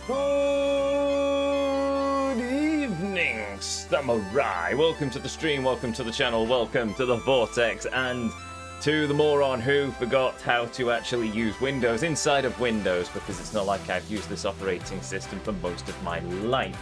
Good evening, Samurai. Welcome to the stream, welcome to the channel, welcome to the Vortex, and to the moron who forgot how to actually use Windows inside of Windows, because it's not like I've used this operating system for most of my life.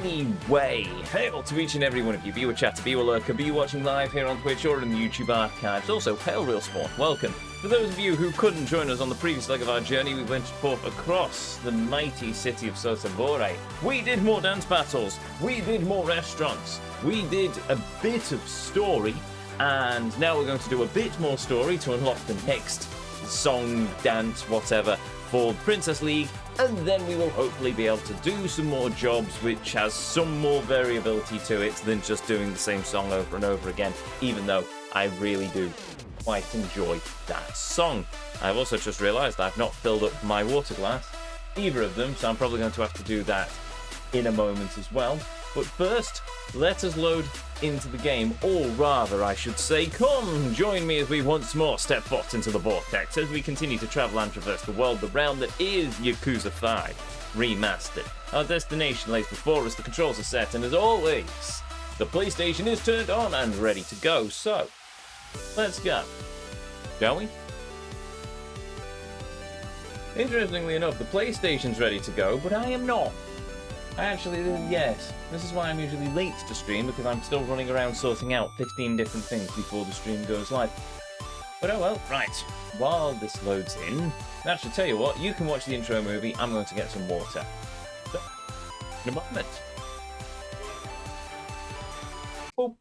Anyway, hail to each and every one of you, be you a chatter, be you a lurker, be you watching live here on Twitch or in the YouTube archives. Also, hail Real Spawn, welcome. For those of you who couldn't join us on the previous leg of our journey, we went forth across the mighty city of Sotobore. We did more dance battles, we did more restaurants, we did a bit of story, and now we're going to do a bit more story to unlock the next song, dance, whatever, for Princess League, and then we will hopefully be able to do some more jobs which has some more variability to it than just doing the same song over and over again, even though I really do quite enjoy that song. I've also just realised I've not filled up my water glass, either of them, so I'm probably going to have to do that in a moment as well. But first, let us load into the game, or rather, I should say, come join me as we once more step foot into the Vortex as we continue to travel and traverse the world, the realm that is Yakuza 5 Remastered. Our destination lays before us, the controls are set, and as always, the PlayStation is turned on and ready to go, so let's go. Shall we? Interestingly enough, the PlayStation's ready to go, but I am not. Yes. This is why I'm usually late to stream, because I'm still running around sorting out 15 different things before the stream goes live. But oh well, right. While this loads in, actually tell you what, you can watch the intro movie, I'm going to get some water. So, in a moment. Oh.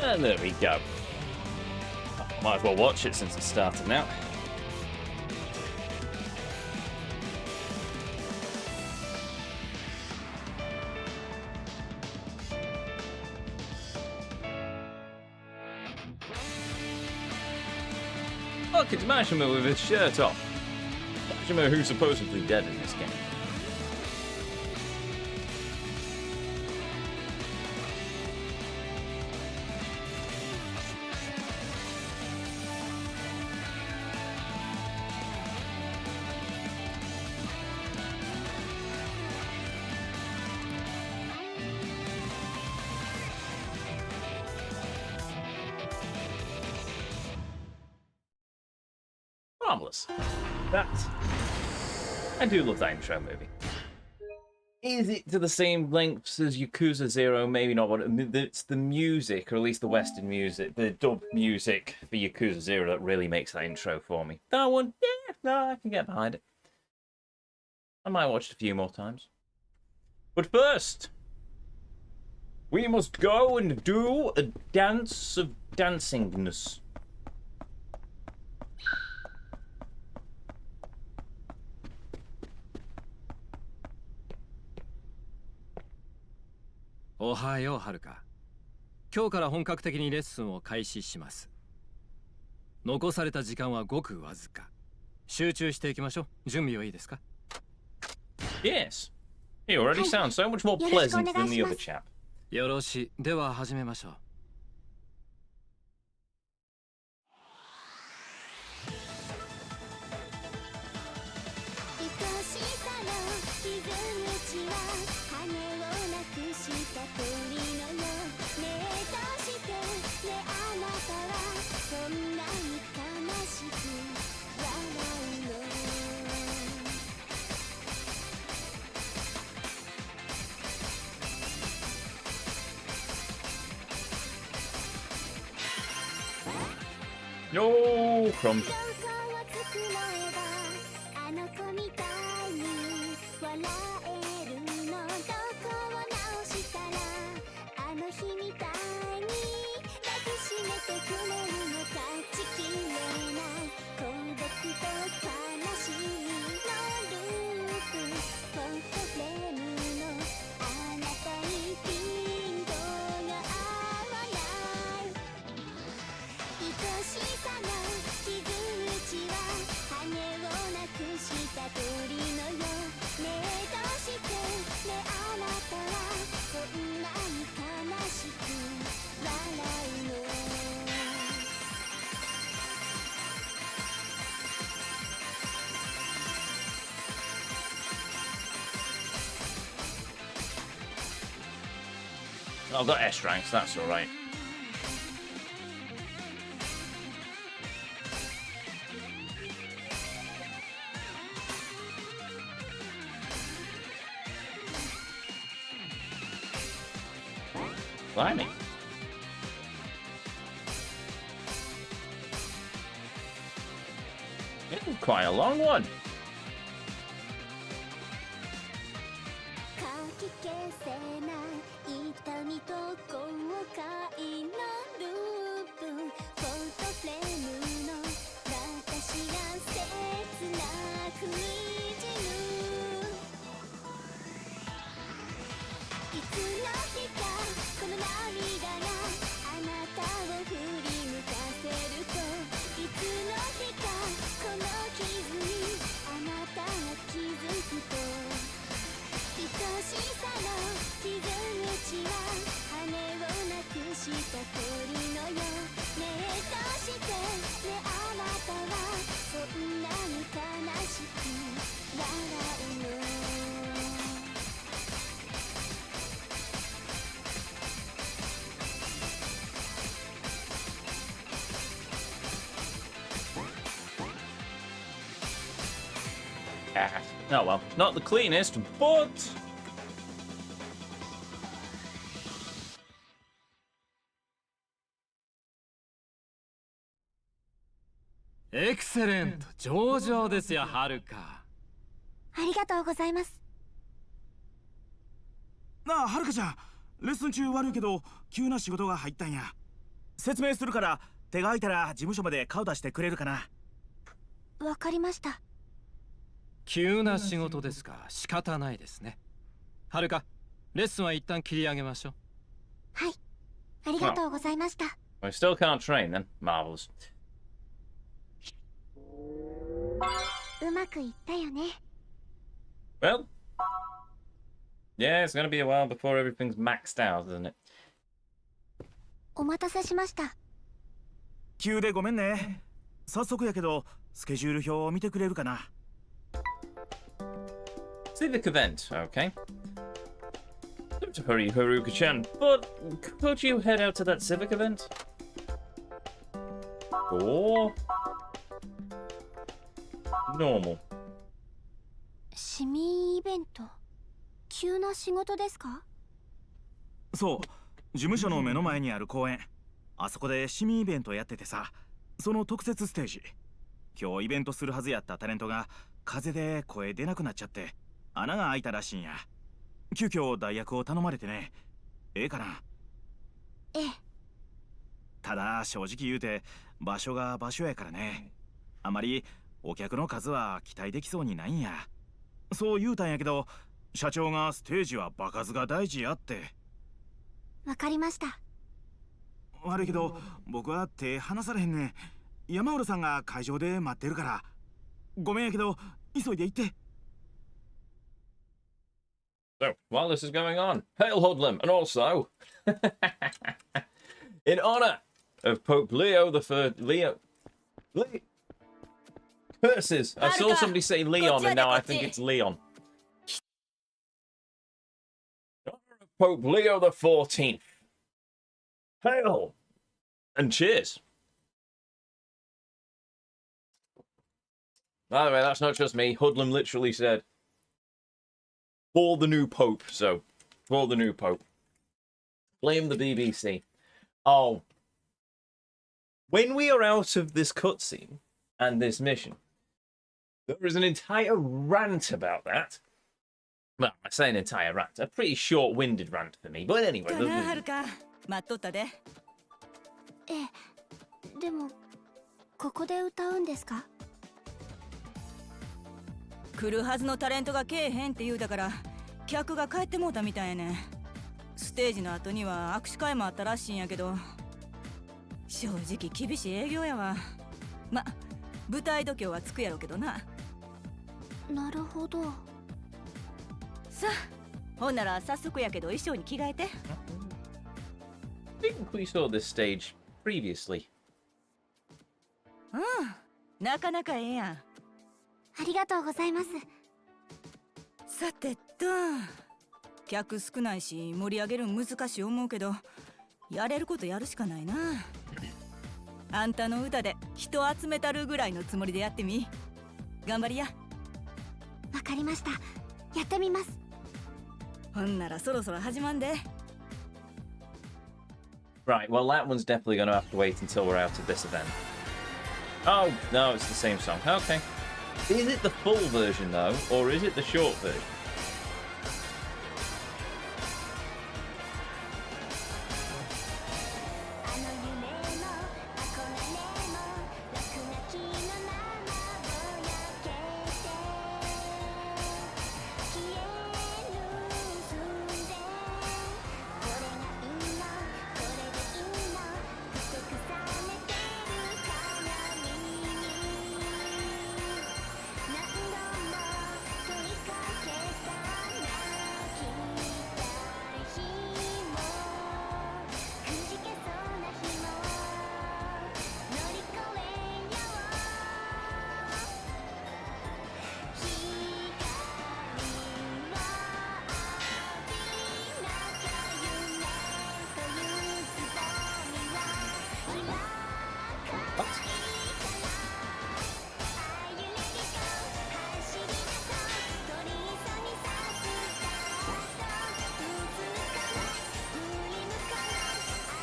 And there we go. Might as well watch it since it's started now. Look, it's Mashima with his shirt off. Mashima, who's supposedly dead in this game. Harmless. I do love that intro movie. Is it to the same lengths as Yakuza 0? Maybe not, but it's the music, or at least the Western music, the dub music for Yakuza 0 that really makes that intro for me. That one, yeah, no, I can get behind it. I might watch it a few more times. But first, we must go and do a dance of dancingness. Ohayo, Haruka. 今日から本格的にレッスンを開始します。残された時間はごくわずか。集中していきましょう。準備はいいですか? Yes. He already sounds so much more pleasant than the other chap. よろしい。では始めましょう。No, crumbs. I've got S ranks, that's alright. Blimey. Yeah, quite a long one. Oh well, not the cleanest, but... Excellent! 上々ですよ、はるか。ありがとうございます。なあ、はるかちゃん、レッスン中悪いけど急な仕事が入ったんや。説明するから手が空いたら事務所まで顔出してくれるかな。わかりました。急な仕事ですか、仕方ないですね。はるか、レッスンは一旦切り上げましょう。はい、ありがとうございました。I still can't train then. Marvelous. うまくいったよね。Well, yeah, it's gonna be a while before everything's maxed out, isn't it? お待たせしました。急でごめんね。早速やけどスケジュール表を見てくれるかな。Civic event, okay. Don't to hurry, Haruka-chan, but could you head out to that civic event? Or... normal. 市民イベント。急な仕事ですか？そう、事務所の目の前にある公園。あそこで市民イベントやっててさ、その特設ステージ。今日イベントするはずやったタレントが風邪で声出なくなっちゃって穴が開いたらしいんや。急遽代役を頼まれてね。ええかな？ええ。ただ正直言うて場所が場所やからね。あまりお客の数は期待できそうにないんや。そう言うたんやけど、社長がステージは場数が大事やって。わかりました。悪いけど僕は手離されへんねん。山浦さんが会場で待ってるから。ごめんやけど急いで行って。So, while this is going on, hail Hoodlum, and also, in honor of Pope Leo the Third, Curses! I saw somebody say Leon, and now I think it's Leon. In honor of Pope Leo the 14th, hail and cheers. By the way, that's not just me. Hoodlum literally said, for the new Pope, so, for the new Pope. Blame the BBC. Oh. when we are out of this cutscene and this mission, there is an entire rant about that. Well, I say an entire rant, a pretty short-winded rant for me, but anyway. かなはるか待っとったで。ええ、でもここで歌うんですか？来るはずのタレントがけえへんって言うたから客が帰ってもうたみたいやねん。ステージの後には握手会もあったらしいんやけど、正直厳しい営業やわ。ま、舞台度胸はつくやろうけどな。なるほど。さあ、ほんなら早速やけど衣装に着替えて。I think we saw this stage previously. うん、なかなかええやん。ありがとうございます。さてと、客少ないし盛り上げるん難しい思うけど、やれることやるしかないな。あんたの歌で人集めたるぐらいのつもりでやってみ。頑張りや。わかりました。やってみます。ほんならそろそろ始まんで。 Right, well, that one's definitely going to have to wait until we're out of this event. Oh, no, it's the same song. Okay. Is it the full version, though, or is it the short version?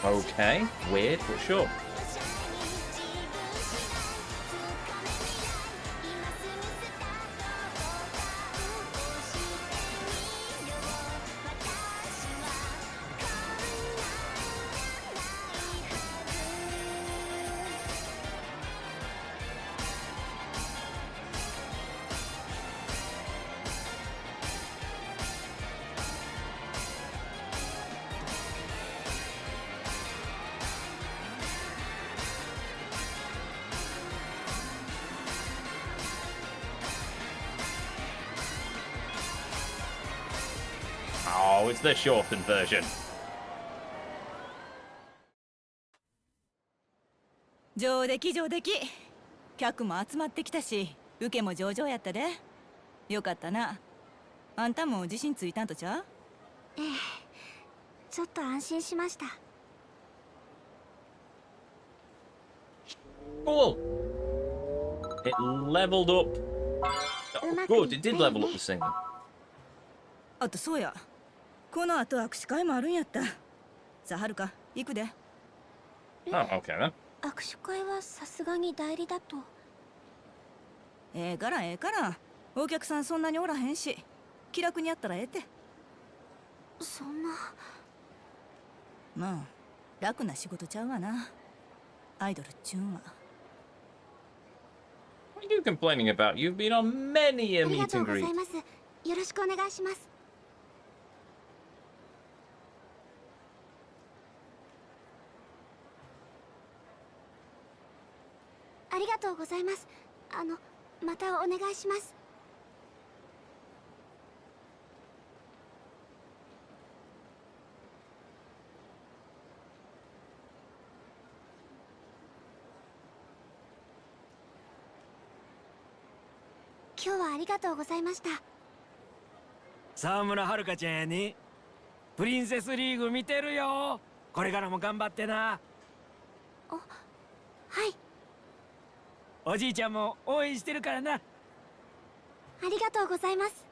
Okay, weird, but sure. Oh, it's the shortened version. 上出来上出来。客も集まってきたし、受けも上々やったで。よかったな。あんたも自信ついたんとちゃう？ええ、ちょっと安心しました。Cool. It leveled up. Oh, good, it did level up the singing. あとそうや。この後握手会もあるんやった。さあはるか、行くで。Oh, okay then. 握手会はさすがに代理だと。ええからええから。お客さんそんなにおらへんし、気楽にやったらええて。そんな。まあ、楽な仕事ちゃうわな。アイドルっちゅうんは。What are you complaining about? You've been on many a ありが meet とう and ござ greet. います。よろしくお願いします。ありがとうございます。またお願いします。今日はありがとうございました。沢村遥ちゃんやね。プリンセスリーグ見てるよ。これからも頑張ってな。はい。おじいちゃんも応援してるからな。ありがとうございます。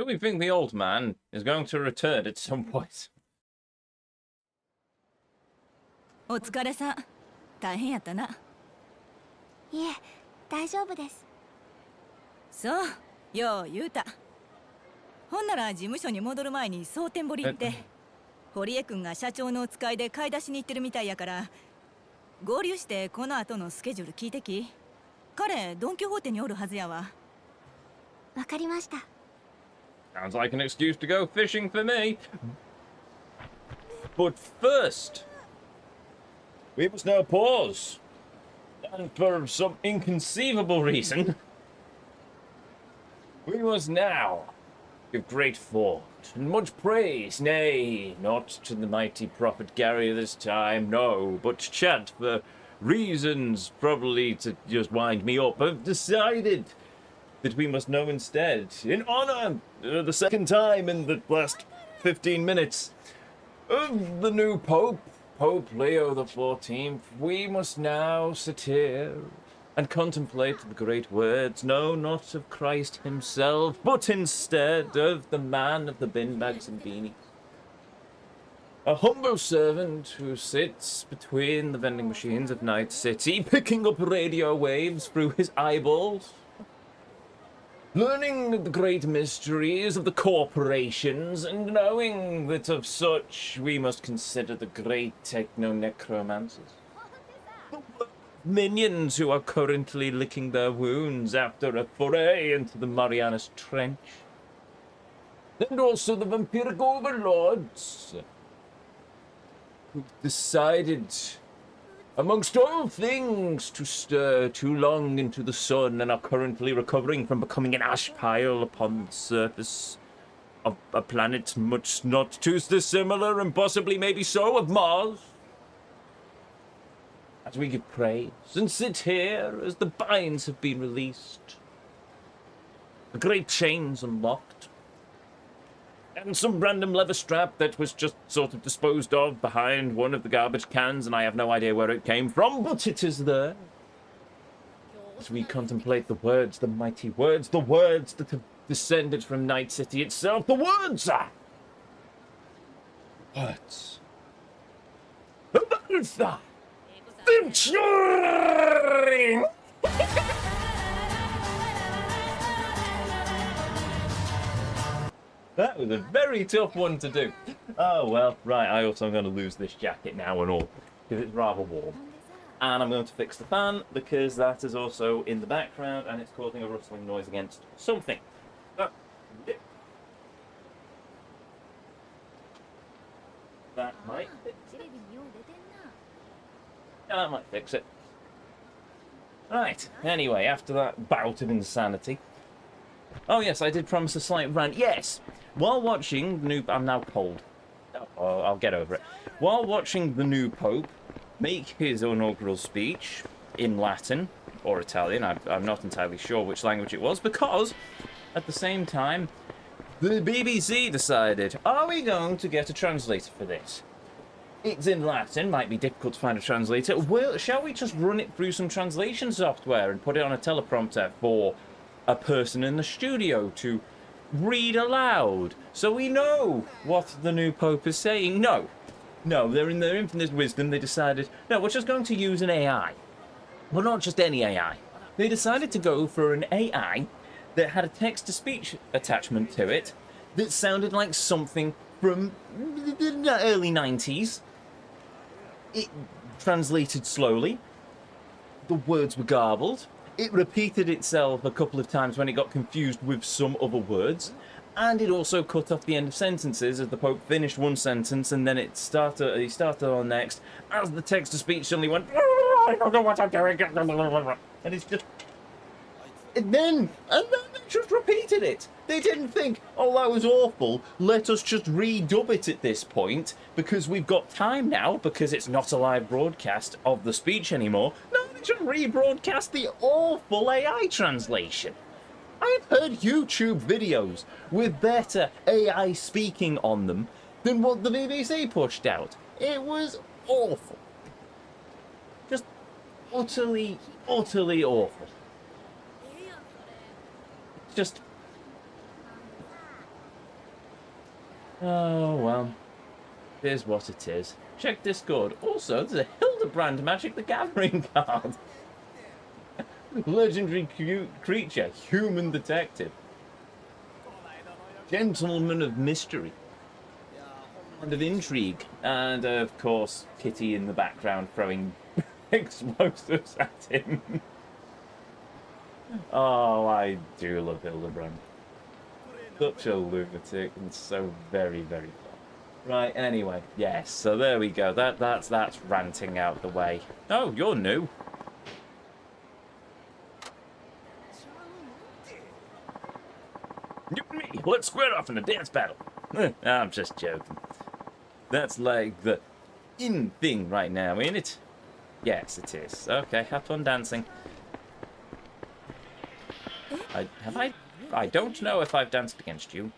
Do we think the old man is going to return at some point? お疲れさん。大変やったな。いえ、大丈夫です。そう、よう言うた。ほんなら事務所に戻る前に蒼天堀行って、堀江くんが社長のお使いで買い出しに行ってるみたいやから、合流してこの後のスケジュール聞いてき。彼、ドン・キホーテにおるはずやわ。わかりました。Sounds like an excuse to go fishing for me. But first, we must now pause. And for some inconceivable reason, we must now give great thought and much praise, nay, not to the mighty prophet Gary this time, no, but chant for reasons probably to just wind me up, have decided that we must know instead, in honor, the second time in the last 15 minutes, of the new Pope, Pope Leo XIV, we must now sit here and contemplate the great words, no, not of Christ himself, but instead of the man of the bin bags and beanies. A humble servant who sits between the vending machines of Night City, picking up radio waves through his eyeballs, learning the great mysteries of the corporations, and knowing that of such we must consider the great techno-necromancers. The minions who are currently licking their wounds after a foray into the Marianas Trench. And also the vampiric overlords, who decided, amongst all things, to stir too long into the sun and are currently recovering from becoming an ash pile upon the surface of a planet much not too dissimilar and possibly maybe so of Mars. As we give praise and sit here as the binds have been released, the great chains unlocked, and some random leather strap that was just sort of disposed of behind one of the garbage cans, and I have no idea where it came from, but it is there. As we contemplate the words, the mighty words, the words that have descended from Night City itself, the words are... Words. The words are... Featuring... That was a very tough one to do. Oh, well, right, I also am going to lose this jacket now and all, because it's rather warm. And I'm going to fix the fan, because that is also in the background, and it's causing a rustling noise against something. So, yeah. That might fix it. Yeah, that might fix it. Right, anyway, after that bout of insanity... Oh yes, I did promise a slight rant. Yes! While watching the new... I'm now cold. Oh, I'll get over it. While watching the new Pope make his inaugural speech in Latin or Italian, I'm not entirely sure which language it was, because at the same time, the BBC decided, are we going to get a translator for this? It's in Latin, might be difficult to find a translator. Well, shall we just run it through some translation software and put it on a teleprompter for a person in the studio to read aloud so we know what the new Pope is saying? No, they're in their infinite wisdom. They decided, no, we're just going to use an AI. Well, not just any AI. They decided to go for an AI that had a text-to-speech attachment to it that sounded like something from the early 90s. It translated slowly. The words were garbled. It repeated itself a couple of times when it got confused with some other words. And it also cut off the end of sentences as the Pope finished one sentence and then he started on next as the text-to-speech suddenly went, I don't know what I'm doing. And it's just... And then they just repeated it. They didn't think, oh, that was awful, let us just redub it at this point, because we've got time now, because it's not a live broadcast of the speech anymore. No, they just rebroadcast the awful AI translation. I've heard YouTube videos with better AI speaking on them than what the BBC pushed out. It was awful. Just utterly, utterly awful. Just Oh, well. It is what it is. Check Discord. Also, there's a Hildebrand Magic the Gathering card. Legendary creature, human detective. Gentleman of mystery. And of intrigue. And, of course, Kitty in the background throwing explosives at him. Oh, I do love Hildebrand. Such a lunatic and so very, very fun. Right, anyway, yes, so there we go. That's ranting out the way. Oh, you're new. You and me, let's square off in a dance battle. I'm just joking. That's like the in thing right now, ain't it? Yes, it is. Okay, have fun dancing. I don't know if I've danced against you.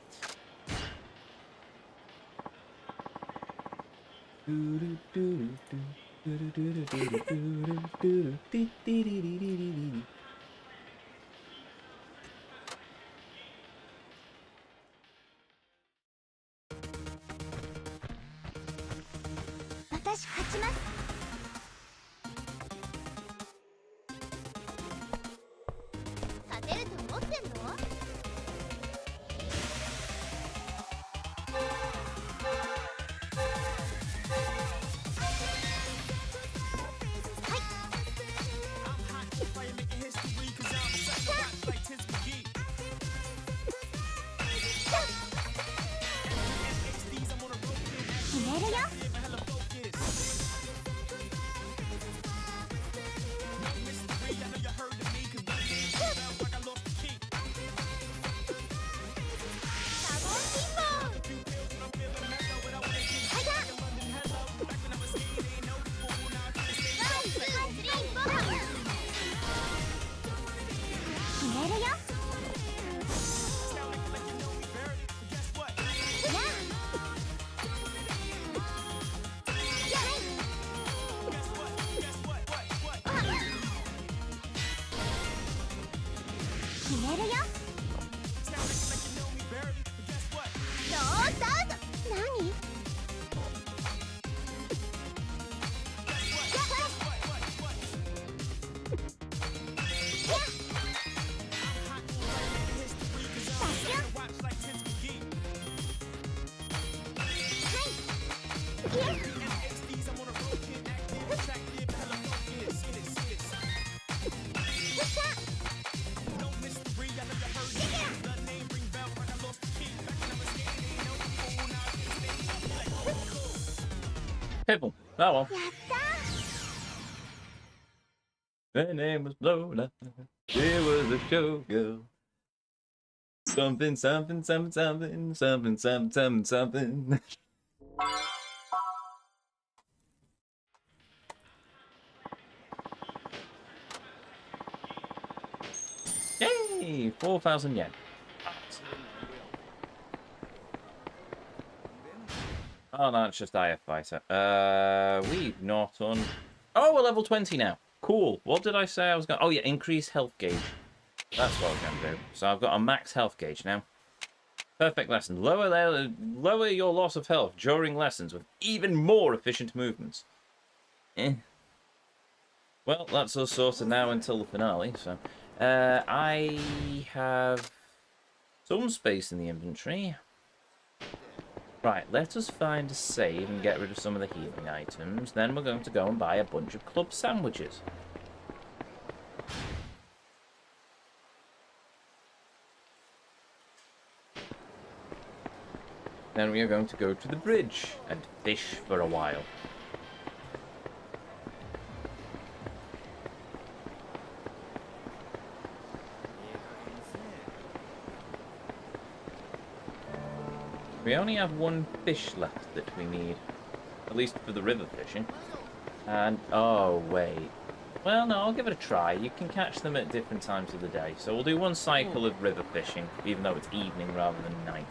Pibble. Oh well. Her name was Lola. She was a showgirl. Something, something, something, something, something, something, something, something. Yay! 4,000 yen. Oh, no, it's just IF Fighter. We've not on... Oh, we're level 20 now. Cool. What did I say I was going to... Oh, yeah, increase health gauge. That's what I was going to do. So I've got a max health gauge now. Perfect lesson. Lower your loss of health during lessons with even more efficient movements. Well, that's us sorted now until the finale, so... I have some space in the inventory. Right, let us find a save and get rid of some of the healing items. Then we're going to go and buy a bunch of club sandwiches. Then we are going to go to the bridge and fish for a while. We only have one fish left that we need, at least for the river fishing. And, oh, wait. Well, no, I'll give it a try. You can catch them at different times of the day. So we'll do one cycle of river fishing, even though it's evening rather than night.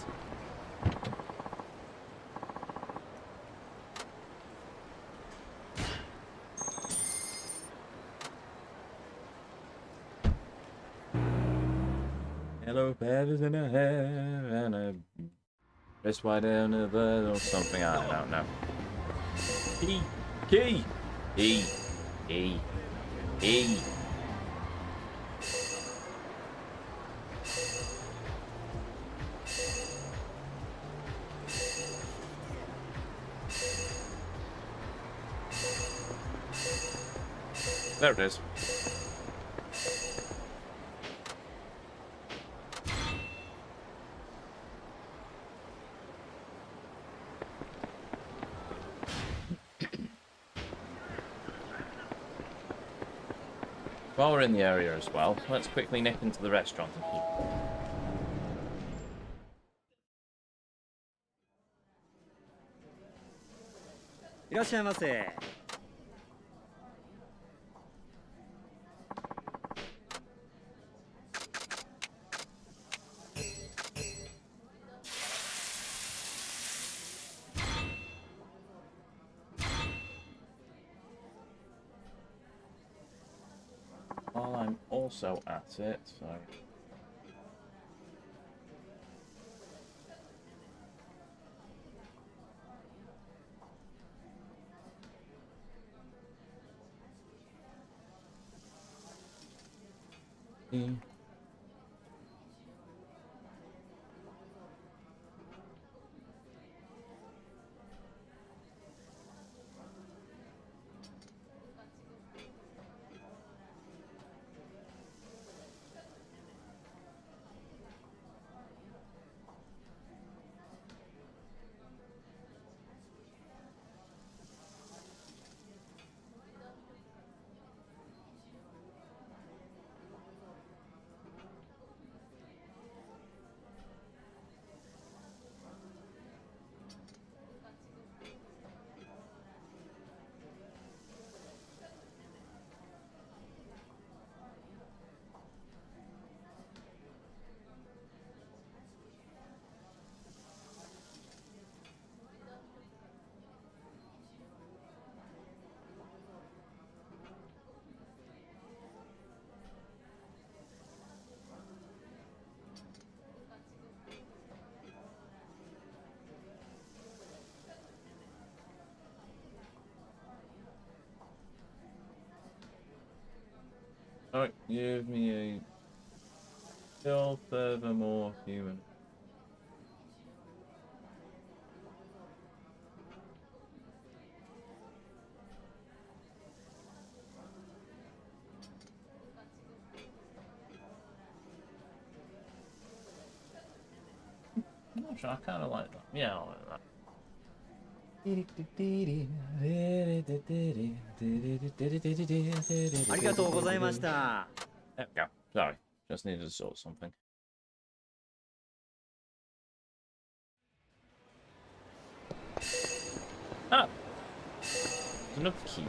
Hello, feathers in her hair and a This way down the bed or something. I don't know. Key. There it is. While we're in the area as well, let's quickly nip into the restaurant and eat. いらっしゃいませ。While I'm also at it, so... Alright, give me a still furthermore human. I'm not sure, I kind of like that. Yeah, I like that. ありがとうございました。There we go. Sorry, just needed to sort something. Ah! There's another key.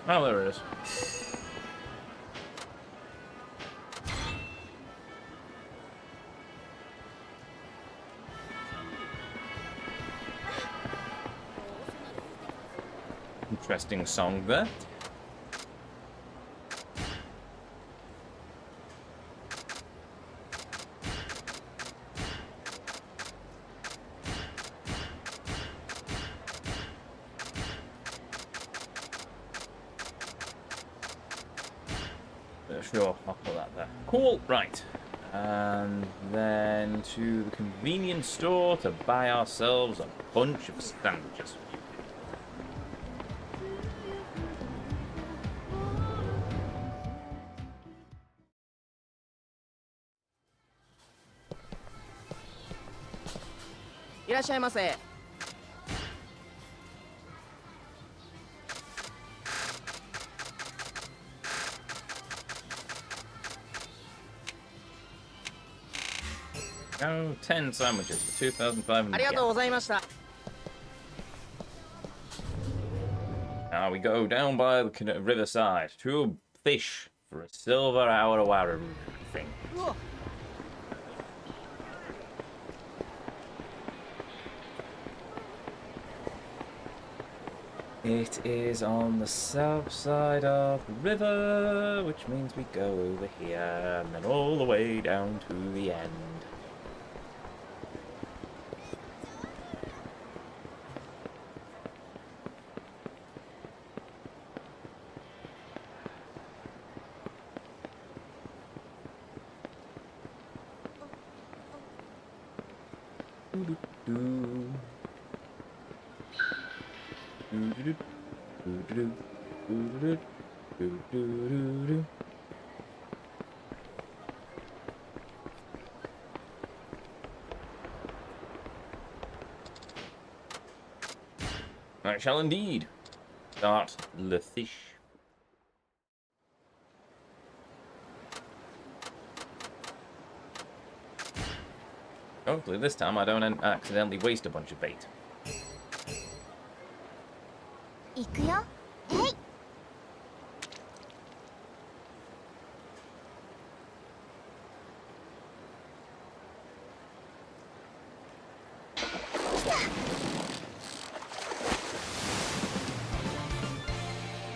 Oh, there it is. Interesting song there. Sure, I'll put that there. Cool, right. And then to the convenience store to buy ourselves a bunch of sandwiches. Oh, 10 sandwiches for 2,500 yen. ありがとうございました。Now we go down by the riverside to fish for a silver arawara thing. It is on the south side of the river, which means we go over here and then all the way down to the end. I shall indeed start the fish. Hopefully this time I don't accidentally waste a bunch of bait. 行くよ。はい。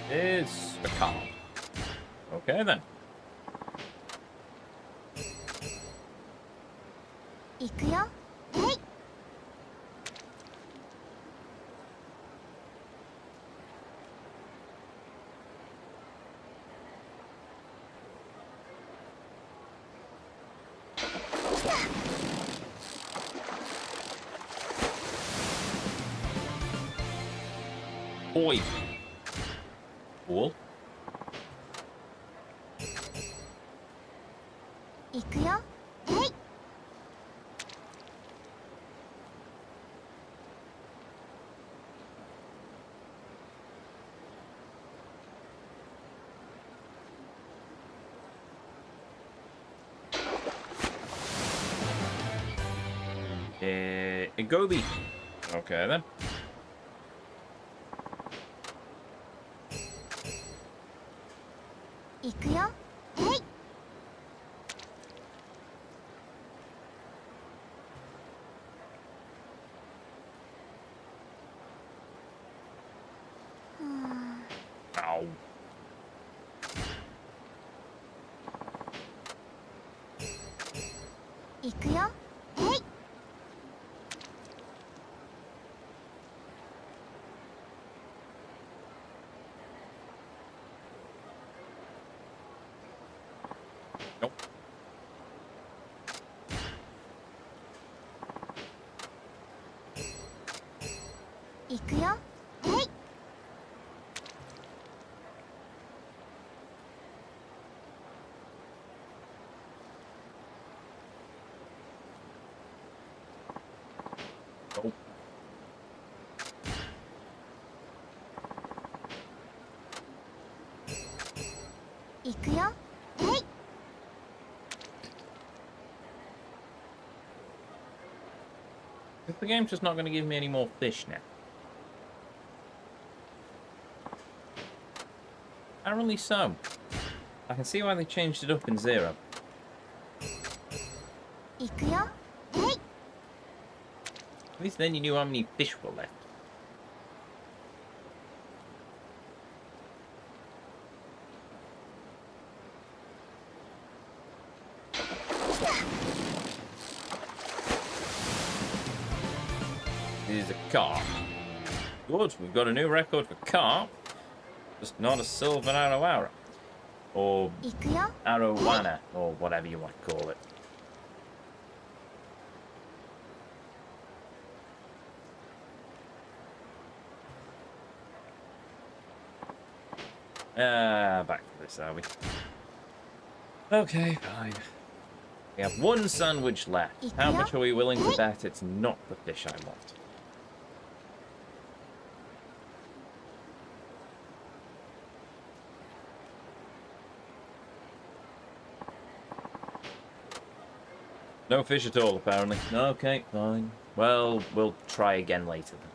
It's a car. Okay then. 行くよ。はい。 Oi. Cool. 行くよ。はい。 Gobi. Okay then. 行くよ。はい。 Ow. 行くよ。はい。 Nope. 行くよ。はい。 Nope. 行くよ。はい。 The game's just not going to give me any more fish now. Apparently so. I can see why they changed it up in Zero. 行くよ。はい。 At least then you knew how many fish were left. This is a carp. Good, we've got a new record for carp. Just not a silver arawara. Or 行くよ。 arowana, or whatever you want to call it. Back to this, are we? Okay, fine. We have one sandwich left. How much are we willing to bet it's not the fish I want? No fish at all, apparently. Okay, fine. Well, we'll try again later then.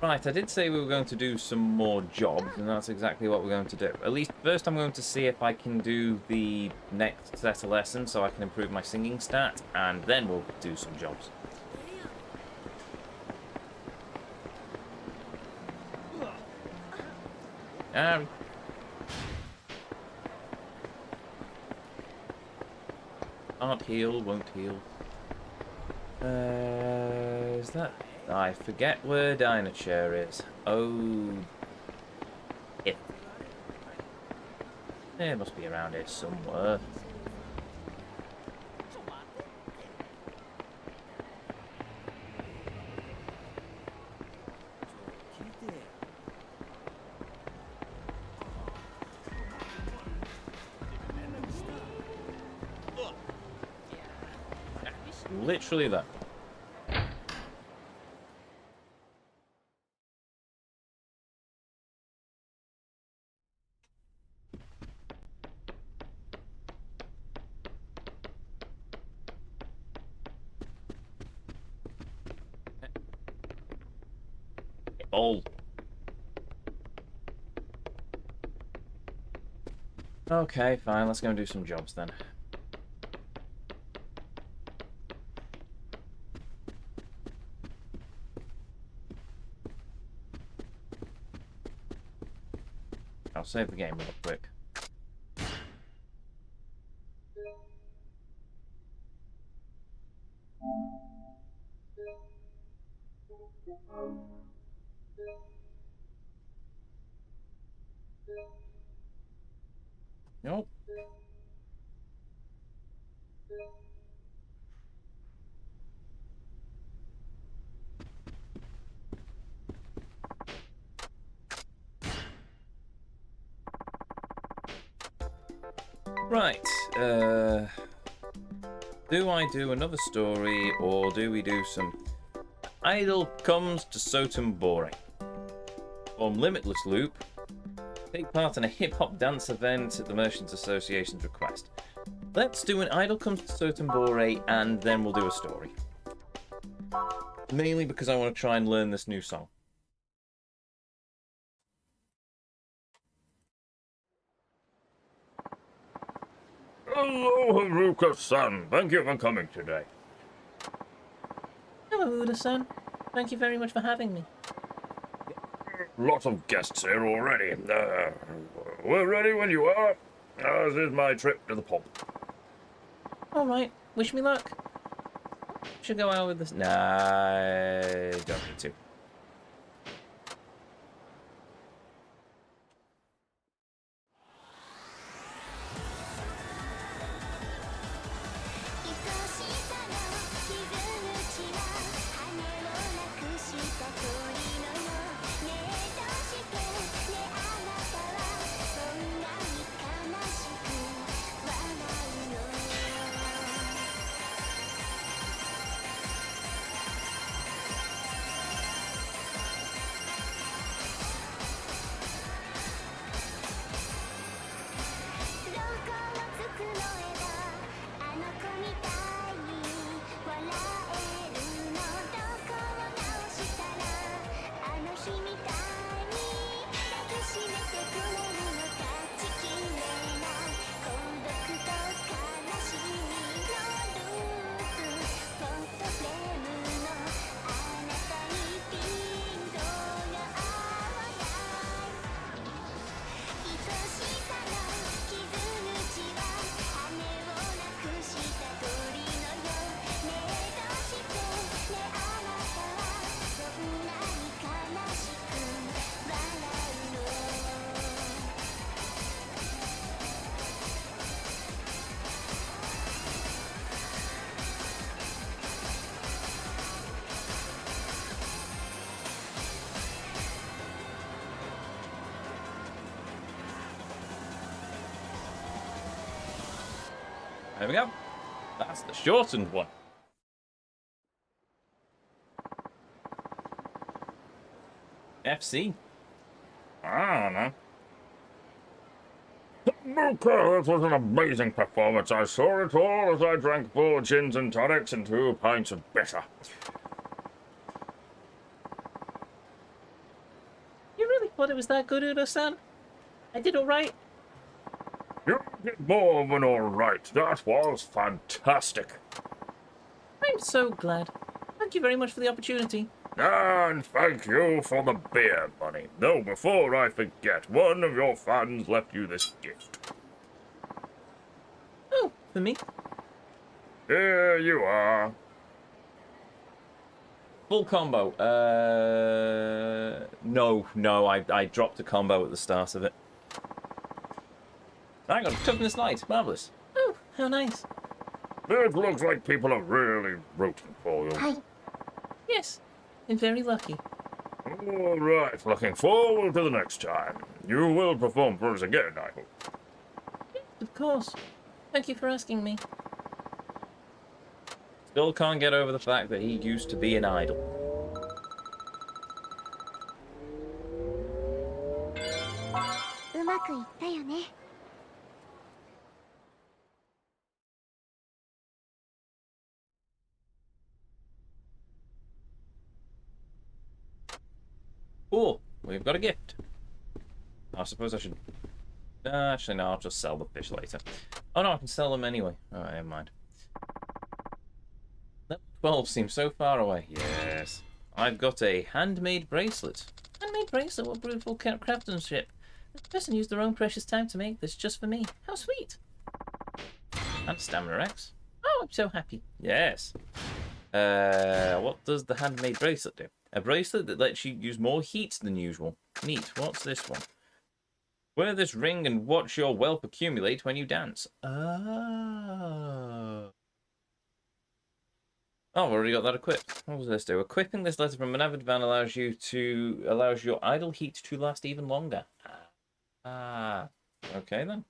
Right, I did say we were going to do some more jobs, and that's exactly what we're going to do. At least first I'm going to see if I can do the next set of lessons so I can improve my singing stat, and then we'll do some jobs. Can't heal, won't heal. Is that... I forget where Dynachair is. Oh... It must be around here somewhere. Literally that. Ball. Okay, fine. Let's go and do some jobs then. I'll save the game real quick. Nope. Right, do I do another story, or do we do some... Idol comes to Sotenbore. Form Limitless Loop. Take part in a hip-hop dance event at the Merchants Association's request. Let's do an Idol comes to Sotenbore, and then we'll do a story. Mainly because I want to try and learn this new song. Hello, Haruka-san. Thank you for coming today. Hello, Uda-san. Thank you very much for having me. Lots of guests here already. We're ready when you are. This is my trip to the pub. Alright, wish me luck. Should go out with this. Nah, don't need to. There we go. That's the shortened one. FC. I don't know. Okay, this was an amazing performance. I saw it all as I drank 4 gins and tonics and 2 pints of bitter. thought it was that good, Udo-san. I did all right. You did more than all right. That was fantastic. I'm so glad. Thank you very much for the opportunity. And thank you for the beer money. Though before I forget, one of your fans left you this gift. Oh, for me? Here you are. Full combo. No, I dropped a combo at the start of it. Hang on, toughness light, marvellous. Oh, how nice. It looks like people are really rooting for you. Yes, I'm very lucky. All right, looking forward to the next time. You will perform for us again, I hope. Of course. Thank you for asking me. Still can't get over the fact that he used to be an idol. Oh, we've got a gift. I suppose I should... actually, no, I'll just sell the fish later. Oh no, I can sell them anyway. Alright, never mind. Level 12 seems so far away. Yes. I've got a handmade bracelet. Handmade bracelet? What beautiful craftsmanship. The person used their own precious time to make this just for me. How sweet. And Stamina X. Oh, I'm so happy. Yes. What does the handmade bracelet do? A bracelet that lets you use more heat than usual. Neat. What's this one? Wear this ring and watch your wealth accumulate when you dance. Oh. Oh, I've already got that equipped. What does this do? Equipping this letter from an avid fan allows your idle heat to last even longer. Ah. Okay then.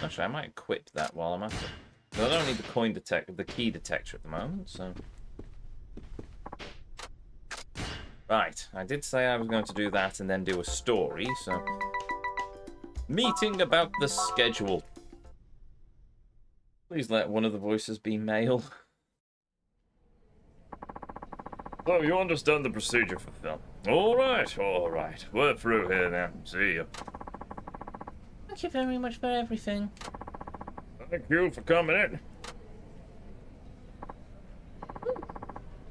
Actually, I might equip that while I'm at it. I don't need the key detector at the moment, so. Right, I did say I was going to do that and then do a story, so... Meeting about the schedule. Please let one of the voices be male. So, you understand the procedure for film. Alright. We're through here now. See you. Thank you very much for everything. Thank you for coming in.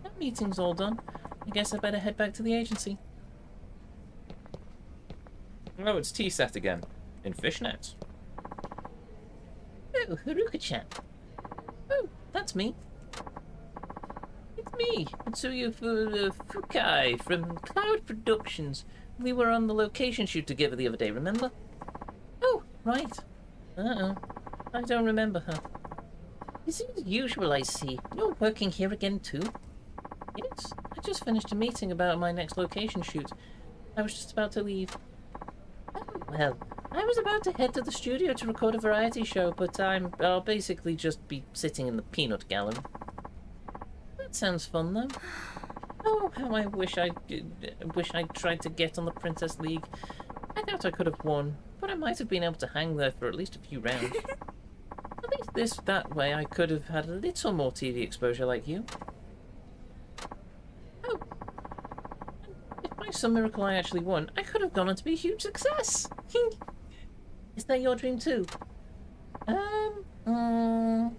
That meeting's all done. I guess I better head back to the agency. Oh, it's T-Set again. In fishnets. Oh, Haruka-chan. Oh, that's me. It's me, Mitsuya Fukai from Cloud Productions. We were on the location shoot together the other day, remember? Oh, right. Uh-oh. I don't remember her. This is usual, I see. You're working here again, too? Yes, I just finished a meeting about my next location shoot. I was just about to leave. Oh, well, I was about to head to the studio to record a variety show, but I'll basically just be sitting in the peanut gallery. That sounds fun, though. Oh, how I wish I'd tried to get on the Princess League. I doubt I could have won, but I might have been able to hang there for at least a few rounds. At least that way I could have had a little more TV exposure like you. Oh. If by some miracle I actually won, I could have gone on to be a huge success. Is that your dream too? Huh? For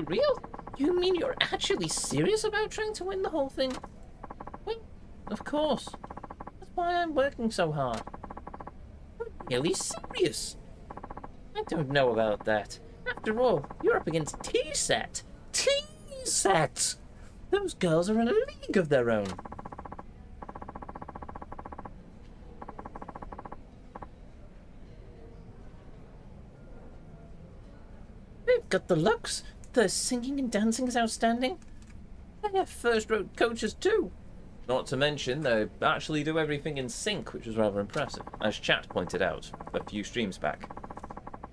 real? You mean you're actually serious about trying to win the whole thing? Well, of course. That's why I'm working so hard. I'm really serious. I don't know about that. After all, you're up against T-Set. T-Set! Those girls are in a league of their own. They've got the looks. The singing and dancing is outstanding. They have first-row coaches too. Not to mention, they actually do everything in sync, which is rather impressive, as chat pointed out a few streams back.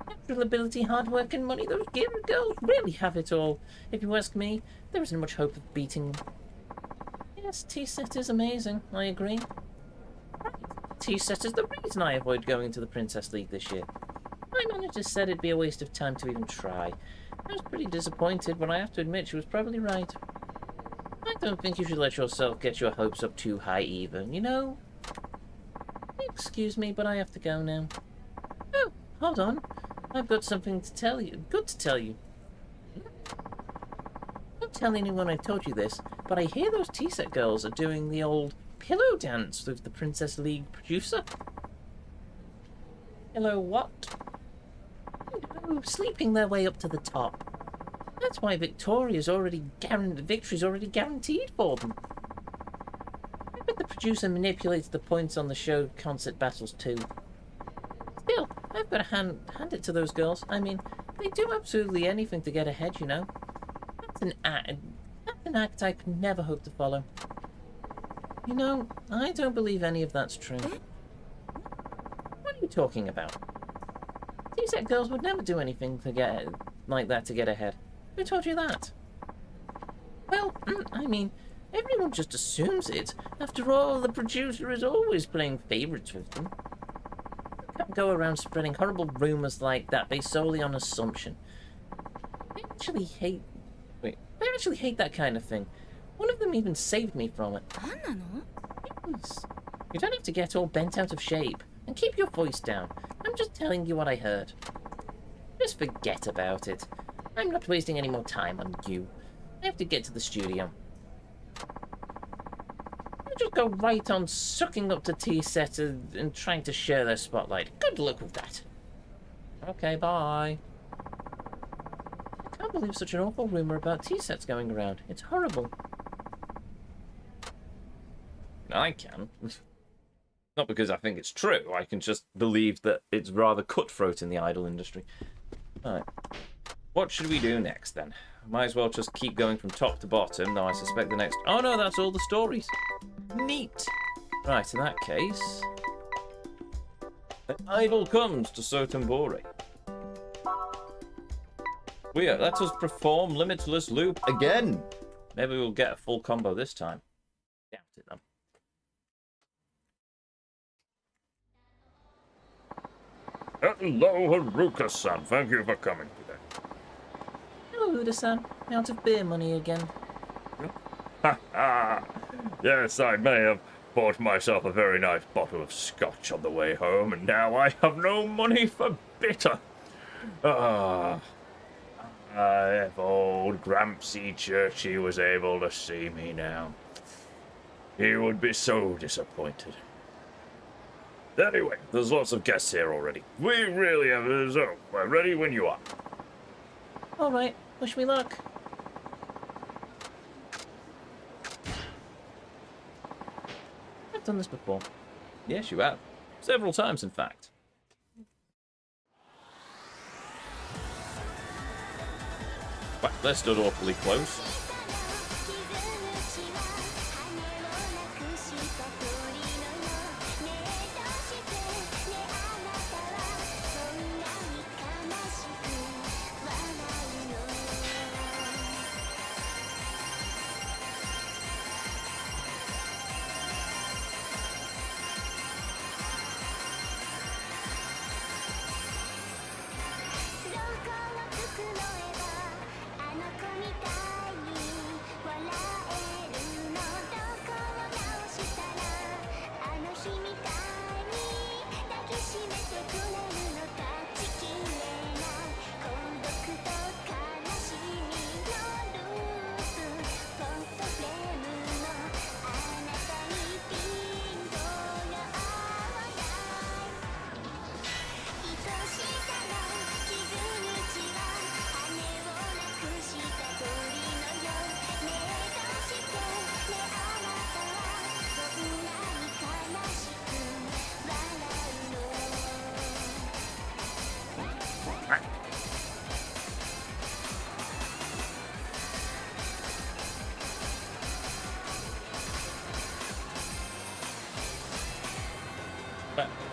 Natural ability, hard work, and money. Those girls really have it all. If you ask me, there isn't much hope of beating them. Yes, T-Set is amazing. I agree. Right. T-Set is the reason I avoid going to the Princess League this year. My manager said it'd be a waste of time to even try. I was pretty disappointed, but I have to admit she was probably right. I don't think you should let yourself get your hopes up too high either, you know? Excuse me, but I have to go now. Oh, hold on. I've got something to tell you. Good to tell you. Don't tell anyone I told you this, but I hear those T-set girls are doing the old pillow dance with the Princess League producer. Hello, what? Oh, sleeping their way up to the top. That's why victory's already guaranteed for them. I bet the producer manipulates the points on the show concert battles too. Still, I've got to hand it to those girls. I mean, they do absolutely anything to get ahead, you know. That's an act I could never hope to follow. You know, I don't believe any of that's true. What are you talking about? T-set girls would never do anything like that to get ahead. Who told you that? Well, I mean, everyone just assumes it. After all, the producer is always playing favourites with them. You can't go around spreading horrible rumours like that based solely on assumption. I actually hate that kind of thing. One of them even saved me from it. Yes. You don't have to get all bent out of shape. And keep your voice down. I'm just telling you what I heard. Just forget about it. I'm not wasting any more time on you. I have to get to the studio. You just go right on sucking up to T-set and trying to share their spotlight. Good luck with that. Okay, bye. I can't believe such an awful rumor about T-sets going around. It's horrible. I can. Not because I think it's true. I can just believe that it's rather cutthroat in the idol industry. Alright. What should we do next, then? Might as well just keep going from top to bottom, though I suspect the next... Oh, no, that's all the stories. Neat. Right, in that case... An idol comes to Sotenbori. Let us perform Limitless Loop again. Maybe we'll get a full combo this time. Doubt it, though. Hello, Haruka-san. Thank you for coming today. Hello, Uda-san. Out of beer money again. Ha ha! Yes, I may have bought myself a very nice bottle of scotch on the way home, and now I have no money for bitter. If old Grampsy Churchy was able to see me now, he would be so disappointed. Anyway, there's lots of guests here already. We really have a zone. We're ready when you are. Alright, wish me luck. I've done this before. Yes, you have. Several times, in fact. Right, let's stood awfully close.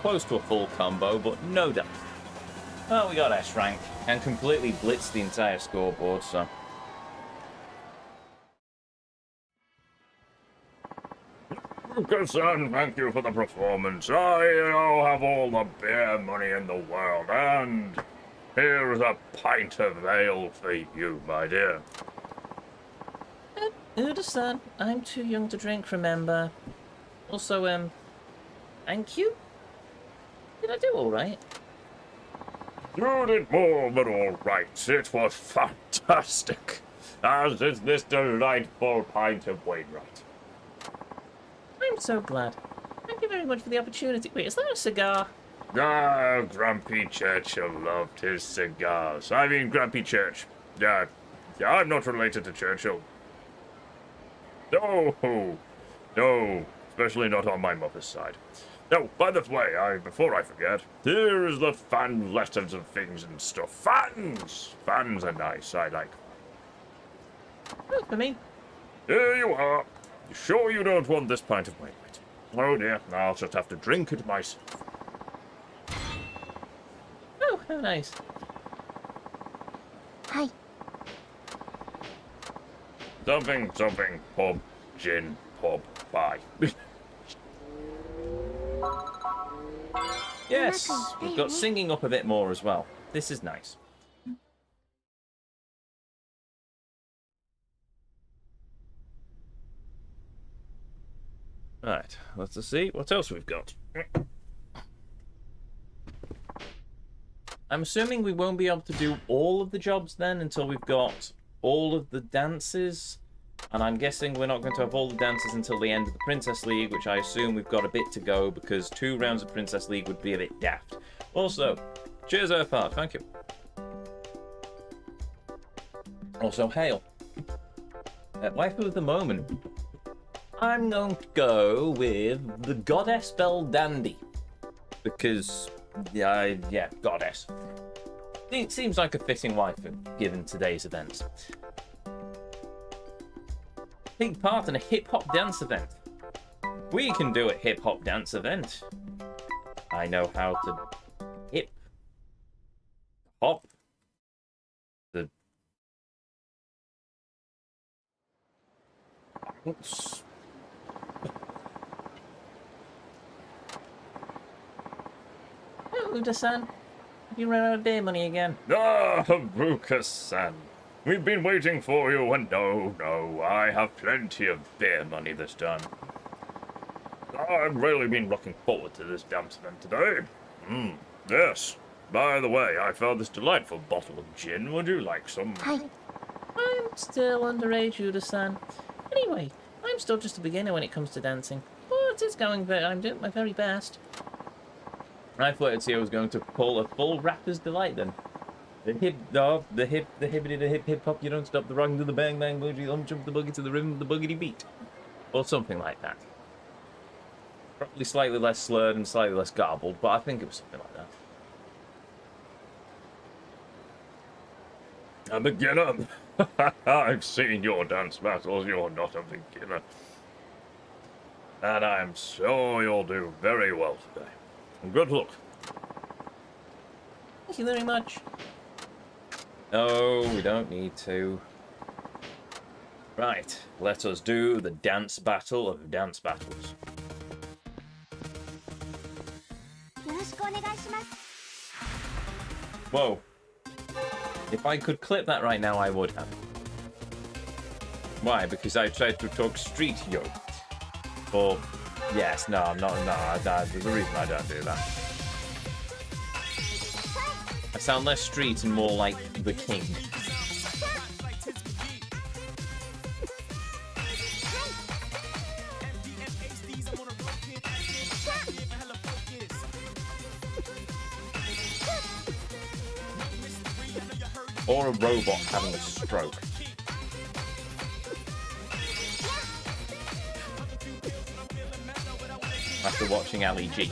Close to a full combo, but no doubt. Well, we got S rank and completely blitzed the entire scoreboard, so. Lucas-san, thank you for the performance. I have all the beer money in the world, and here is a pint of ale for you, my dear. Uda-san, I'm too young to drink, remember? Also, thank you? Did I do alright? You did more than all right. It was fantastic. As is this delightful pint of Wainwright. I'm so glad. Thank you very much for the opportunity. Wait, is that a cigar? Ah, Grumpy Churchill loved his cigars. I mean, Grumpy Church. Yeah, I'm not related to Churchill. No, especially not on my mother's side. No, by the way, before I forget, here is the fan letters and things and stuff. Fans! Fans are nice, I like. Oh, for me. Here you are. You sure you don't want this pint of Wainwright? Oh dear, I'll just have to drink it myself. Oh, how nice. Hi. Something, pub, gin, pub, bye. Yes, we've got singing up a bit more as well. This is nice. Right, let's see what else we've got. I'm assuming we won't be able to do all of the jobs then until we've got all of the dances. And I'm guessing we're not going to have all the dances until the end of the Princess League, which I assume we've got a bit to go because 2 rounds of Princess League would be a bit daft. Also, cheers, Earthard, thank you. Also, hail. Waifu of the moment. I'm going to go with the Goddess Belle Dandy. Because, yeah, Goddess. It seems like a fitting waifu, given today's events. Take part in a hip-hop dance event. We can do a hip-hop dance event. I know how to hip-hop. The... Oops. Oh, Uda-san. Have you run out of beer money again? Ah, Ruka-san. We've been waiting for you, and no, I have plenty of beer money this time. I've really been looking forward to this dance event today. Yes. By the way, I found this delightful bottle of gin. Would you like some? Hi. I'm still underage, Uda-san. Anyway, I'm still just a beginner when it comes to dancing. But it's going I'm doing my very best. I thought Ezio was going to pull a full rapper's delight then. The hippity, the hip hop, you don't stop the rock to the bang bang boogie, jump the boogie to the rhythm of the boogity beat. Or something like that. Probably slightly less slurred and slightly less garbled, but I think it was something like that. A beginner? I've seen your dance battles, you're not a beginner. And I'm sure you'll do very well today. Good luck. Thank you very much. No, we don't need to. Right, let us do the dance battle of dance battles. Whoa. If I could clip that right now, I would have. Why? Because I tried to talk street yo. Or, yes, no, I'm not, no, there's a reason I don't do that. I sound less street and more like the king. Or a robot having a stroke. After watching Ali G.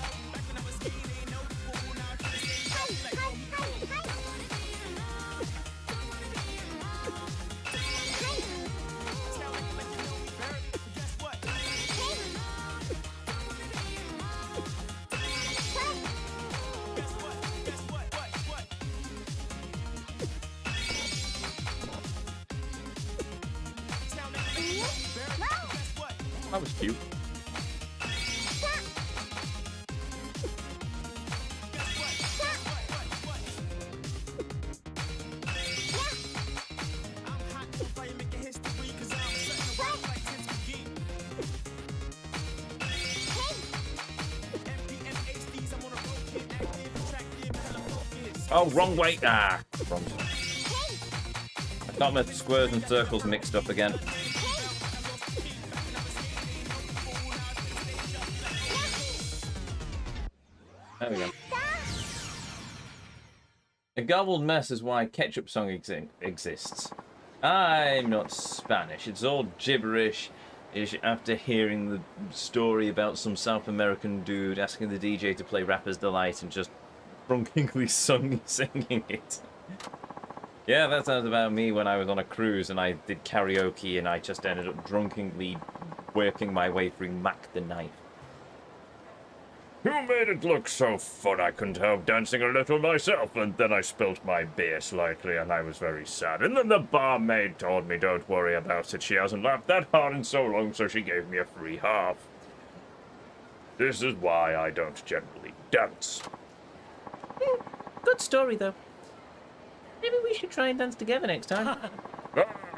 That was cute. Oh, wrong way. Ah, wrong way. I got my squares and circles mixed up again. There we go. A garbled mess is why Ketchup Song exists. I'm not Spanish. It's all gibberish after hearing the story about some South American dude asking the DJ to play Rapper's Delight and just drunkenly singing it. Yeah, that sounds about me when I was on a cruise and I did karaoke and I just ended up drunkenly working my way through Mac the Knife. Who made it look so fun I couldn't help dancing a little myself, and then I spilt my beer slightly and I was very sad. And then the barmaid told me don't worry about it, she hasn't laughed that hard in so long, so she gave me a free half. This is why I don't generally dance. Good story, though. Maybe we should try and dance together next time.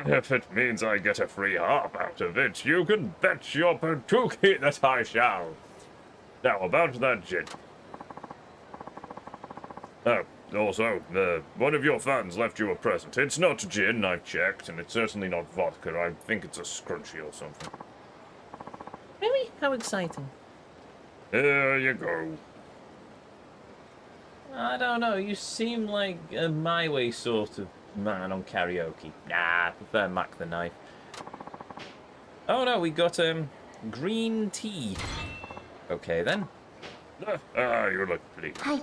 If it means I get a free half out of it, you can bet your patookie that I shall. Now, about that gin. Oh, also, one of your fans left you a present. It's not gin, I've checked, and it's certainly not vodka. I think it's a scrunchie or something. Really? How exciting. There you go. I don't know, you seem like a my way sort of man on karaoke. Nah, I prefer Mac the Knife. Oh no, we got green tea. Okay then. You look pleased. Hi.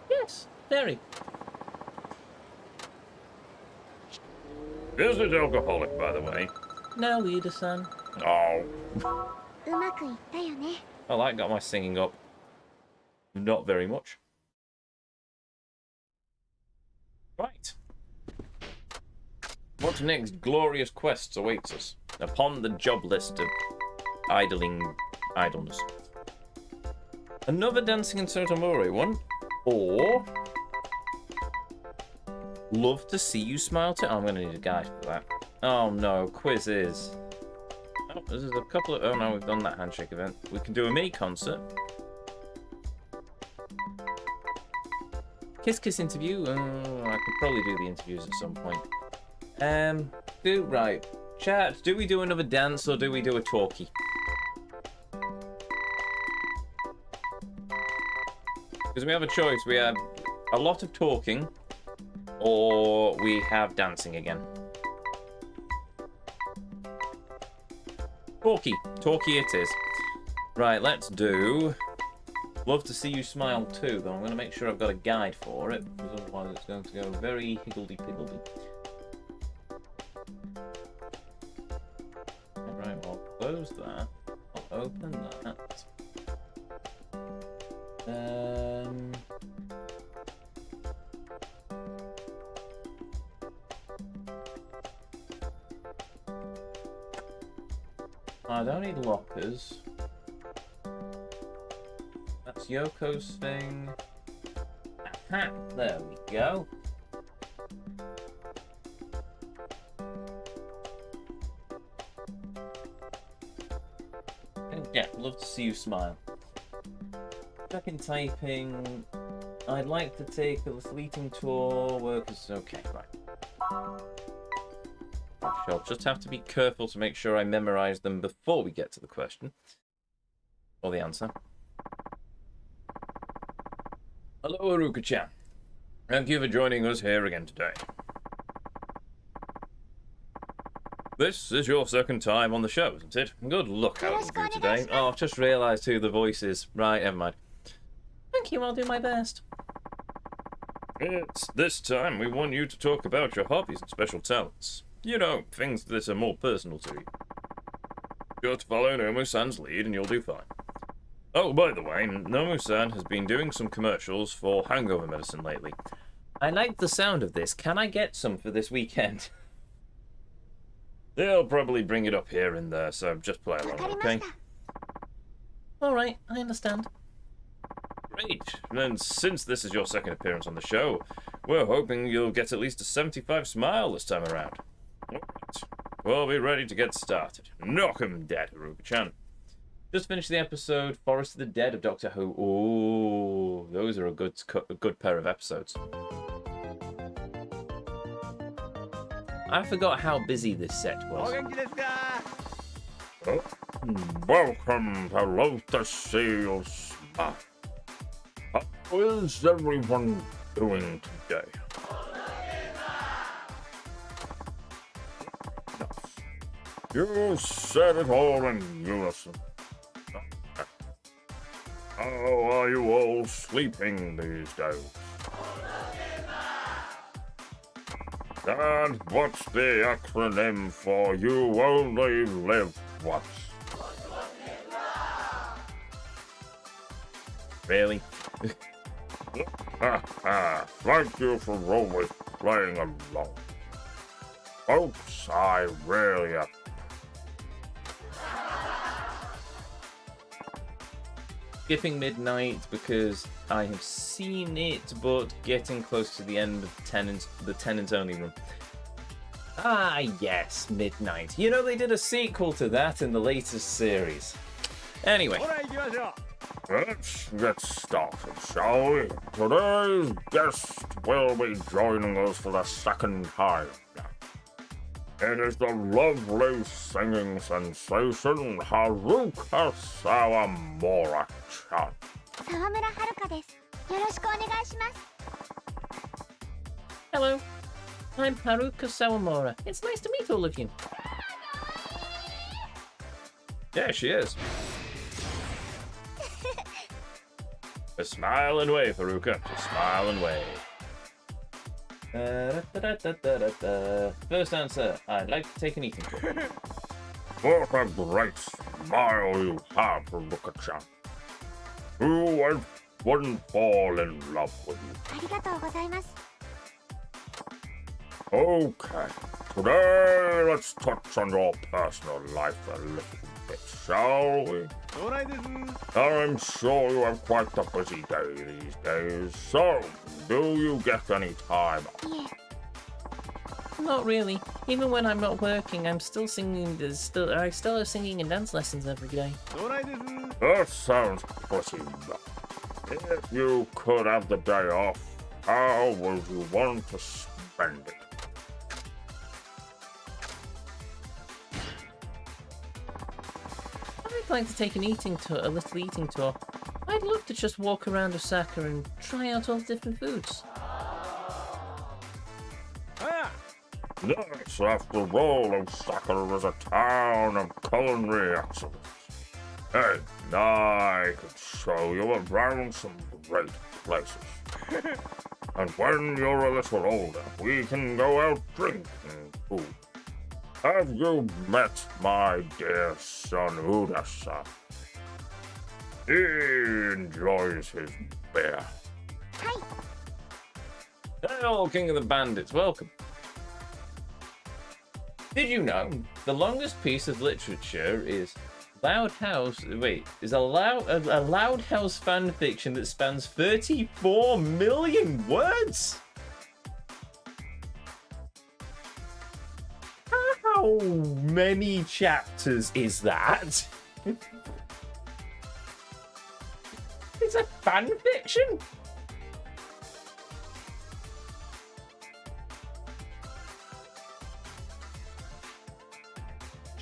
Yes, very. Is it alcoholic, by the way? No, Leader-san. Oh. うまくいったよね。 Well, that got my singing up. Not very much. Right. What next glorious quests awaits us upon the job list of idleness? Another Dancing in Sotomori one, or Love to See You Smile too. Oh, I'm gonna need a guide for that. Oh no, quizzes. Oh, there's a couple of. Oh no, we've done that handshake event. We can do a mini concert. Kiss interview. I could probably do the interviews at some point. Right. Chat, do we do another dance or do we do a talkie? Because we have a choice. We have a lot of talking or we have dancing again. Talkie. Talkie it is. Right, let's do Love to See You Smile too, though I'm going to make sure I've got a guide for it, because otherwise it's going to go very higgledy-piggledy. Right, I'll close that. I'll open that. I don't need lockers. That's Yoko's thing. Aha, there we go. And yeah, love to see you smile. Back in typing. I'd like to take a fleeting tour. Workers, okay, right. I'll just have to be careful to make sure I memorize them before we get to the question. Or the answer. Hello, Haruka-chan. Thank you for joining us here again today. This is your second time on the show, isn't it? Good luck out of you today. Oh, I've just realised who the voice is. Right, never mind. Thank you, I'll do my best. It's this time we want you to talk about your hobbies and special talents. You know, things that are more personal to you. Just follow Nomu-san's lead and you'll do fine. Oh, by the way, Nomu-san has been doing some commercials for hangover medicine lately. I like the sound of this. Can I get some for this weekend? They'll probably bring it up here and there, so just play along, okay? Alright, I understand. Great. And since this is your second appearance on the show, we're hoping you'll get at least a 75 smile this time around. Alright. We'll be ready to get started. Knock 'em dead, Haruka-chan. Just finished the episode Forest of the Dead of Doctor Who. Ooh. Oh, those are a good pair of episodes. I forgot how busy this set was. Welcome to Lotus Seals. How is everyone doing today? You said it all in unison. How are you all sleeping these days? And what's the acronym for You Only Live Once? Really? Thank you for always playing along. Folks, I really Skipping midnight because I have seen it, but getting close to the end of the Tenants Only run. Ah, yes, Midnight. You know, they did a sequel to that in the latest series. Anyway. Let's get started, shall we? Today's guest will be joining us for the second time. It is the lovely singing sensation Haruka Sawamura-chan. 沢村遥です。よろしくお願いします。 Hello, I'm Haruka Sawamura. It's nice to meet all of you. Yeah, she is. Just smile and wave, Haruka. Just smile and wave. First answer, I'd like to take an eating tour. What a great smile you have, Haruka-chan. Who wouldn't fall in love with you? ありがとうございます。 Okay, today let's touch on your personal life a little bit, shall we? I'm sure you have quite a busy day these days, so do you get any time off? Yeah. Not really. Even when I'm not working, I'm still singing. I still have singing and dance lessons every day. That sounds pretty rough. If you could have the day off, how would you want to spend it? I'd like to take an eating tour, a little eating tour. I'd love to just walk around Osaka and try out all the different foods. Yes, after all, Osaka is a town of culinary excellence. Hey, I could show you around some great places. And when you're a little older, we can go out drinking too. Have you met my dear son Uda-san? He enjoys his beer. Hi. Hello, King of the Bandits, welcome. Did you know the longest piece of literature is Loud House fan fiction that spans 34 million words? How many chapters is that? It's a fan fiction?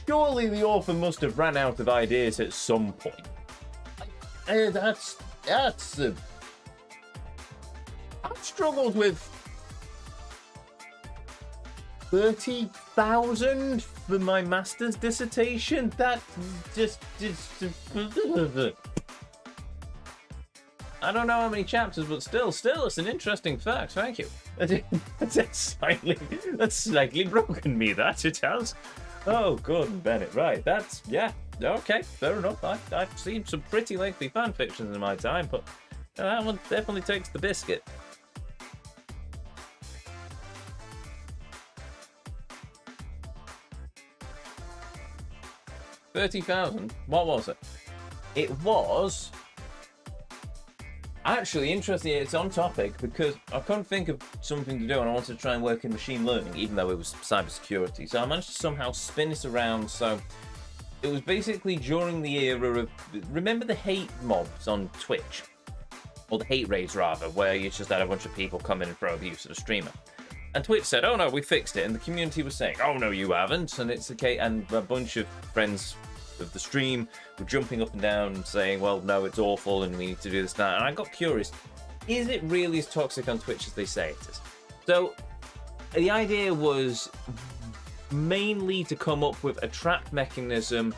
Surely the author must have ran out of ideas at some point. I've struggled with 30,000 for my master's dissertation. That just I don't know how many chapters, but still, it's an interesting fact. Thank you. That's slightly broken me. That it has. Oh, good, Bennett. Right, that's yeah. Okay, fair enough. I've seen some pretty lengthy fan fictions in my time, but that one definitely takes the biscuit. $30,000. What was it? It was actually interesting. It's on topic because I couldn't think of something to do, and I wanted to try and work in machine learning, even though it was cybersecurity. So I managed to somehow spin it around. So it was basically during the era of, remember the hate mobs on Twitch? or the hate raids rather, where you just had a bunch of people come in and throw abuse at a streamer. And Twitch said, "Oh no, we fixed it," and the community was saying, "Oh no, you haven't," and it's okay. And a bunch of friends of the stream were jumping up and down and saying, "Well, no, it's awful, and we need to do this now." And I got curious: is it really as toxic on Twitch as they say it is? So the idea was mainly to come up with a trap mechanism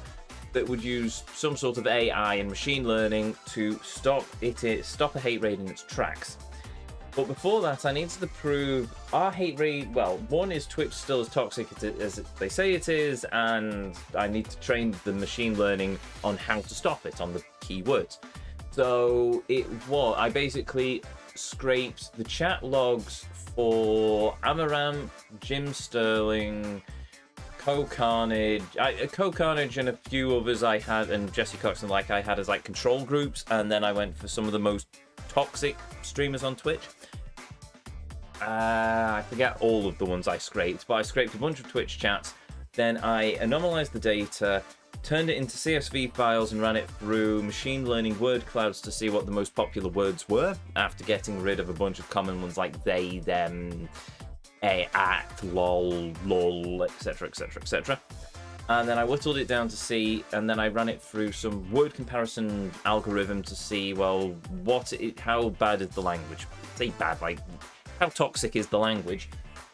that would use some sort of AI and machine learning to stop a hate raid in its tracks. But before that, I needed to prove our hate raid. Well, one is Twitch still as toxic as they say it is, and I need to train the machine learning on how to stop it on the keywords. So I basically scraped the chat logs for Amaranth, Jim Sterling, Co-Carnage, Co-Carnage and a few others I had, and Jesse Cox and I had as like control groups, and then I went for some of the most toxic streamers on Twitch. I forget all of the ones I scraped, but I scraped a bunch of Twitch chats, then I anomalized the data, turned it into CSV files and ran it through machine learning word clouds to see what the most popular words were, after getting rid of a bunch of common ones like they, them, at, lol, etc, etc, etc. And then I whittled it down to see, and then I ran it through some word comparison algorithm to see, well, how bad is the language? Say bad, like, how toxic is the language?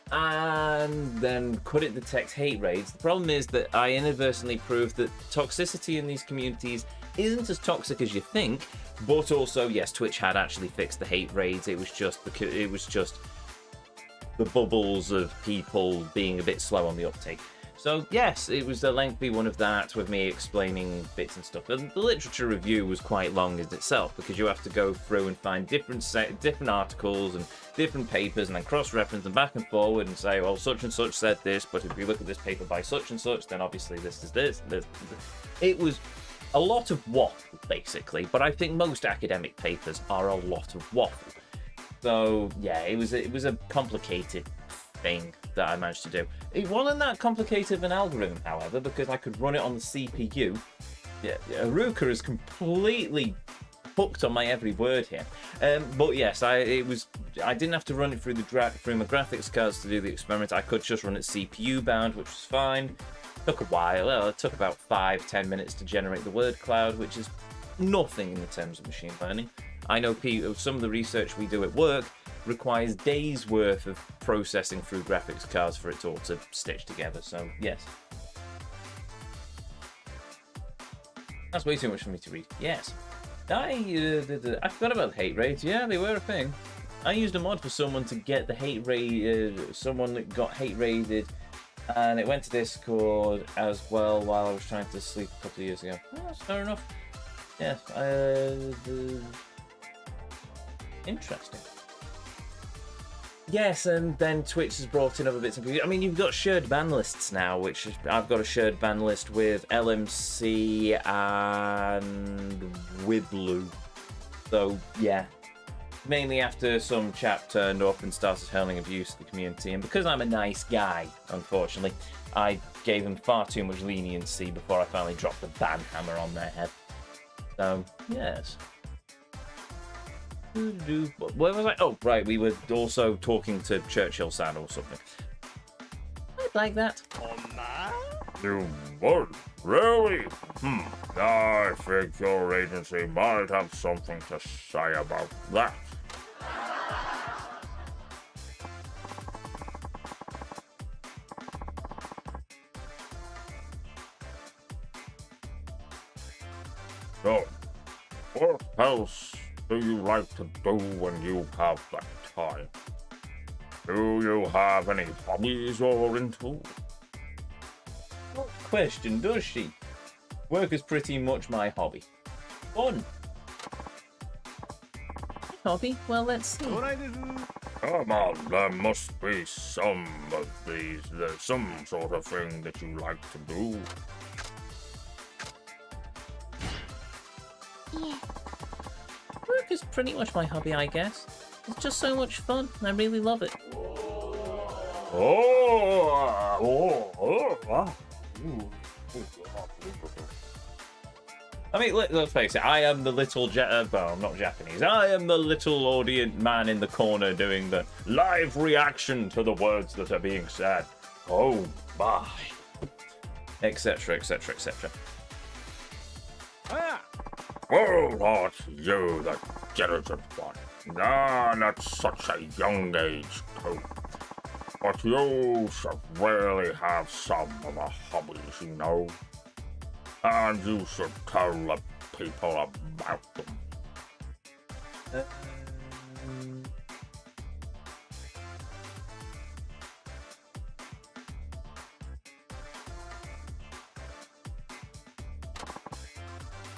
And then could it detect hate raids? The problem is that I inadvertently proved that toxicity in these communities isn't as toxic as you think, but also, yes, Twitch had actually fixed the hate raids. It was just the bubbles of people being a bit slow on the uptake. So yes, it was a lengthy one of that, with me explaining bits and stuff. And the literature review was quite long in itself, because you have to go through and find different articles and different papers, and then cross-reference them back and forward and say, well, such and such said this, but if you look at this paper by such and such, then obviously this is this. It was a lot of waffle, basically, but I think most academic papers are a lot of waffle. So yeah, it was a complicated thing that I managed to do. It wasn't that complicated of an algorithm, however, because I could run it on the CPU. Yeah, Aruka is completely hooked on my every word here. But yes, I didn't have to run it through my graphics cards to do the experiment. I could just run it CPU bound, which was fine. Took a while. Well, it took about 5-10 minutes to generate the word cloud, which is nothing in the terms of machine learning. I know some of the research we do at work requires days worth of processing through graphics cards for it all to stitch together, so yes. That's way too much for me to read. Yes. I forgot about the hate raids. Yeah, they were a thing. I used a mod for someone to get the hate raid, someone that got hate raided, and it went to Discord as well while I was trying to sleep a couple of years ago. Oh, that's fair enough. Yeah, interesting. Yes, and then Twitch has brought in other bits and pieces. I mean, you've got shared ban lists now, which I've got a shared ban list with LMC and Wiblu. So, yeah. Mainly after some chap turned up and started hurling abuse at the community, and because I'm a nice guy, unfortunately, I gave him far too much leniency before I finally dropped the ban hammer on their head. So, yes. Where was I? Oh, right, we were also talking to Churchill Sound or something. I'd like that. You would? Really? I think your agency might have something to say about that. So, what else do you like to do when you have that time? Do you have any hobbies you're into? What question does she? Work is pretty much my hobby. Fun. Hobby? Well, let's see. Come on, there must be some of these, some sort of thing that you like to do. Yeah. Work is pretty much my hobby, I guess. It's just so much fun. I really love it. I mean, let's face it, I am the little, well, I'm not Japanese, I am the little audience man in the corner doing the live reaction to the words that are being said. Oh my. Etc, etc, etc. Oh, not you, the diligent one. Not at such a young age, too. But you should really have some of the hobbies, you know. And you should tell the people about them.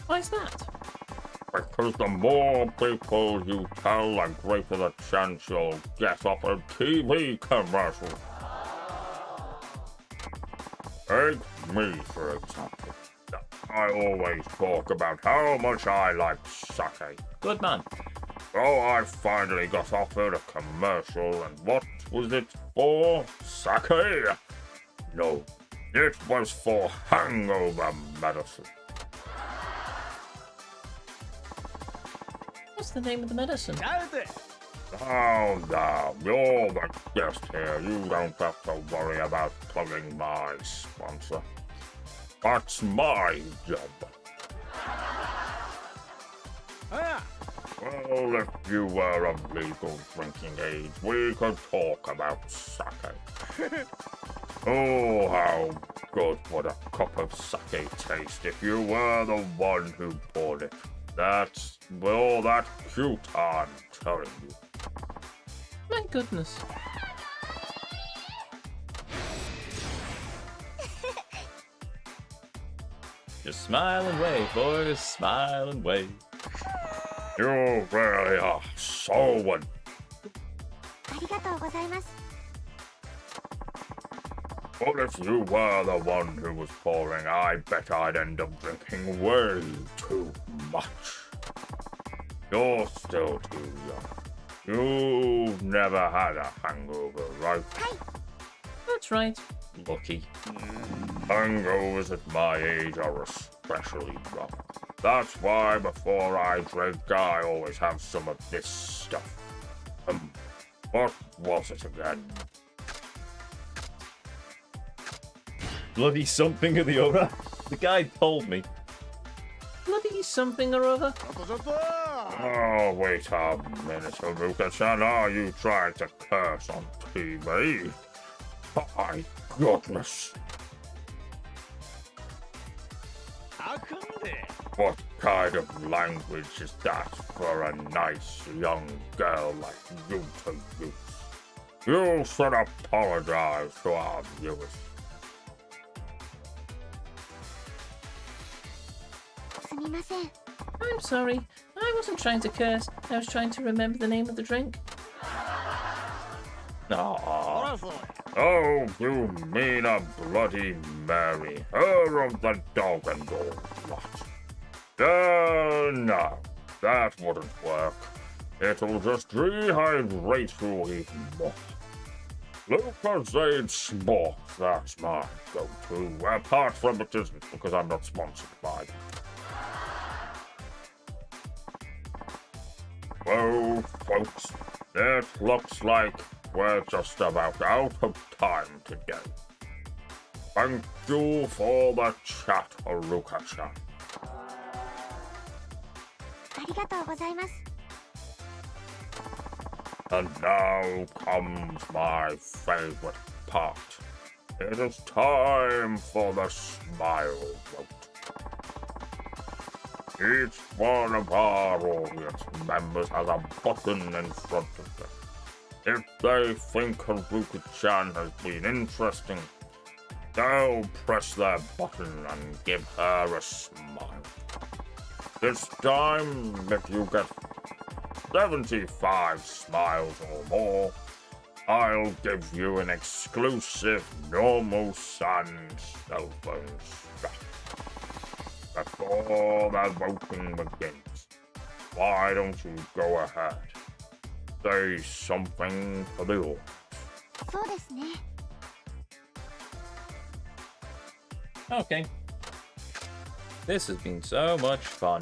Why is that? Because the more people you tell, the greater the chance you'll get off a TV commercial. Take me, for example. I always talk about how much I like sake. Good man. So I finally got offered a commercial, and what was it for? Sake? No, it was for hangover medicine. What's the name of the medicine? Now, you're the guest here. You don't have to worry about plugging my sponsor. That's my job. Well, if you were of legal drinking age, we could talk about sake. Oh, how good would a cup of sake taste if you were the one who poured it. That's all that cute, I'm telling you. My goodness. Just smile and wave, boys. Smile and wave. You really are so one. ありがとうございます。 Well, if you were the one who was pouring, I bet I'd end up drinking way too much. You're still too young. You've never had a hangover, right? That's right. Lucky. Hangovers at my age are especially rough. That's why before I drink, I always have some of this stuff. What was it again? Bloody something or the other. The guy told me. Bloody something or other. Oh, wait a minute, Haruka-chan. Are you trying to curse on TV? My goodness. What kind of language is that for a nice young girl like you to use? You should apologize to our viewers. すみません。 I'm sorry. I wasn't trying to curse. I was trying to remember the name of the drink. Aww. Oh, you mean a Bloody Mary, her of the dog and all that. No, that wouldn't work. It'll just dehydrate you even more. Lucozade Sport, that's my go-to. Apart from it isn't, because I'm not sponsored by them. Well, folks, it looks like we're just about out of time today. Thank you for the chat, Haruka-chan. ありがとうございます。 And now comes my favorite part. It is time for the smile vote. Each one of our audience members has a button in front of them. If they think Haruka-chan has been interesting, they'll press their button and give her a smile. This time, if you get 75 smiles or more, I'll give you an exclusive normal Sun cell phone strap. Before the voting begins, why don't you go ahead? Say something to the audience. そうですね。 Okay. This has been so much fun.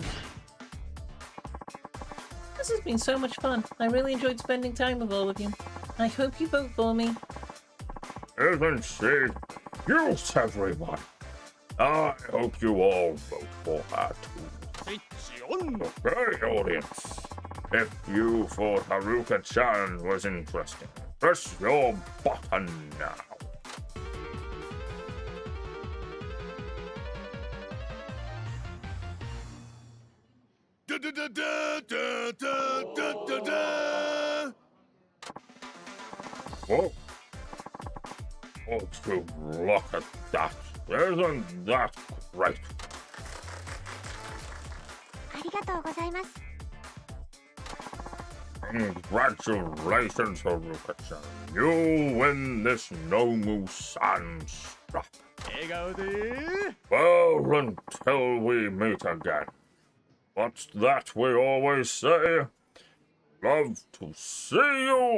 This has been so much fun. I really enjoyed spending time with all of you. I hope you vote for me. Isn't she? Yes, everyone. I hope you all vote for her too. Okay, audience. If you thought Haruka-chan was interesting, press your button now. Whoa. Would you look at that? Isn't that great? ありがとうございます。 Congratulations, Haruka-chan. You win this Nomu-san strap. Well, until we meet again. What's that we always say? Love to see you.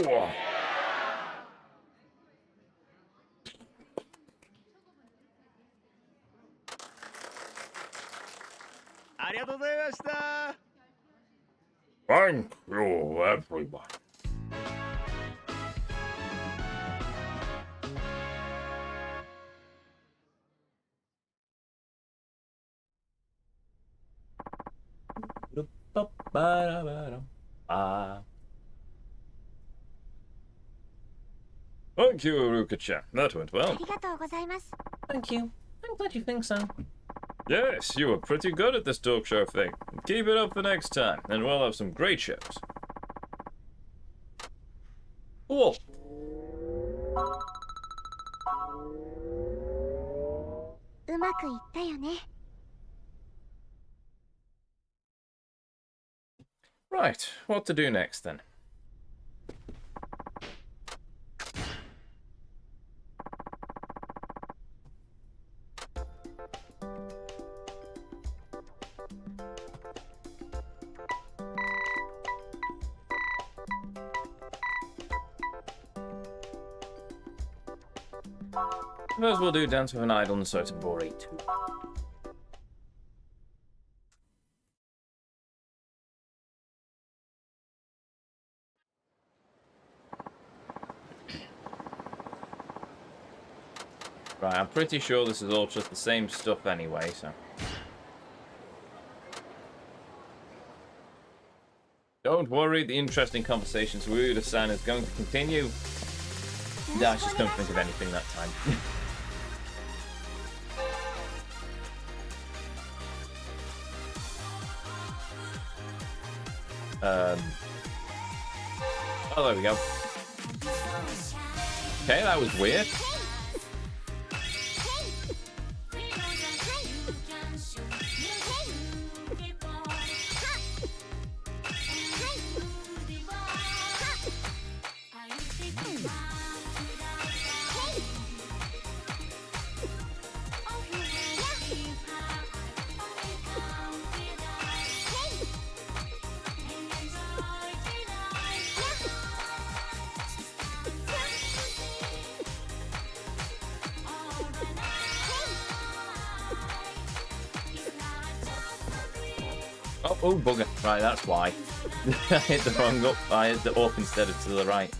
ありがとうございました。 Thank you, everyone. Thank you, Haruka-chan. That went あ well. りがとうございます。 Thank you. I'm glad you think so. Yes, you were pretty good at this talk show thing. Keep it up for next time, and we'll have some great shows. Cool. Right, what to do next then? Suppose we'll do Dance with an Idol and Sotobori too. Right, I'm pretty sure this is all just the same stuff anyway, so... Don't worry, the interesting conversations with Uda-san is going to continue. I just don't think of anything that time. Oh, there we go. Okay, that was weird. Oh, bugger. Right, that's why. I hit the wrong up. I hit the up instead of to the right.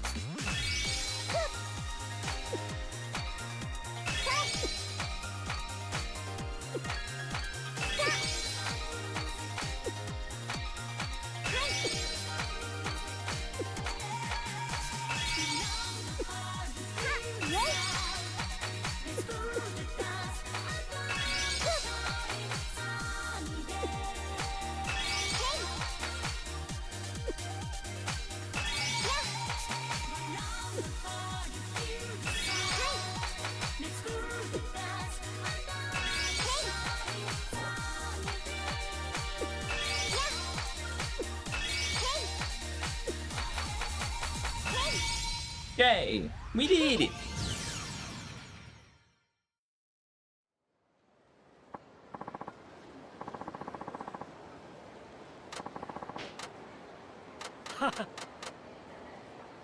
Yay! We did it!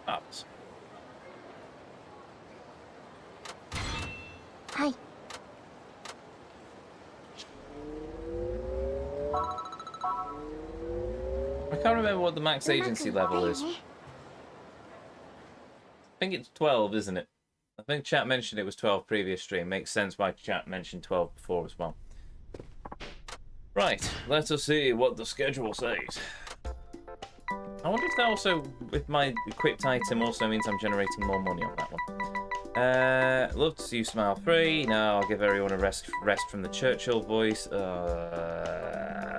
Ups. はい。can't remember what the max agency level is. I think it's 12, isn't it? I think chat mentioned it was 12 previous stream. Makes sense why chat mentioned 12 before as well. Right, let us see what the schedule says. I wonder if that also, if my equipped item also means I'm generating more money on that one. Love to see you smile free. No, I'll give everyone a rest from the Churchill voice.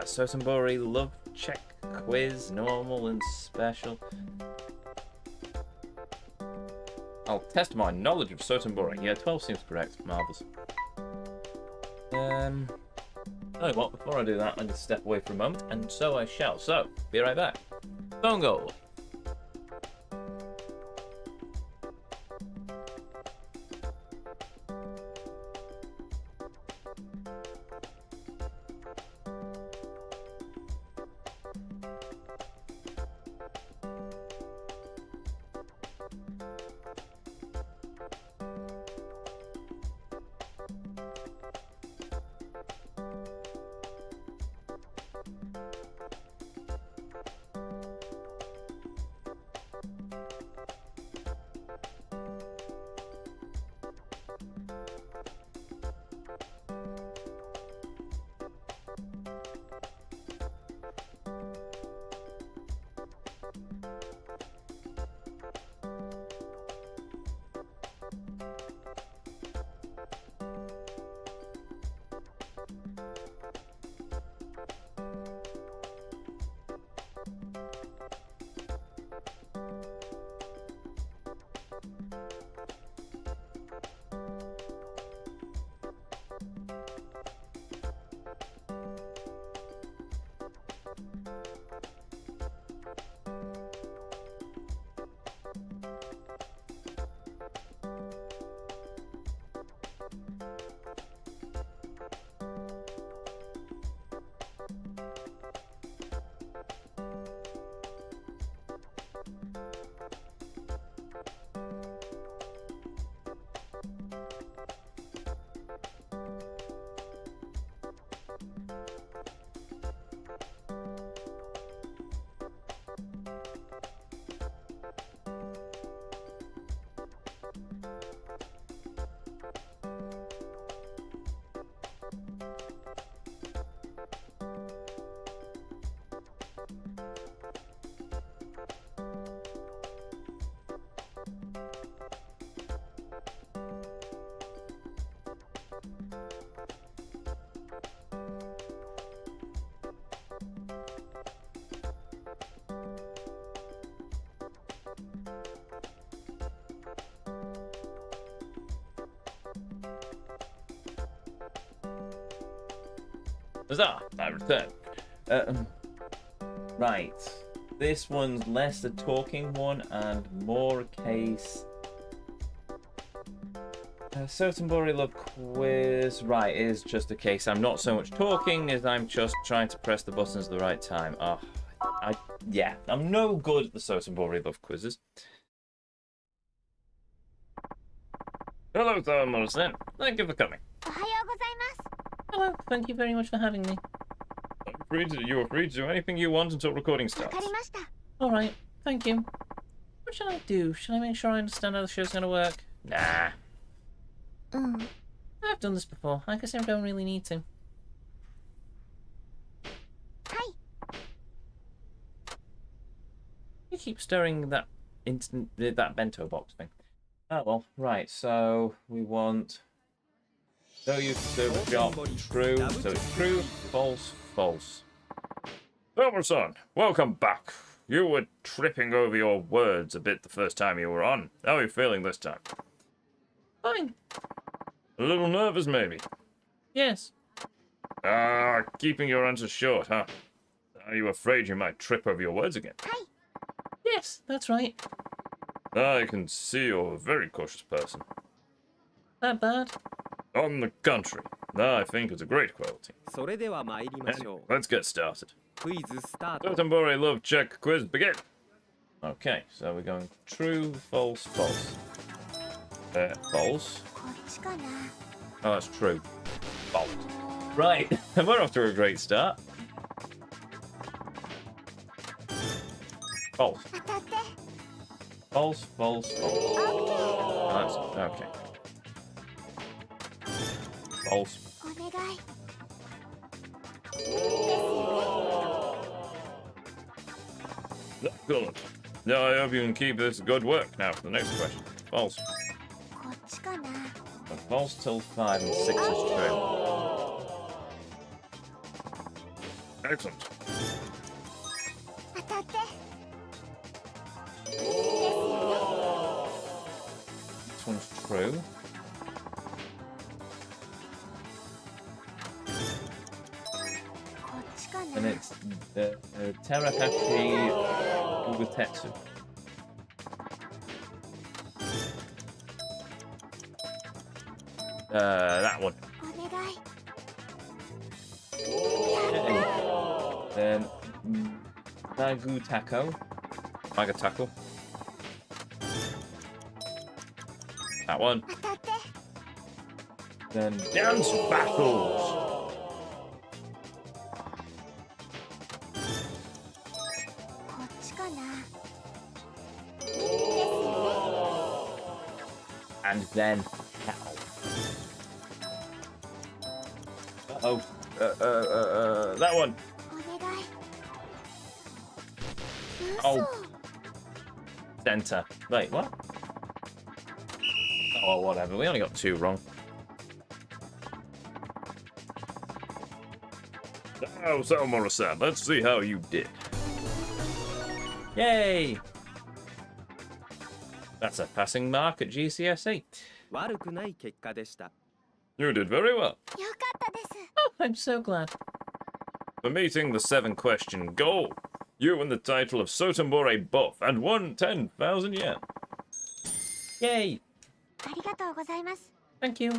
Sotenbori, love check quiz, normal and special. I'll test my knowledge of Sotenbori. Yeah, 12 seems correct. Marvellous. Oh, what? Before I do that, I need to step away for a moment, and so I shall. So, be right back. Phone goal. Huzzah! I return. Right. This one's less a talking one and more a case. Sotenbori love quiz. Right, is just a case. I'm not so much talking as I'm just trying to press the buttons at the right time. Oh, yeah, I'm no good at the Sotenbori love quizzes. Hello, Morrison. Thank you for coming. Hello, thank you very much for having me. You are free to do anything you want until recording starts. Alright, thank you. What should I do? Should I make sure I understand how the show's gonna work? Nah. I've done this before. I guess I don't really need to. Hi. You keep stirring that bento box thing. Oh well, right, so we want... So you serve shop, true, so it's true, false, false. Emerson, welcome back. You were tripping over your words a bit the first time you were on. How are you feeling this time? Fine. A little nervous, maybe? Yes. Keeping your answers short, huh? Are you afraid you might trip over your words again? Hi. Yes, that's right. I can see you're a very cautious person. That bad? On the contrary, I think it's a great quality. And let's get started. Sotenbori love check quiz begin. Okay, so we're going true, false, false. False. Oh, that's true. False. Right, we're off to a great start. False. 当たって False, false, false. Oh, that's okay. False. お願い Excellent. Now I hope you can keep this good work. Now for the next question. False. こっちかな But false till 5 and 6 is true. Excellent. 当たって This one's true. こっちかな And it's Terahashi Ugutetsu. That one. お願い Okay. Then Nagutako. Magatako. That one. 当たって Then Dance Battles. こっちかな And then Hell. Uh-oh. That one. お願い Oh. 嘘 Center. Wait, what? Oh, whatever. We only got 2 wrong. Now, Salmora-san, let's see how you did. Yay! That's a passing mark at GCSE. 悪くない結果でした。 You did very well. よかったです Oh, I'm so glad. For meeting the 7-question goal, you win the title of Sotombore Buff and won 10,000 yen. Yay! ありがとうございます Thank you.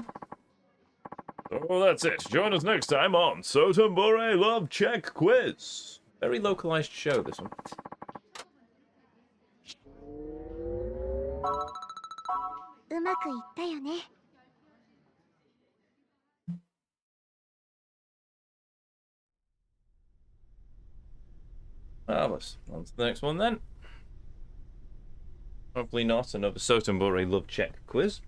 Oh, that's it. Join us next time on Sotombore Love Check Quiz. Very localized show, this one. うまくいったよね Marvelous. On to the next one then. Hopefully not another Sotombore Love Check quiz.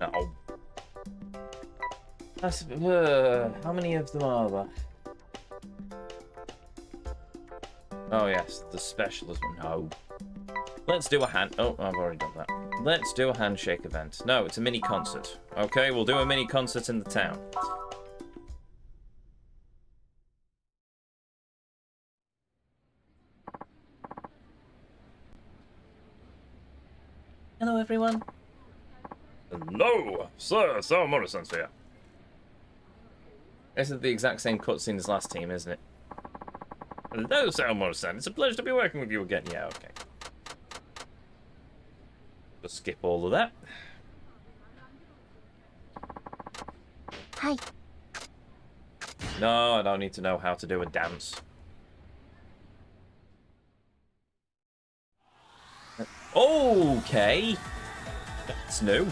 Oh. That's, how many of them are there? Oh yes, the specialist one. No. Let's do a hand... Oh, I've already done that. Let's do a handshake event. No, it's a mini concert. Okay, we'll do a mini concert in the town. Hello, everyone. Hello, Sir Salmora-san's here. This is the exact same cutscene as last team, isn't it? Hello, Salmora-san. It's a pleasure to be working with you again. Yeah, okay. Just skip all of that. はい No, I don't need to know how to do a dance. Okay. That's new.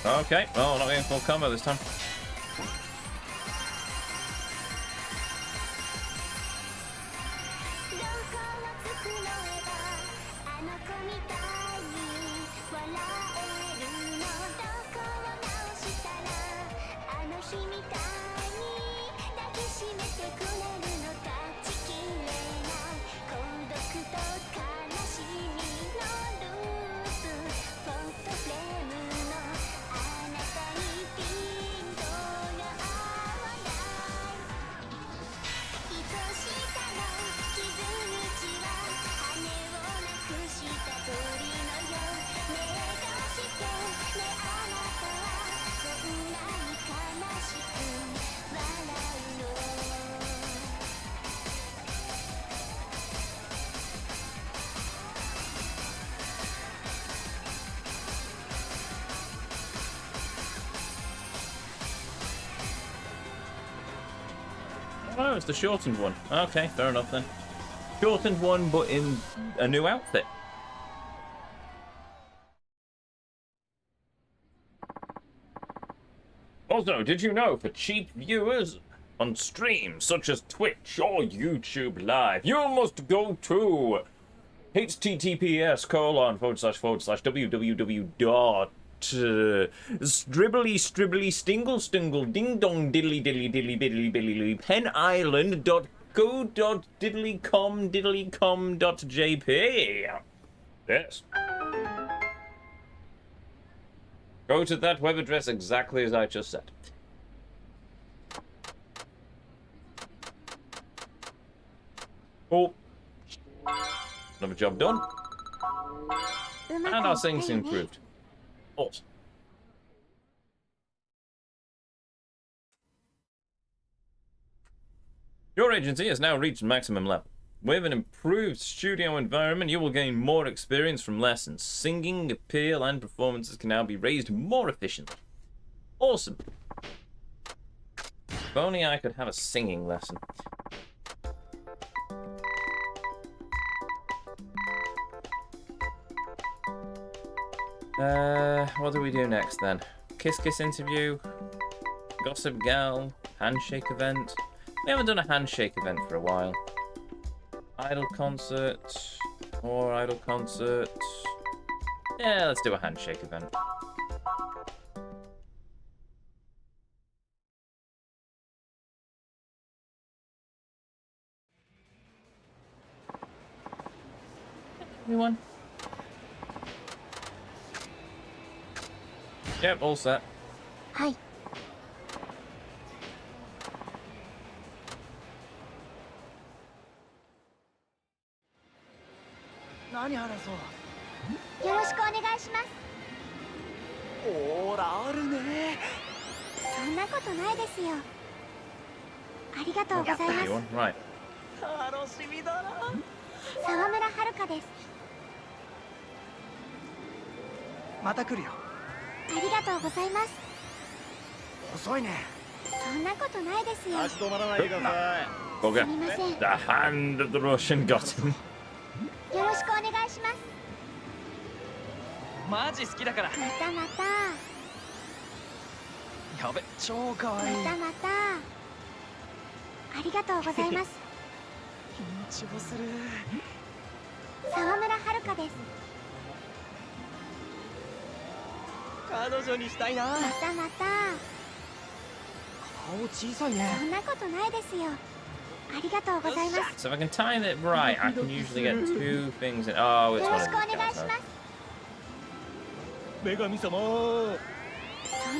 'Okay, well, not getting full combo this time. no, it's the shortened one. Okay, fair enough then. Shortened one, but in a new outfit. Also, did you know for cheap viewers on streams such as Twitch or YouTube Live, you must go to https://www. Stribbly stingle ding dong diddly biddly penisland.go.diddlycom.jp. Yes. Go to that web address exactly as I just said. Oh. Another job done. And our things improved. Awesome. Your agency has now reached maximum level. With an improved studio environment, you will gain more experience from lessons. Singing, appeal, and performances can now be raised more efficiently. Awesome. If only I could have a singing lesson. What do we do next then? Kiss interview, gossip gal, handshake event. We haven't done a handshake event for a while. Idol concert, or idol concert. Yeah, let's do a handshake event. Anyone? Yep, all set. Hi. Nani haraso? よろしくお願いします。ほらあるね。そんなことないですよ。ありがとうございます。 Anyone? Right. 楽しみだな。沢村遥です。また来るよ。ありがとうございます。遅いね。そんなことないですよ。足止まらないでください。 Bugger. すみません。 The hand of the Russian got him. よろしくお願いします。マジ好きだから。またまた。やべ、超可愛い。またまた。ありがとうございます。緊張する。沢村遥です。彼女にしたいな。またまた。顔小さいね。そんなことないですよ。ありがとうございます。 So if I can time it right, I can usually get two things in. Oh, it's よ one ろ of しくお these 願い guys. します。女神様。そん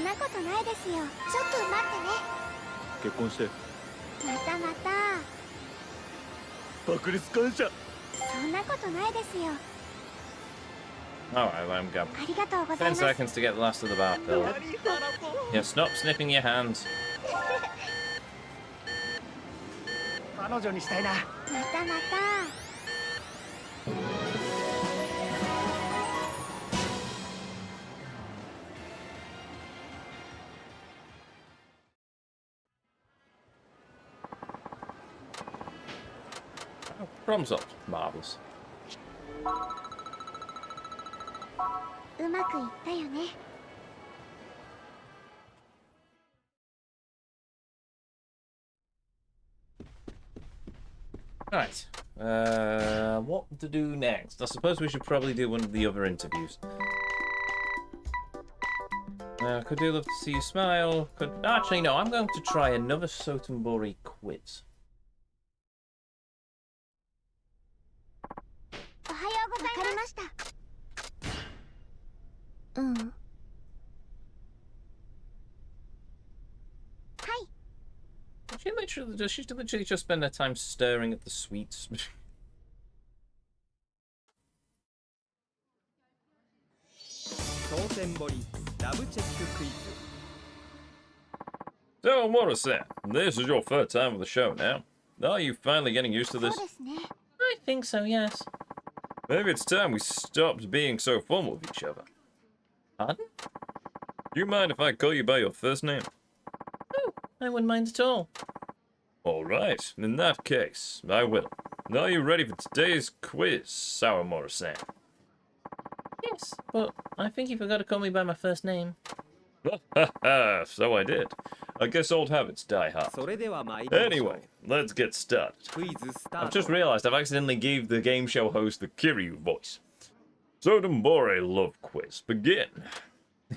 なことないですよ。ちょっと待ってね。結婚して。またまた。爆裂感謝。そんなことないですよ。 Alright, let him go. ありがとうござい 10ます。 seconds to get the last of the bar filled. Yeah, stop sniffing your hands. 彼女にしたいな。またまた。 Oh, problem solved. Marvelous. うまくいったよね。 Right. What to do next? I suppose we should probably do one of the other interviews. Could do love to see you smile. Could actually no. I'm going to try another Sotenbori quiz. おはようございます。わかりました。うん。はい。 Does she literally just spend her time staring at the sweets? So, what is that? This is your third time of the show now. Are you finally getting used to そう this? ですね。 I think so, yes. Maybe it's time we stopped being so formal with each other. Pardon? Do you mind if I call you by your first name? I wouldn't mind at all. Alright, in that case, I will. Are you ready for today's quiz, Sawamura-san? Yes, but I think you forgot to call me by my first name. So I did. I guess old habits die hard. それでは参りましょう。 Anyway, let's get started. クイズスター I've ト。 just realised I've accidentally gave the game show host the Kiryu voice. Sodenbore love quiz. Begin. You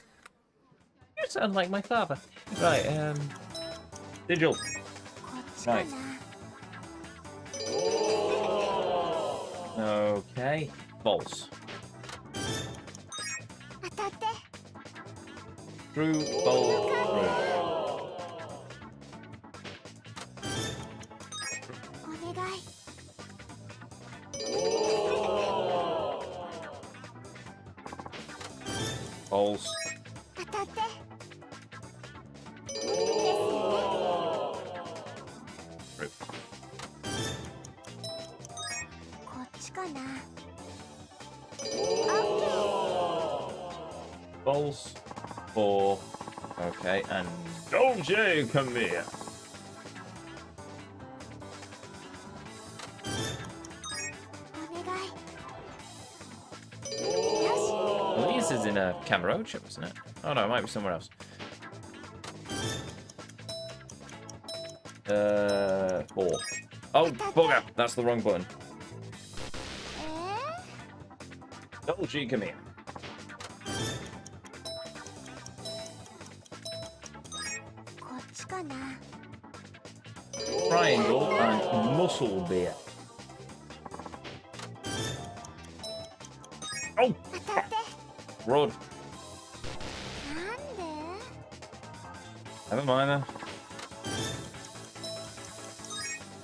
sound like my father. Right, Digital. こっちかな Okay. False. 当たって True, false, true. お願い False. 当たってですよね True. こっちかな False. 4. Okay, and Dolce, come here. お願い well, this is in a Camarocho, isn't it? Oh no, it might be somewhere else. 4. Oh, bugger! That's the wrong button. え Dolce, come here. ー、こっちかな Triangle and muscle beer. Oh, 当たって Rod. なんで Never mind then.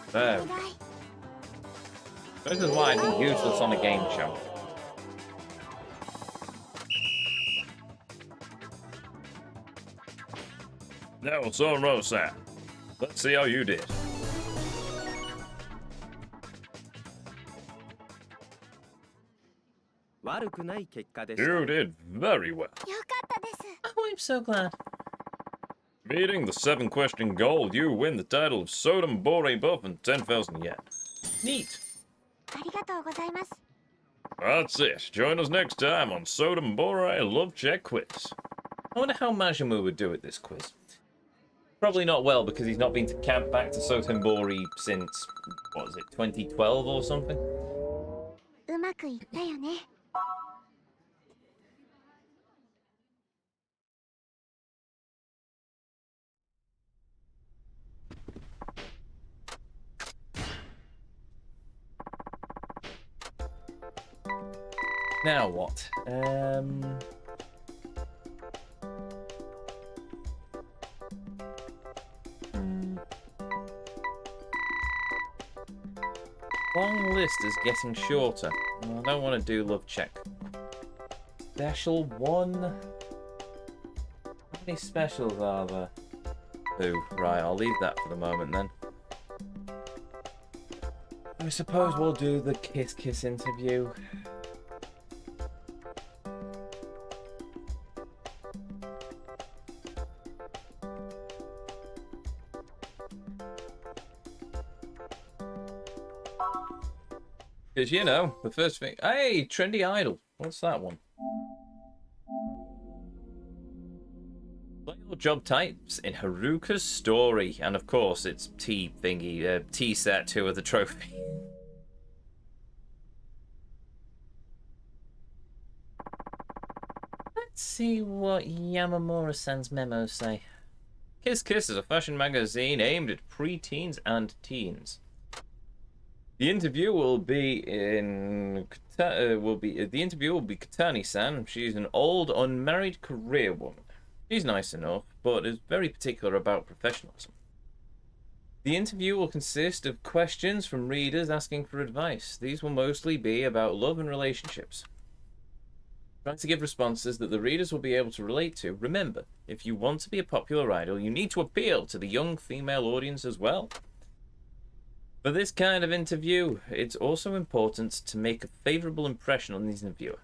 お There. 願い This is why I'm useless on a game show. Now, Soren-san. Let's see how you did. 悪くない結果でした。 You did very well. よかったです Oh, I'm so glad. Meeting the 7-question goal, you win the title of Sodenbore buff and 10,000 yen. Neat. ありがとうございます That's it. Join us next time on Sodenbore Love Check Quiz. I wonder how Majimu would do at this quiz. Probably not well because he's not been to camp back to Sotenbori since, what was it, 2012 or something? うまくいったよね Now what? Long list is getting shorter. I don't want to do love check. Special 1. How many specials are there? 2. Right, I'll leave that for the moment then. I suppose we'll do the kiss interview. Because, you know, the first thing... Hey, Trendy Idol. What's that one? Play your job types in Haruka's story. And, of course, it's T thingy. T set 2 of the trophy. Let's see what Yamamura-san's memos say. Kiss Kiss is a fashion magazine aimed at pre-teens and teens. The interview will be Katani-san. She's an old, unmarried career woman. She's nice enough, but is very particular about professionalism. The interview will consist of questions from readers asking for advice. These will mostly be about love and relationships. Try to give responses that the readers will be able to relate to. Remember, if you want to be a popular idol, you need to appeal to the young female audience as well. For this kind of interview, it's also important to make a favourable impression on the interviewer.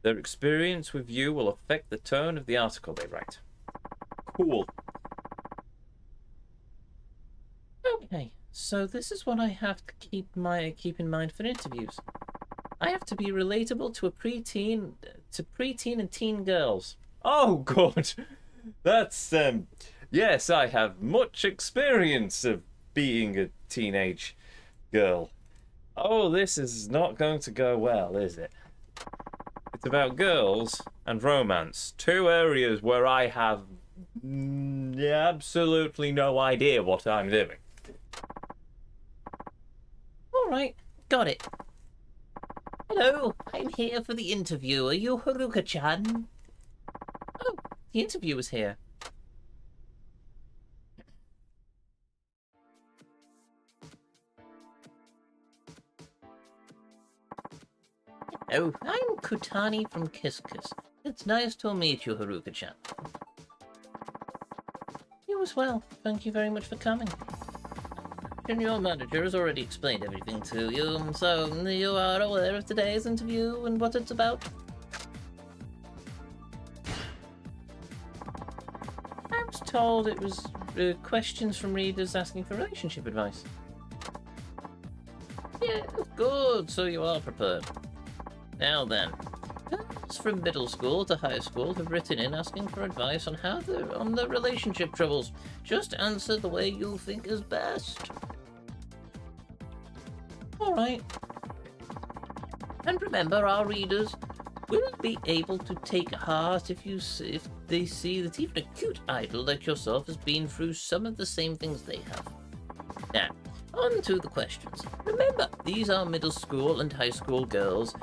Their experience with you will affect the tone of the article they write. Cool. Oh, Okay, so this is what I have to keep in mind for interviews. I have to be relatable to preteen and teen girls. Oh, good. That's yes, I have much experience of being a teenage girl. Oh, this is not going to go well, is it? It's about girls and romance, two areas where I have absolutely no idea what I'm doing. All right, got it. Hello, I'm here for the interview. Are you Haruka-chan? Oh, the interviewer's here. Oh, I'm Kutani from Kiss Kiss. It's nice to meet you, Haruka-chan. You as well. Thank you very much for coming. And your manager has already explained everything to you, so you are aware of today's interview and what it's about? I was told it was questions from readers asking for relationship advice. Yeah, good, so you are prepared. Now then, girls from middle school to high school have written in asking for advice on on their relationship troubles. Just answer the way you think is best. Alright. And remember, our readers will be able to take heart if they see that even a cute idol like yourself has been through some of the same things they have. Now, on to the questions. Remember, these are middle school and high school girls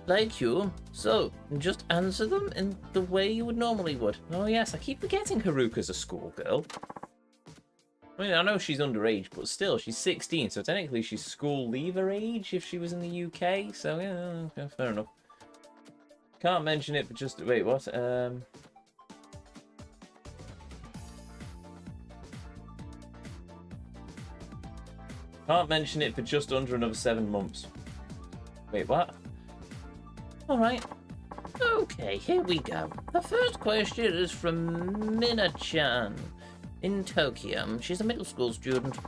like you, so just answer them in the way you would normally would. Oh yes, I keep forgetting Haruka's a schoolgirl. I mean, I know she's underage, but still, she's 16, so technically she's school leaver age if she was in the UK, so yeah, okay, fair enough. Can't mention it, but just... wait, what? Can't mention it for just under another 7 months. Wait, what? Alright. Okay, here we go. The first question is from Mina-chan in Tokyo. She's a middle school student.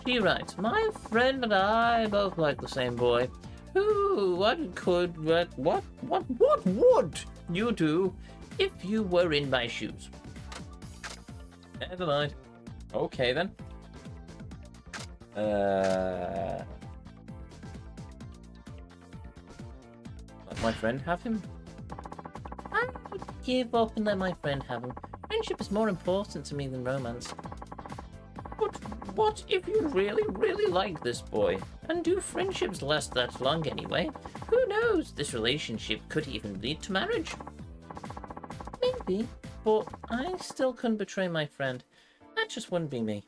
She writes, my friend and I both like the same boy. Ooh, what would you do if you were in my shoes? Never mind. Okay then. Let my friend have him? I would give up and let my friend have him. Friendship is more important to me than romance. But what if you really, really like this boy? And do friendships last that long anyway? Who knows? This relationship could even lead to marriage. Maybe, but I still couldn't betray my friend. That just wouldn't be me.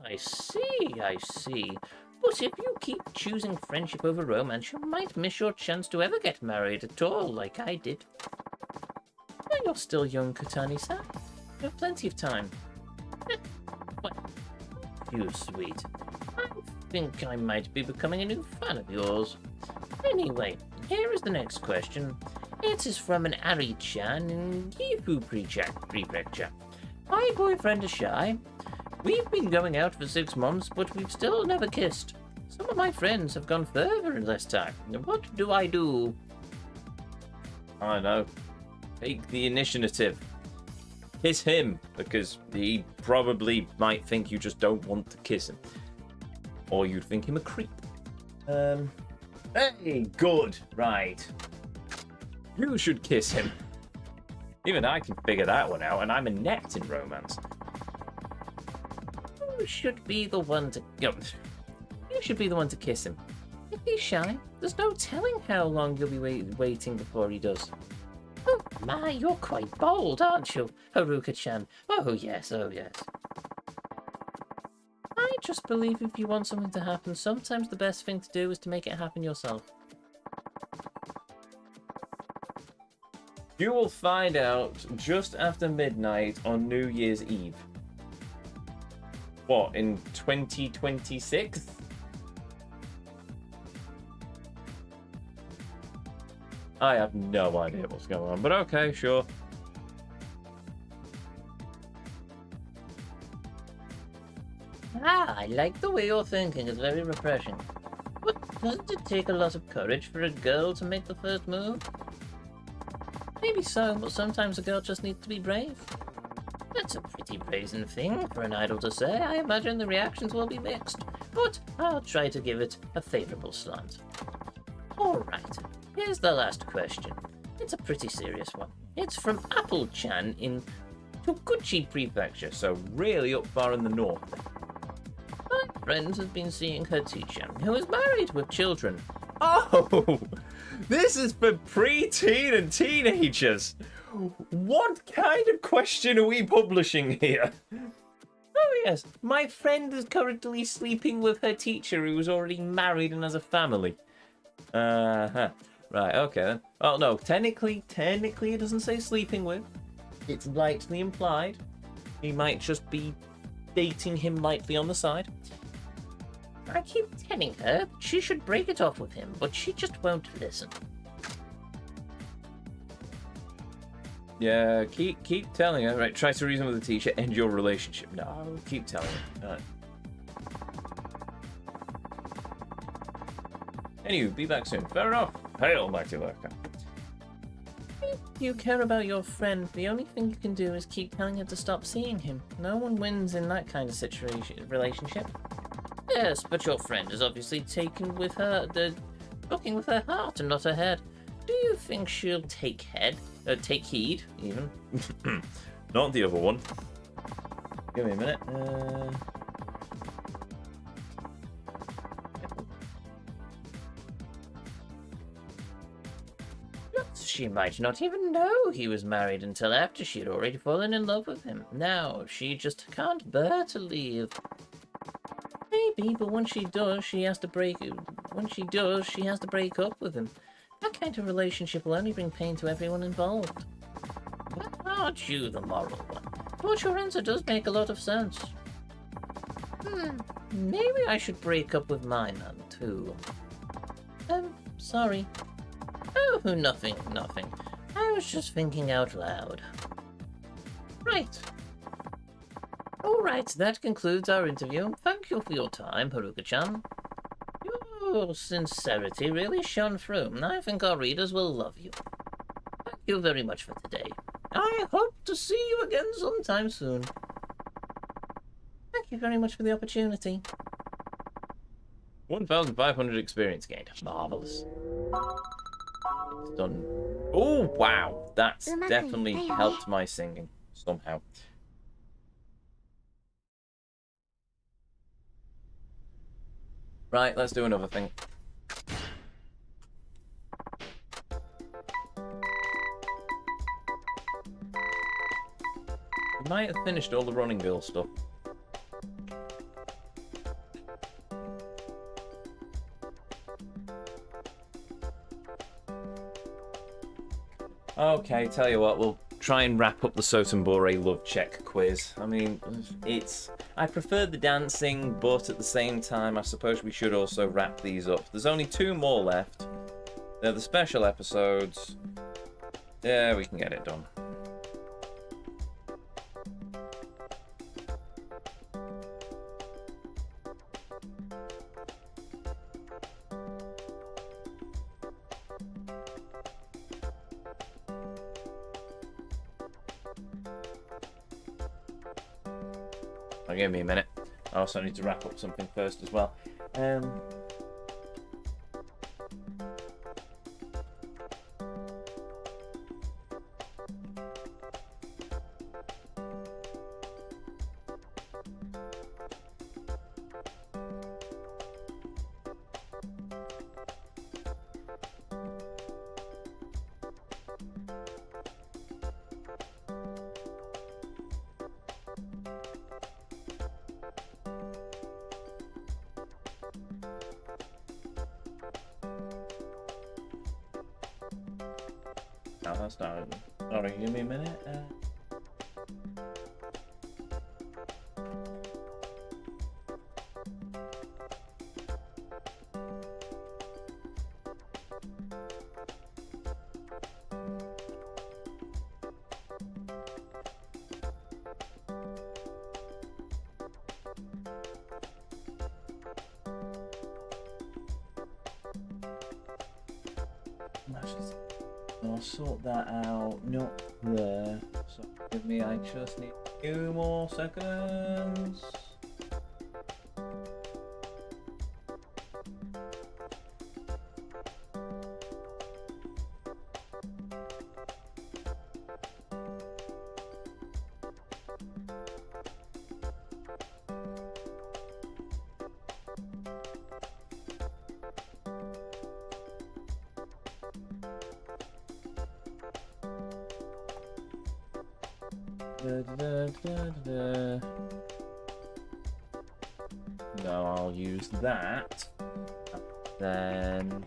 I see, I see. But if you keep choosing friendship over romance, you might miss your chance to ever get married at all, like I did. Well, you're still young, Kutani-san. You have plenty of time. Well, you sweet. I think I might be becoming a new fan of yours. Anyway, here is the next question. It is from an Ari-chan in Gifu Prefecture. My boyfriend is shy. We've been going out for 6 months, but we've still never kissed. Some of my friends have gone further in less time. What do I do? I know. Take the initiative. Kiss him, because he probably might think you just don't want to kiss him. Or you'd think him a creep. Hey, good. Right. You should kiss him. Even I can figure that one out, and I'm inept in romance. You should be the one to go. You should be the one to kiss him. If he's shy, there's no telling how long you'll be waiting before he does. Oh my, you're quite bold, aren't you, Haruka-chan? Oh yes, oh yes. I just believe if you want something to happen, sometimes the best thing to do is to make it happen yourself. You will find out just after midnight on New Year's Eve. What, in 2026? I have no idea what's going on, but okay, sure. I like the way you're thinking. It's very refreshing. But doesn't it take a lot of courage for a girl to make the first move? Maybe so, but sometimes a girl just needs to be brave. That's a pretty brazen thing for an idol to say. I imagine the reactions will be mixed, but I'll try to give it a favourable slant. Alright, here's the last question. It's a pretty serious one. It's from Apple-chan in Tokuchi Prefecture, so really up far in the north. My friend has been seeing her teacher, who is married with children. Oh, this is for pre-teen and teenagers. What kind of question are we publishing here? Oh yes, my friend is currently sleeping with her teacher who is already married and has a family. Uh-huh. Right, okay then. Well, no, technically it doesn't say sleeping with. It's lightly implied. He might just be dating him lightly on the side. I keep telling her she should break it off with him, but she just won't listen. Yeah, keep telling her. Right, try to reason with the teacher, end your relationship. No, keep telling her. Right. Anywho, be back soon. Fair enough. Hail, mighty lurker. If you care about your friend, the only thing you can do is keep telling her to stop seeing him. No one wins in that kind of relationship. Yes, but your friend is obviously taken with her, looking with her heart and not her head. Do you think she'll take heed, even? Not the other one. Give me a minute. She might not even know he was married until after she had already fallen in love with him. Now, she just can't bear to leave. Maybe, but when she does, she has to break up with him. That kind of relationship will only bring pain to everyone involved. But aren't you the moral one? But your answer does make a lot of sense. Maybe I should break up with my man, too. Sorry. Oh, nothing. I was just thinking out loud. Right. Alright, that concludes our interview. Thank you for your time, Haruka-chan. Your sincerity really shone through. I think our readers will love you. Thank you very much for today. I hope to see you again sometime soon. Thank you very much for the opportunity. 1,500 experience gained. Marvelous. It's done. Oh, wow. That's definitely helped my singing somehow. Right, let's do another thing. We might have finished all the running girl stuff. Okay, tell you what, we'll try and wrap up the Sotenbore love check quiz. I mean, I prefer the dancing, but at the same time, I suppose we should also wrap these up. There's only 2 more left. They're the special episodes. Yeah, we can get it done. Oh, give me a minute. I also need to wrap up something first as well. No, that's not it. Sorry, give me a minute. I'll sort that out. Not there. So give me. I just need a few more seconds. No, I'll use that. Then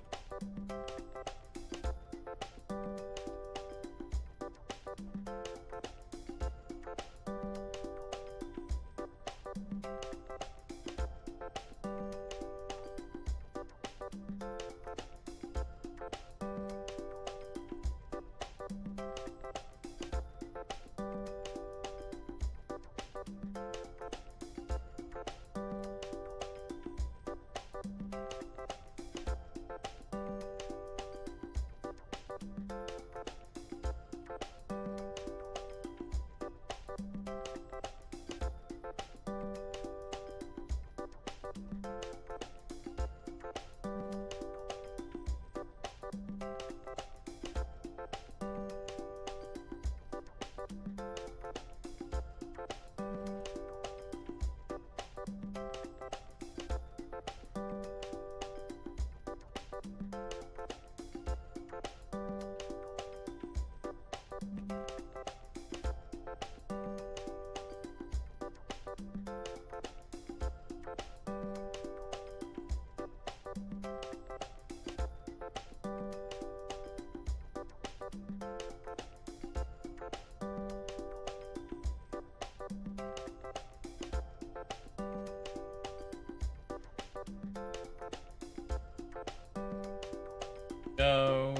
no.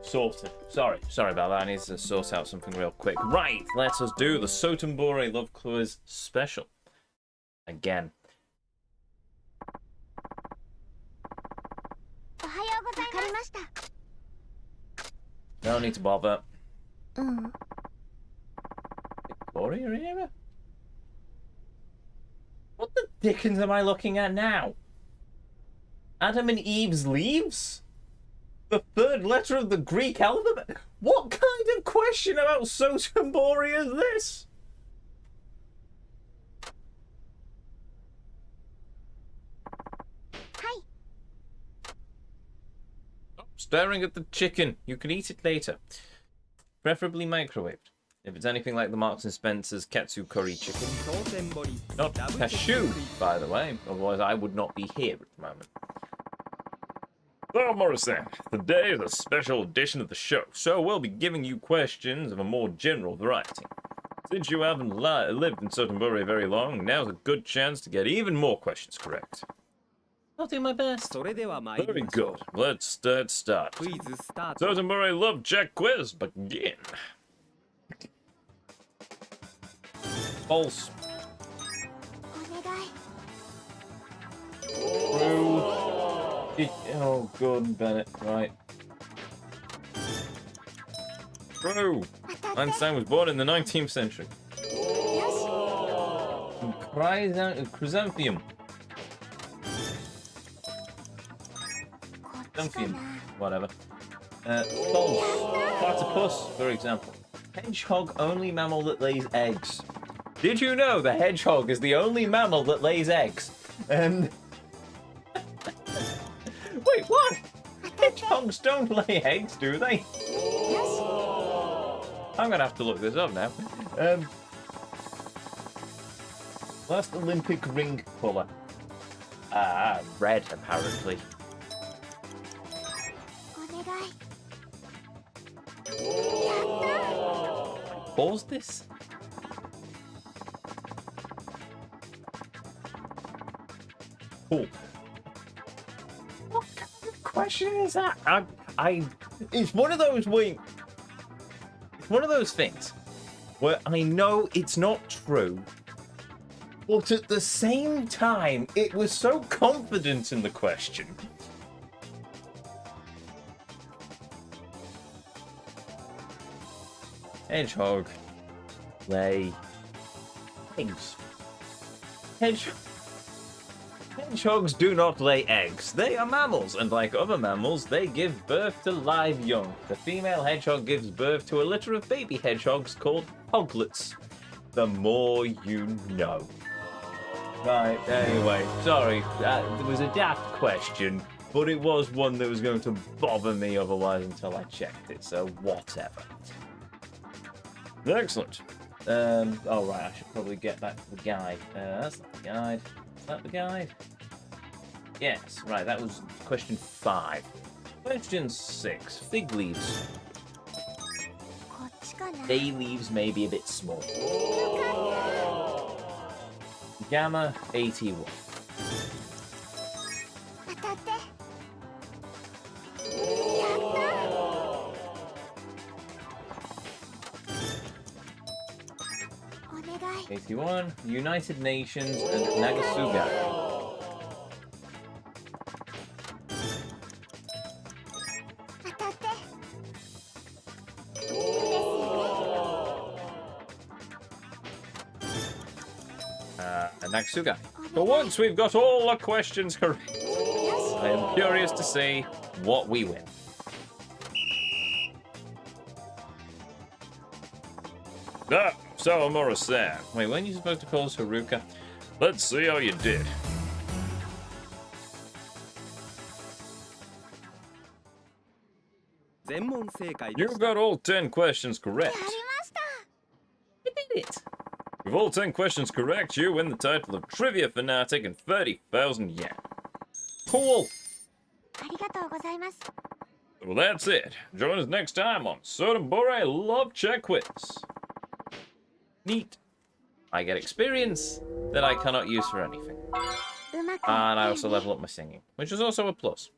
Sorted. Sorry about that. I need to sort out something real quick. Right, let us do the Sotenbore Love Quiz special. Again. No need to bother. Victoria era? What the dickens am I looking at now? Adam and Eve's leaves? The third letter of the Greek alphabet? What kind of question about Sotenbore is this? Hi. Stop staring at the chicken. You can eat it later. Preferably microwaved. If it's anything like the Marks and Spencer's Katsu curry chicken. Not cashew, by the way. Otherwise I would not be here at the moment. Well, Morrison, today is a special edition of the show, so we'll be giving you questions of a more general variety. Since you haven't lived in Sotenbore very long, now's a good chance to get even more questions correct. I'll do my best. Very good. Let's start. Sotenbore Love Check Quiz, begin. False. True. Oh, good, Bennett. Right. True. Einstein was born in the 19th century. Chrysanthemum. Chrysanthemum. Whatever. False. Platypus, for example. Hedgehog, only mammal that lays eggs. Did you know the hedgehog is the only mammal that lays eggs? And wait, what? Hedgehogs don't lay eggs, do they? I'm gonna have to look this up now. Last Olympic ring colour. Red, apparently. Pause this? Cool. What kind of question is that? It's one of those it's one of those things where I know it's not true, but at the same time, it was so confident in the question Hedgehog lay eggs. Hedgehogs do not lay eggs. They are mammals, and like other mammals, they give birth to live young. The female hedgehog gives birth to a litter of baby hedgehogs called hoglets. The more you know. Right, anyway, sorry, that was a daft question, but it was one that was going to bother me otherwise until I checked it, so whatever. Excellent. Oh right, I should probably get back to the guide. That's not the guide. Is that the guide? Yes, right, that was question 5. Question 6. Fig leaves. こっちかな。 Bay leaves may be a bit small. Gamma 81. 当たって。やった。お願い。 81. United Nations and Nagasuga. 当たって。ですよね。Nagasuga. For once, we've got all the questions correct. I am curious to see what we win. Ah, so Amura-san. Wait, weren't you supposed to call us Haruka? Let's see how you did. 全問正解で You した got all 10 questions や correct. りました。 We did it. With all 10 questions correct, you win the title of Trivia Fanatic and 30,000 yen. Cool. ありがとうございます。 Well, that's it. Join us next time on Sodenbore Love Check Quiz. Neat. I get experience that I cannot use for anything. うまく And I い also ったよ level up my singing, which is also a plus.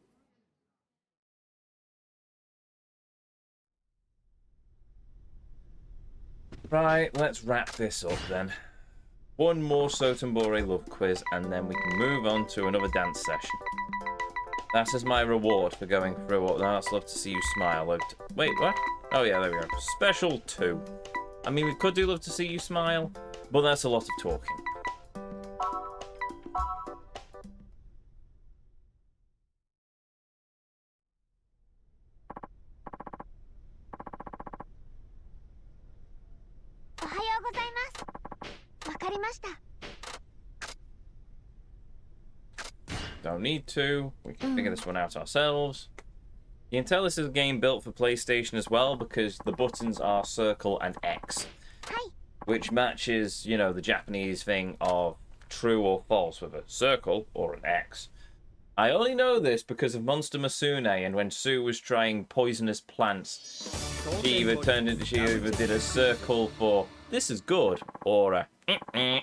Right, let's wrap this up then. One more Sotenbore love quiz, and then we can move on to another dance session. That is my reward for going through all. That's love to see you smile. Wait, what? Oh yeah, there we go. Special 2. I mean, we could do love to see you smile, but that's a lot of talking. Don't need to. We can figure this one out ourselves. You can tell this is a game built for PlayStation as well because the buttons are circle and X. Which matches, you know, the Japanese thing of true or false with a circle or an X. I only know this because of Monster Masune, and when Sue was trying poisonous plants, she either did a circle for this is good or a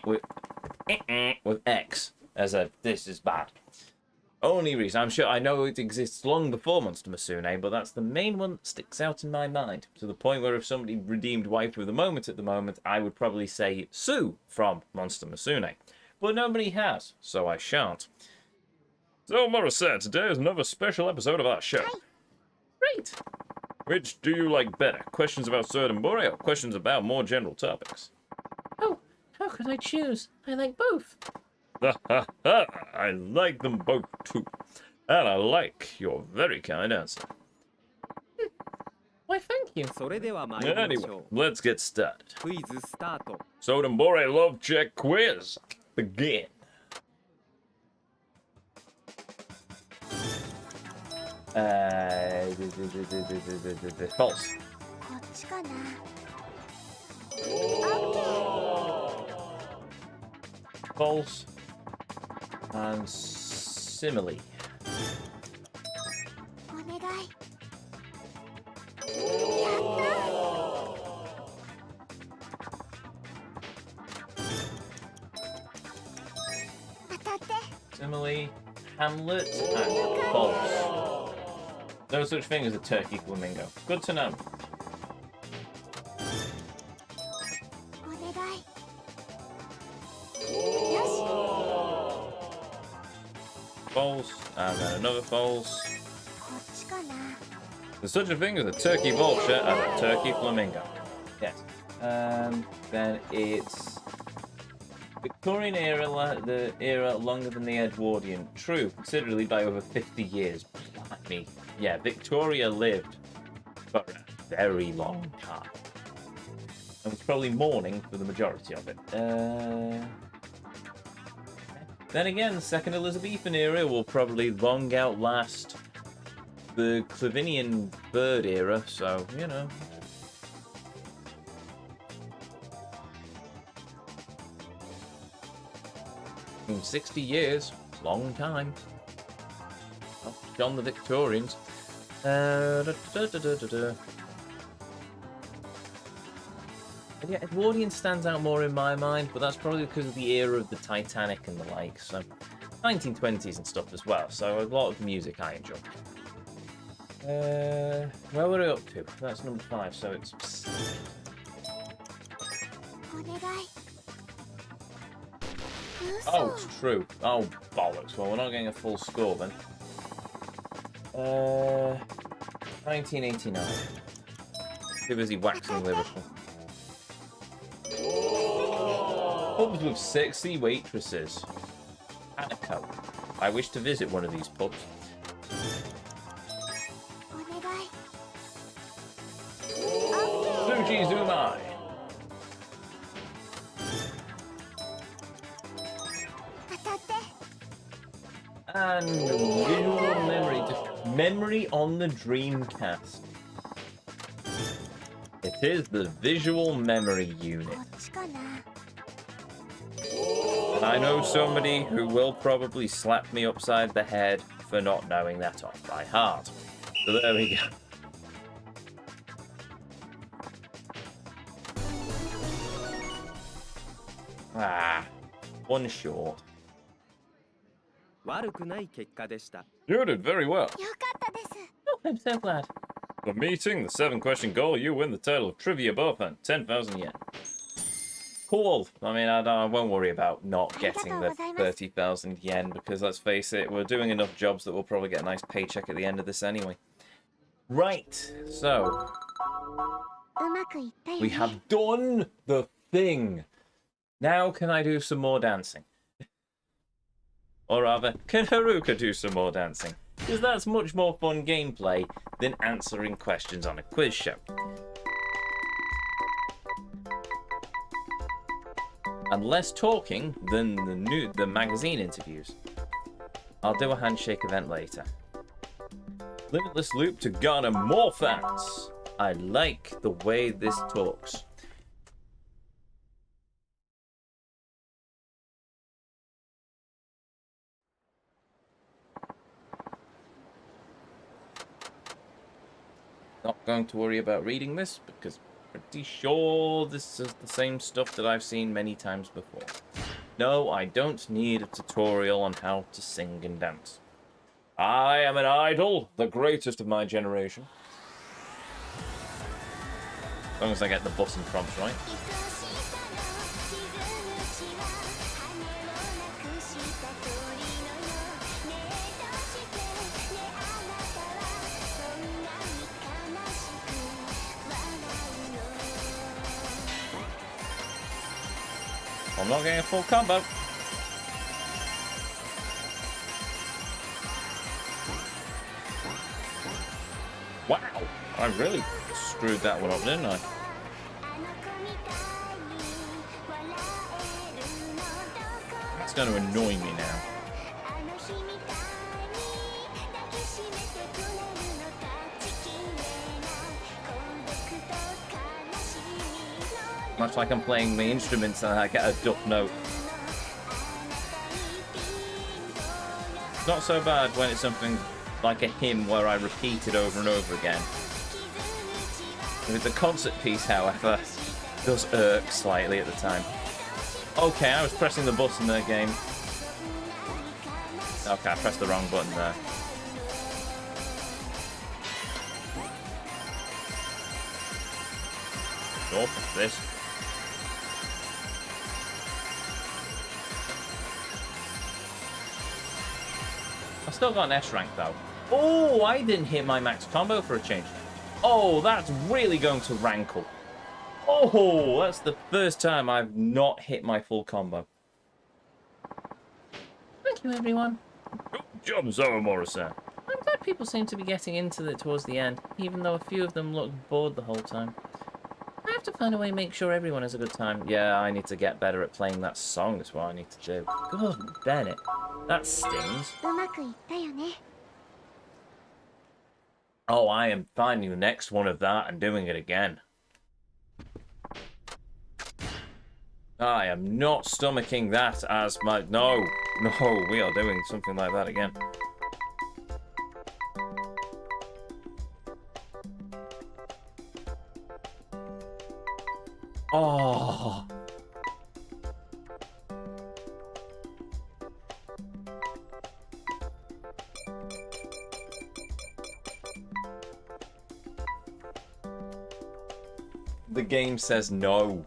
with X as a this is bad. Only reason. I'm sure I know it exists long before Monster Masune, but that's the main one that sticks out in my mind. To the point where if somebody redeemed Waifu of the Moment at the moment, I would probably say Sue from Monster Masune. But nobody has, so I shan't. So, Morrison, today is another special episode of our show. Great. Which do you like better? Questions about Sodenbore or questions about more general topics? Oh, how could I choose? I like both. I like them both too. And I like your very kind answer. Why, thank you. それでは参りまし Anyway, ょう let's get started. クイズスタート Sodenbore Love Check Quiz. Begin. False. こっちかな。 False. And simile. お願い。 Simile, Hamlet, and false. No such thing as a turkey flamingo. Good to know. お願い。 False, and then another false. こっちかな。 There's such a thing as a turkey vulture and a turkey flamingo. Yes. Then it's Victorian era, the era longer than the Edwardian. True, considerably by over 50 years. Blimey. Yeah, Victoria lived for a very long time. And was probably mourning for the majority of it. Then again, the second Elizabethan era will probably long outlast the Clavinian third era, so, you know. In 60 years, long time. Oh, John the Victorians. Yeah, Edwardian stands out more in my mind, but that's probably because of the era of the Titanic and the like, so 1920s and stuff as well, so a lot of the music I enjoy. Where were we up to? That's number 5, so it's... Oh, it's true. Oh, bollocks. Well, we're not getting a full score then. 1989. Too busy waxing lyrical. Pubs with sexy waitresses. Hanako. I wish to visit one of these pubs. Suji Zumai. And visual memory. Memory on the Dreamcast. It is the visual memory unit. And I know somebody who will probably slap me upside the head for not knowing that off by heart. So there we go. Ah, one short. 悪くない結果でした。 You did very well. よかったです。 Oh, I'm so glad. For meeting the 7-question goal, you win the title of Trivia Bowfan, 10,000 yen. Cool. I mean, I won't worry about not getting the 30,000 yen because, let's face it, we're doing enough jobs that we'll probably get a nice paycheck at the end of this anyway. Right, so うまくいったよね。 we have done the thing. Now can I do some more dancing? Or rather, can Haruka do some more dancing? Because that's much more fun gameplay than answering questions on a quiz show. And less talking than the magazine interviews. I'll do a handshake event later. Limitless loop to garner more fans. I like the way this talks. Not going to worry about reading this because I'm pretty sure this is the same stuff that I've seen many times before. No, I don't need a tutorial on how to sing and dance. I am an idol, the greatest of my generation. As long as I get the button prompts right. I'm not getting a full combo. Wow, I really screwed that one up, didn't I? That's going to annoy me now. Much like I'm playing my instruments and I get a duff note. It's not so bad when it's something like a hymn where I repeat it over and over again. If it's a concert piece, however, it does irk slightly at the time. Okay, I was pressing the button there, game. Okay, I pressed the wrong button there. Oh, this. I've still got an S rank though. Oh, I didn't hit my max combo for a change. Oh, that's really going to rankle. Oh, that's the first time I've not hit my full combo. Thank you, everyone. Good job, Zoro Morrison. I'm glad people seem to be getting into it towards the end, even though a few of them looked bored the whole time. I have to find a way to make sure everyone has a good time. Yeah, I need to get better at playing that song. That's what I need to do. God, Bennett. That stings. うまくいったよね。 Oh, I am finding the next one of that and doing it again. I am not stomaching that as my... No, we are doing something like that again. Oh. The game says no.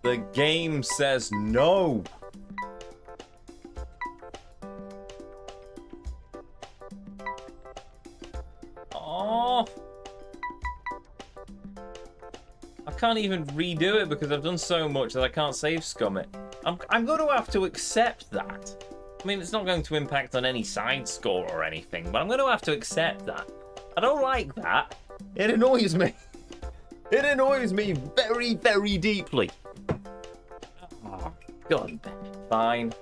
The game says no. Oh. I can't even redo it because I've done so much that I can't save scum it. I'm going to have to accept that. I mean, it's not going to impact on any side score or anything, but I'm going to have to accept that. I don't like that. It annoys me. It annoys me very, very deeply. Oh, God. Fine.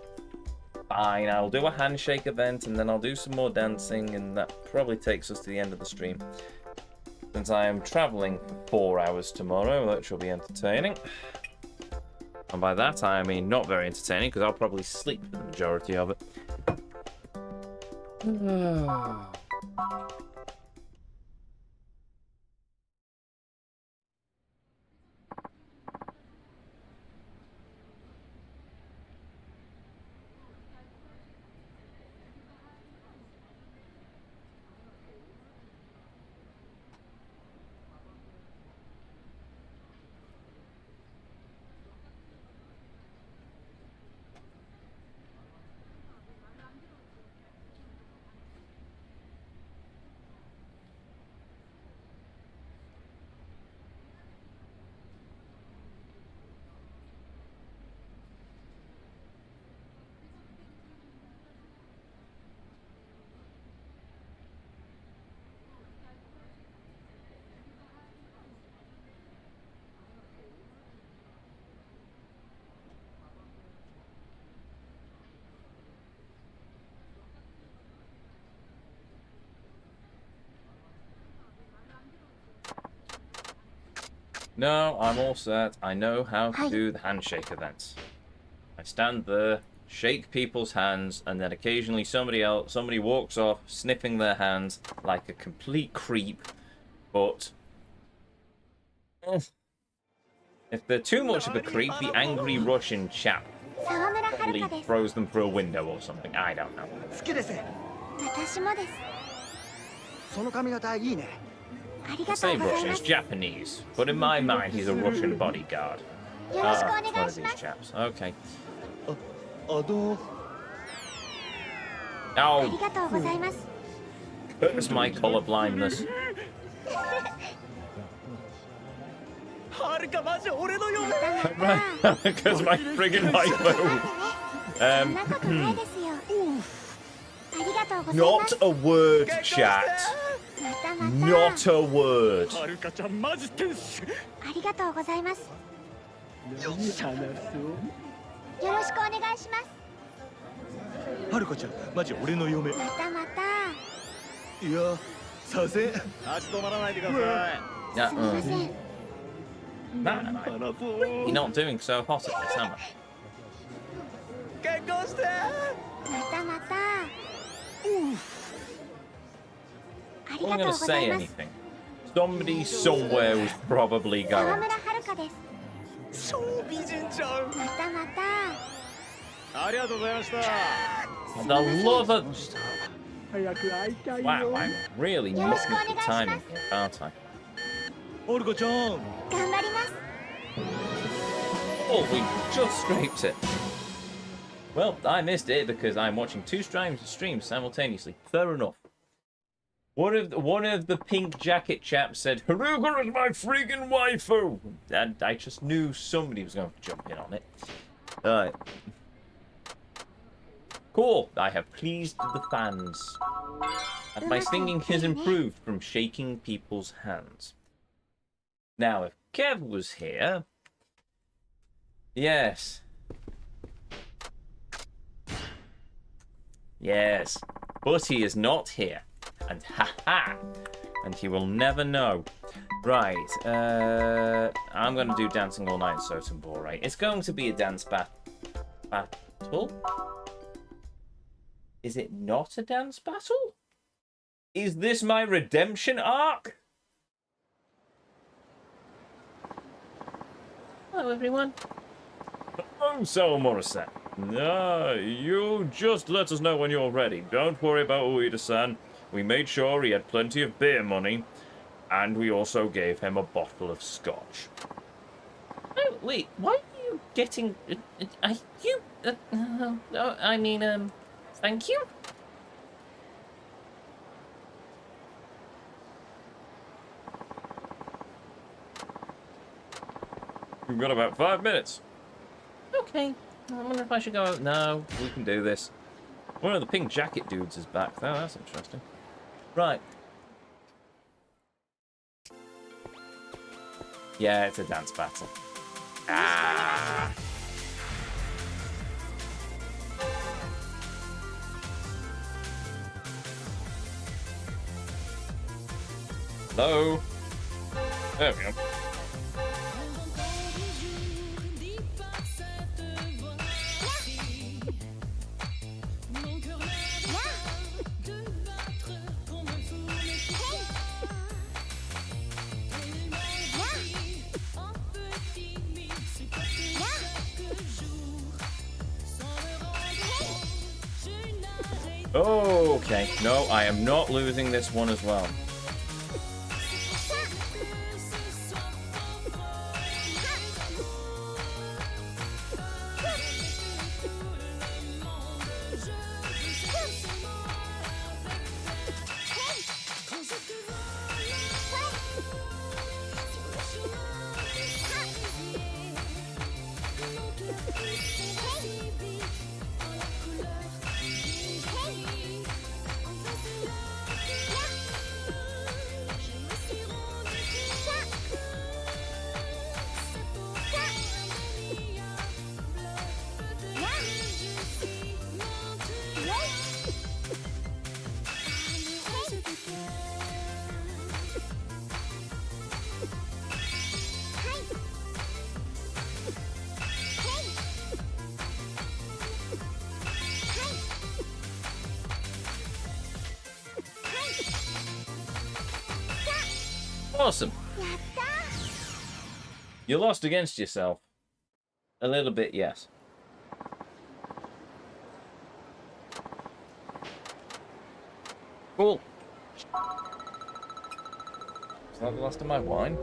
Fine, I'll do a handshake event and then I'll do some more dancing, and that probably takes us to the end of the stream. Since I am travelling for 4 hours tomorrow, that shall be entertaining. And by that I mean not very entertaining, because I'll probably sleep for the majority of it. No, I'm all set. I know how to do the handshake events. I stand there, shake people's hands, and then occasionally somebody walks off, sniffing their hands like a complete creep. But if they're too much of a creep, the angry Russian chap probably throws them through a window or something. I don't know. 私もです。その髪型いいね。 ありがと Say うござい Russian, ま it's す。 Japanese, but in my mind he's a Russian bodyguard. よろしくお Ah, 願 one い of し these ます。 chaps. Okay. あ Oh, りがとうございます。 hurts my color blindness. はるかマジ俺の嫁。 Because my friggin' waifu. そんなことないですよ。ありがとうございま Not す。 a word, chat. またまた。 Not a word. はるかちゃんマジ天使。ありがとうございます。よっしゃなそう。よろしくお願いします。はるかちゃんマジ俺の嫁。またまた。いや、させ。立ち止まらないでください。 Yeah, すみません。 Man, you're not doing so hot at this, am I? 結婚して。またまた。あり I'm がとう gonna ござ say います。 anything. Somebody somewhere was probably 沢 going. 村遥です。超美人ちゃん。またまた。ありがとうございました。 The love of... 早く会いたいよ。 Wow, I'm really missing the timing here, aren't I? はるかちゃん。頑張ります。 Oh, we just scraped it. Well, I missed it because I'm watching two streams simultaneously. Fair enough. One of the pink jacket chaps said, "Haruka is my freaking waifu," and I just knew somebody was going to jump in on it. Alright. Cool. I have pleased the fans. And my singing has improved from shaking people's hands. Now, if Kev was here... Yes. Yes. But he is not here. And ha-ha! And he will never know. Right, I'm going to do Dancing All Night so Bore. It's going to be a dance battle? Is it not a dance battle? Is this my redemption arc? Hello, everyone. Oh, so Morrison. No, you just let us know when you're ready. Don't worry about Ueda-san. We made sure he had plenty of beer money, and we also gave him a bottle of scotch. Oh, wait, why are you getting... thank you? We've got about 5 minutes. Okay, I wonder if I should go out now. No, we can do this. One of the pink jacket dudes is back, though. That's interesting. Right. Yeah, it's a dance battle. Ah! Hello? There we go. Okay, no, I am not losing this one as well. Awesome. You lost against yourself. A little bit, yes. Cool. Is that the last of my wine?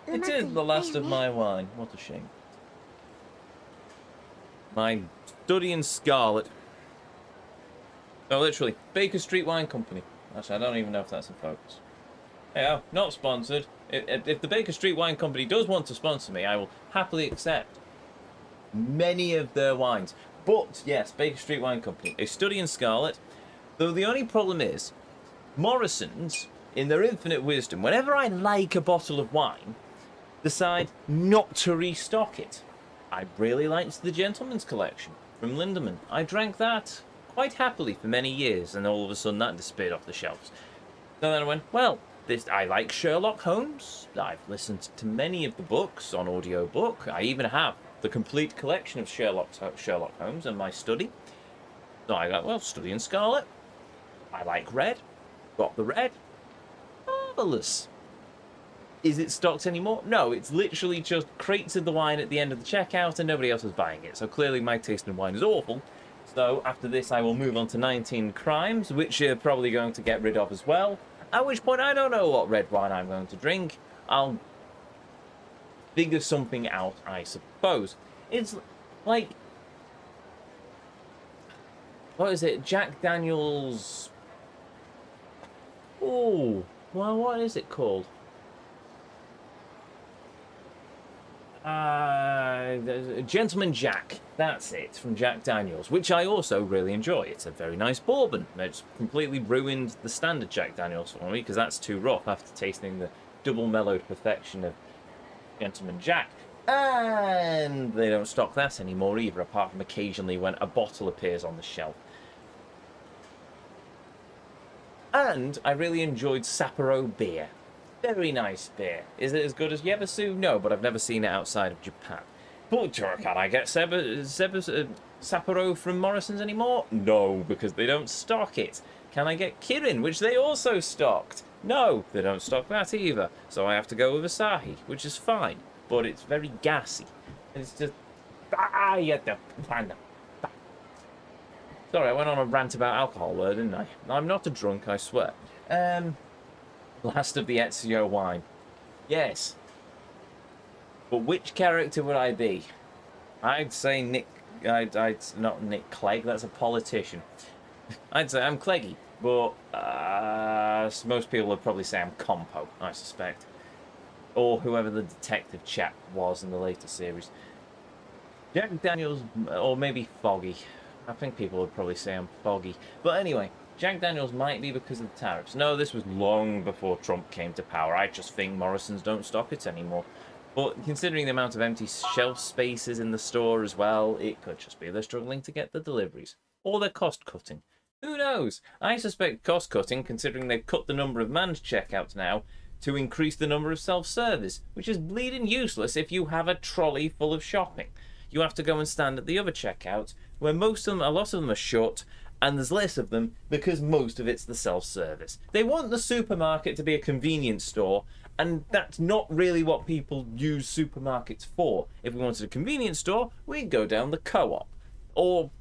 It is the last of my wine. What a shame. My study in Scarlet. Oh, literally. Baker Street Wine Company. Actually, I don't even know if that's in focus. Yeah, not sponsored. If the Baker Street Wine Company does want to sponsor me, I will happily accept many of their wines. But, yes, Baker Street Wine Company. A study in Scarlet. Though the only problem is, Morrison's, in their infinite wisdom, whenever I like a bottle of wine, decide not to restock it. I really liked the Gentleman's Collection from Lindemann. I drank that quite happily for many years, and all of a sudden that disappeared off the shelves. So then I went, well, I like Sherlock Holmes. I've listened to many of the books on audiobook. I even have the complete collection of Sherlock Holmes in my study. So I got, well, study in Scarlet. I like red. Got the red. Marvellous. Is it stocked anymore? No, it's literally just crates of the wine at the end of the checkout and nobody else is buying it. So clearly my taste in wine is awful. So after this I will move on to 19 Crimes, which you're probably going to get rid of as well. At which point, I don't know what red wine I'm going to drink. I'll figure something out, I suppose. It's like... What is it? Jack Daniels... Oh, well, what is it called? Gentleman Jack. That's it, from Jack Daniels, which I also really enjoy. It's a very nice bourbon. It's completely ruined the standard Jack Daniels for me because that's too rough after tasting the double mellowed perfection of Gentleman Jack. And they don't stock that anymore either, apart from occasionally when a bottle appears on the shelf. And I really enjoyed Sapporo beer. Very nice beer. Is it as good as Yebasu? No, but I've never seen it outside of Japan. But can I get Sapporo from Morrison's anymore? No, because they don't stock it. Can I get Kirin, which they also stocked? No, they don't stock that either. So I have to go with Asahi, which is fine. But it's very gassy. And it's just... Sorry, I went on a rant about alcohol there, didn't I? I'm not a drunk, I swear. Last of the Ezio wine. Yes. But which character would I be? I'd say Nick... not Nick Clegg, that's a politician. I'd say I'm Cleggy, but most people would probably say I'm Compo, I suspect. Or whoever the detective chap was in the later series. Jack Daniels, or maybe Foggy. I think people would probably say I'm Foggy. But anyway, Jack Daniels might be because of the tariffs. No, this was long before Trump came to power. I just think Morrison's don't stock it anymore. But considering the amount of empty shelf spaces in the store as well, it could just be they're struggling to get the deliveries. Or they're cost cutting. Who knows? I suspect cost cutting, considering they've cut the number of manned checkouts now to increase the number of self-service, which is bleeding useless if you have a trolley full of shopping. You have to go and stand at the other checkouts, where a lot of them are shut, and there's less of them because most of it's the self-service. They want the supermarket to be a convenience store, and that's not really what people use supermarkets for. If we wanted a convenience store, we'd go down the Co-op, or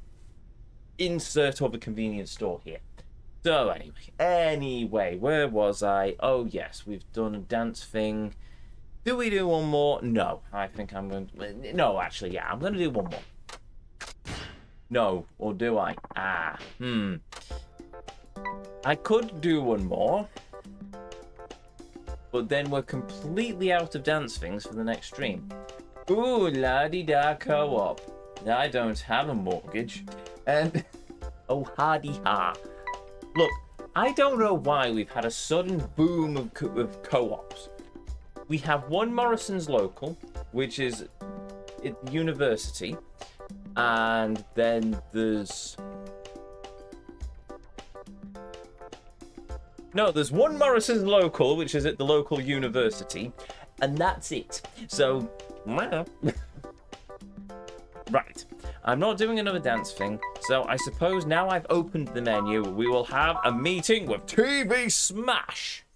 insert of a convenience store here. So anyway, where was I? Oh yes, we've done a dance thing. Do we do one more? No, I think I'm going to... No, actually, yeah, I'm going to do one more. No, or do I? I could do one more, but then we're completely out of dance things for the next stream. Ooh, la-di-da co-op. I don't have a mortgage. And... oh, hardy-ha. Look, I don't know why we've had a sudden boom of co-ops. We have one Morrison's local, which is at university, and then there's... No, there's one Morrison's local, which is at the local university, and that's it. So, well... Right. I'm not doing another dance thing, so I suppose now I've opened the menu, we will have a meeting with TV Smash.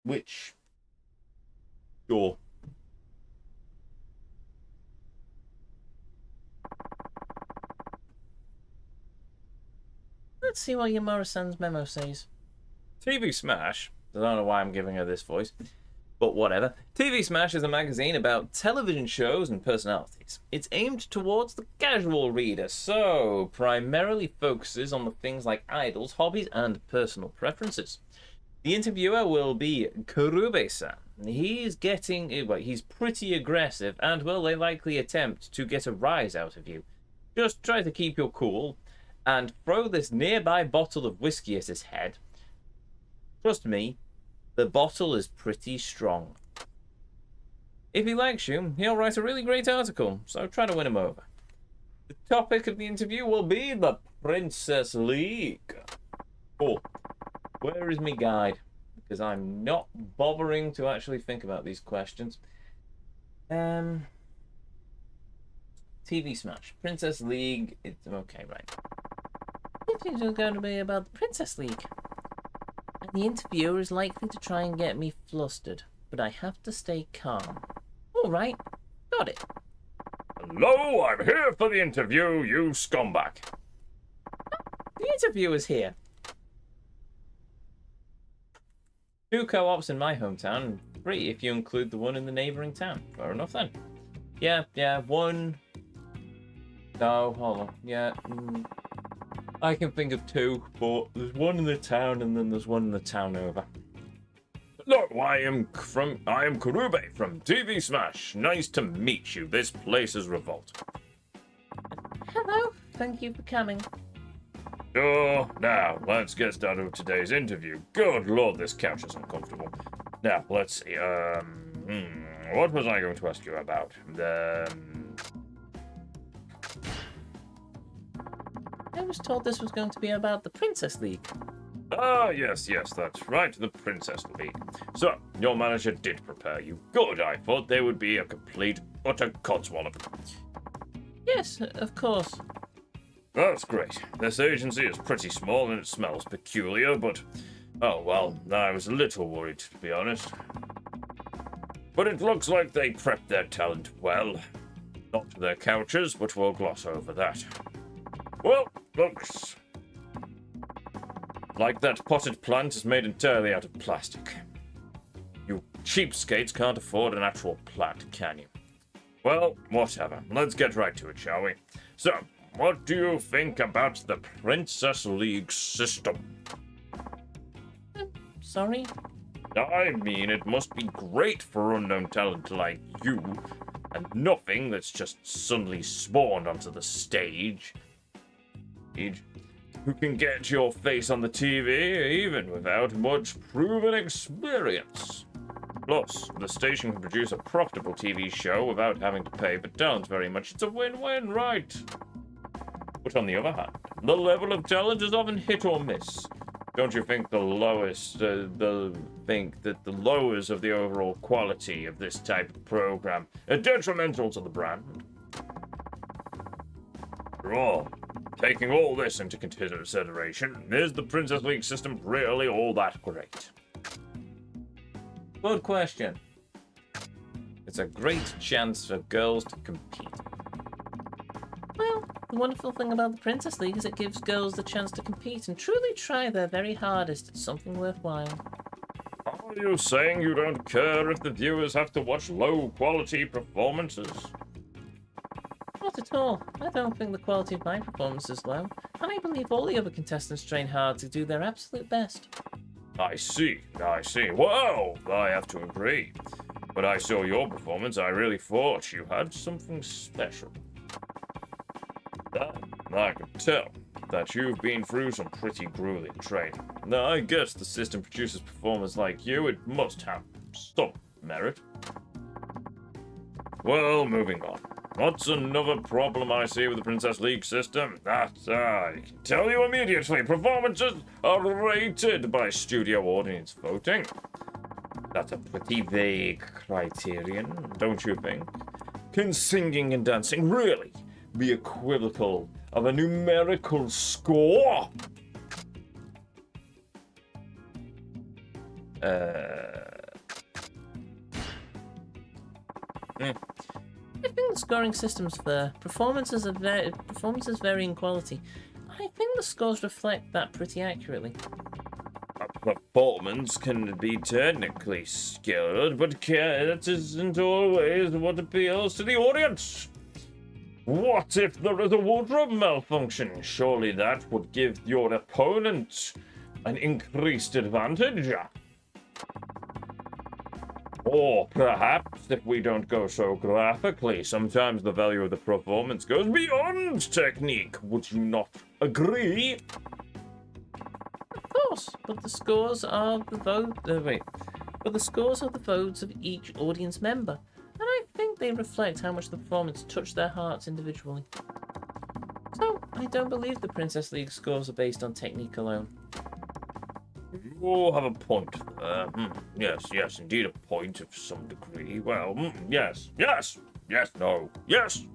Which... Sure. Let's see what your Morrison's memo says. TV Smash. I don't know why I'm giving her this voice, but whatever. TV Smash is a magazine about television shows and personalities. It's aimed towards the casual reader, so primarily focuses on the things like idols, hobbies, and personal preferences. The interviewer will be Kurube-san. He's pretty aggressive, and will they likely attempt to get a rise out of you. Just try to keep your cool, and throw this nearby bottle of whiskey at his head. Trust me, the bottle is pretty strong. If he likes you, he'll write a really great article, so try to win him over. The topic of the interview will be the Princess League. Oh, where is me guide? Because I'm not bothering to actually think about these questions. TV Smash. Princess League. It's okay, right. The interview is going to be about the Princess League. And the interviewer is likely to try and get me flustered, but I have to stay calm. Alright, got it. Hello, I'm here for the interview, you scumbag. The interviewer's here. 2 co-ops in my hometown, and 3 if you include the one in the neighbouring town. Fair enough then. Yeah, 1... No, hold on. Yeah. I can think of two, but there's one in the town and then there's one in the town over. Hello, I am Kurube from TV Smash. Nice to meet you. This place is Revolt. Hello, thank you for coming. Oh, now, let's get started with today's interview. Good lord, this couch is uncomfortable. Now, let's see, what was I going to ask you about? I was told this was going to be about the Princess League. Ah, yes, that's right, the Princess League. So, your manager did prepare you. Good, I thought they would be a complete, utter codswallop. Yes, of course. That's great. This agency is pretty small and it smells peculiar, but... Oh, well, I was a little worried, to be honest. But it looks like they prepped their talent well. Not their couches, but we'll gloss over that. Well, looks like that potted plant is made entirely out of plastic. You cheapskates can't afford an actual plant, can you? Well, whatever. Let's get right to it, shall we? So, what do you think about the Princess League system? Sorry? I mean, it must be great for unknown talent like you, and nothing that's just suddenly spawned onto the stage. Who can get your face on the TV even without much proven experience. Plus, the station can produce a profitable TV show without having to pay for talent very much. It's a win-win, right? But on the other hand, the level of talent is often hit or miss. Don't you think the lowers of the overall quality of this type of program are detrimental to the brand? After all, taking all this into consideration, is the Princess League system really all that great? Good question. It's a great chance for girls to compete. Well, the wonderful thing about the Princess League is it gives girls the chance to compete and truly try their very hardest at something worthwhile. Are you saying you don't care if the viewers have to watch low-quality performances? Not at all. I don't think the quality of my performance is low, and I believe all the other contestants train hard to do their absolute best. I see. Well, I have to agree. When I saw your performance, I really thought you had something special. I can tell that you've been through some pretty grueling training. Now, I guess the system produces performers like you. It must have some merit. Well, moving on. What's another problem I see with the Princess League system? I can tell you immediately. Performances are rated by studio audience voting. That's a pretty vague criterion, don't you think? Can singing and dancing really be equivocal of a numerical score? I think the scoring system's fair. Performances vary in quality. I think the scores reflect that pretty accurately. A performance can be technically skilled, but that isn't always what appeals to the audience. What if there is a wardrobe malfunction? Surely that would give your opponent an increased advantage. Or perhaps, if we don't go so graphically, sometimes the value of the performance goes beyond technique. Would you not agree? Of course, but the scores are the votes of each audience member, and I think they reflect how much the performance touched their hearts individually. So, I don't believe the Princess League scores are based on technique alone. You have a point there. Yes, indeed a point of some degree. Well, yes, no. Yes.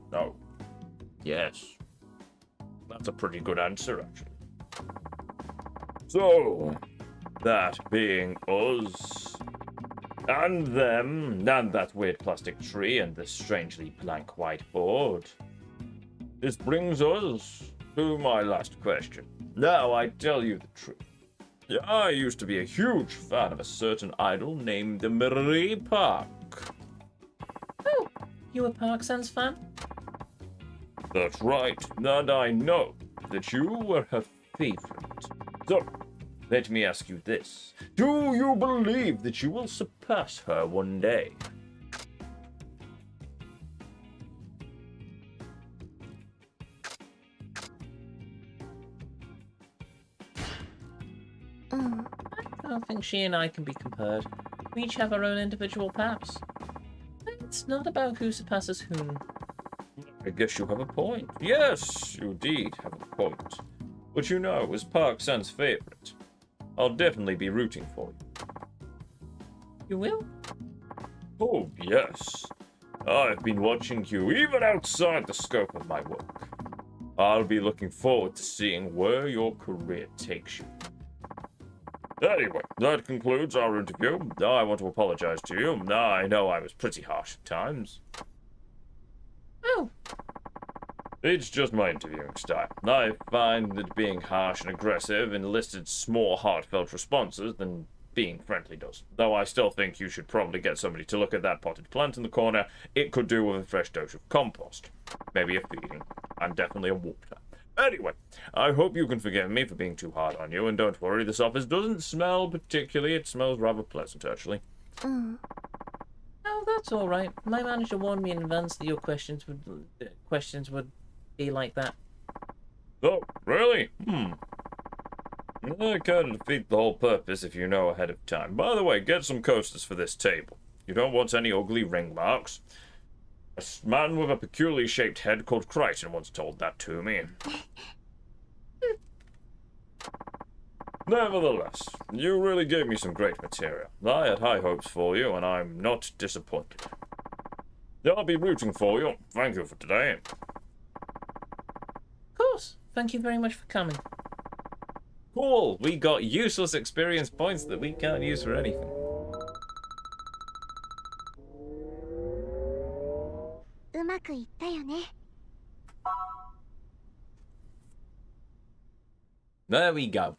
That's a pretty good answer, actually. So, that being us, and them, and that weird plastic tree, and this strangely blank whiteboard, this brings us to my last question. Now, I tell you the truth. I used to be a huge fan of a certain idol named Marie Park. Oh, you a Park fan? That's right, and I know that you were her favorite. So, let me ask you this. Do you believe that you will surpass her one day? I don't think she and I can be compared. We each have our own individual paths. It's not about who surpasses whom. I guess you have a point. Yes, you indeed have a point. But you know, as Park-san's favorite, I'll definitely be rooting for you. You will? Oh, yes. I've been watching you even outside the scope of my work. I'll be looking forward to seeing where your career takes you. Anyway, that concludes our interview. I want to apologize to you. I know I was pretty harsh at times. Oh. It's just my interviewing style. I find that being harsh and aggressive elicits more heartfelt responses than being friendly does. Though I still think you should probably get somebody to look at that potted plant in the corner. It could do with a fresh dose of compost. Maybe a feeding. And definitely a water. Anyway, I hope you can forgive me for being too hard on you, and don't worry, this office doesn't smell particularly. It smells rather pleasant, actually. Oh, that's all right. My manager warned me in advance that your questions would be like that. Oh, really? I kind of defeat the whole purpose if you know ahead of time. By the way, get some coasters for this table. You don't want any ugly ring marks. A man with a peculiarly shaped head called Crichton once told that to me. Nevertheless, you really gave me some great material. I had high hopes for you, and I'm not disappointed. I'll be rooting for you. Thank you for today. Of course. Thank you very much for coming. Cool, we got useless experience points that we can't use for anything. There we go.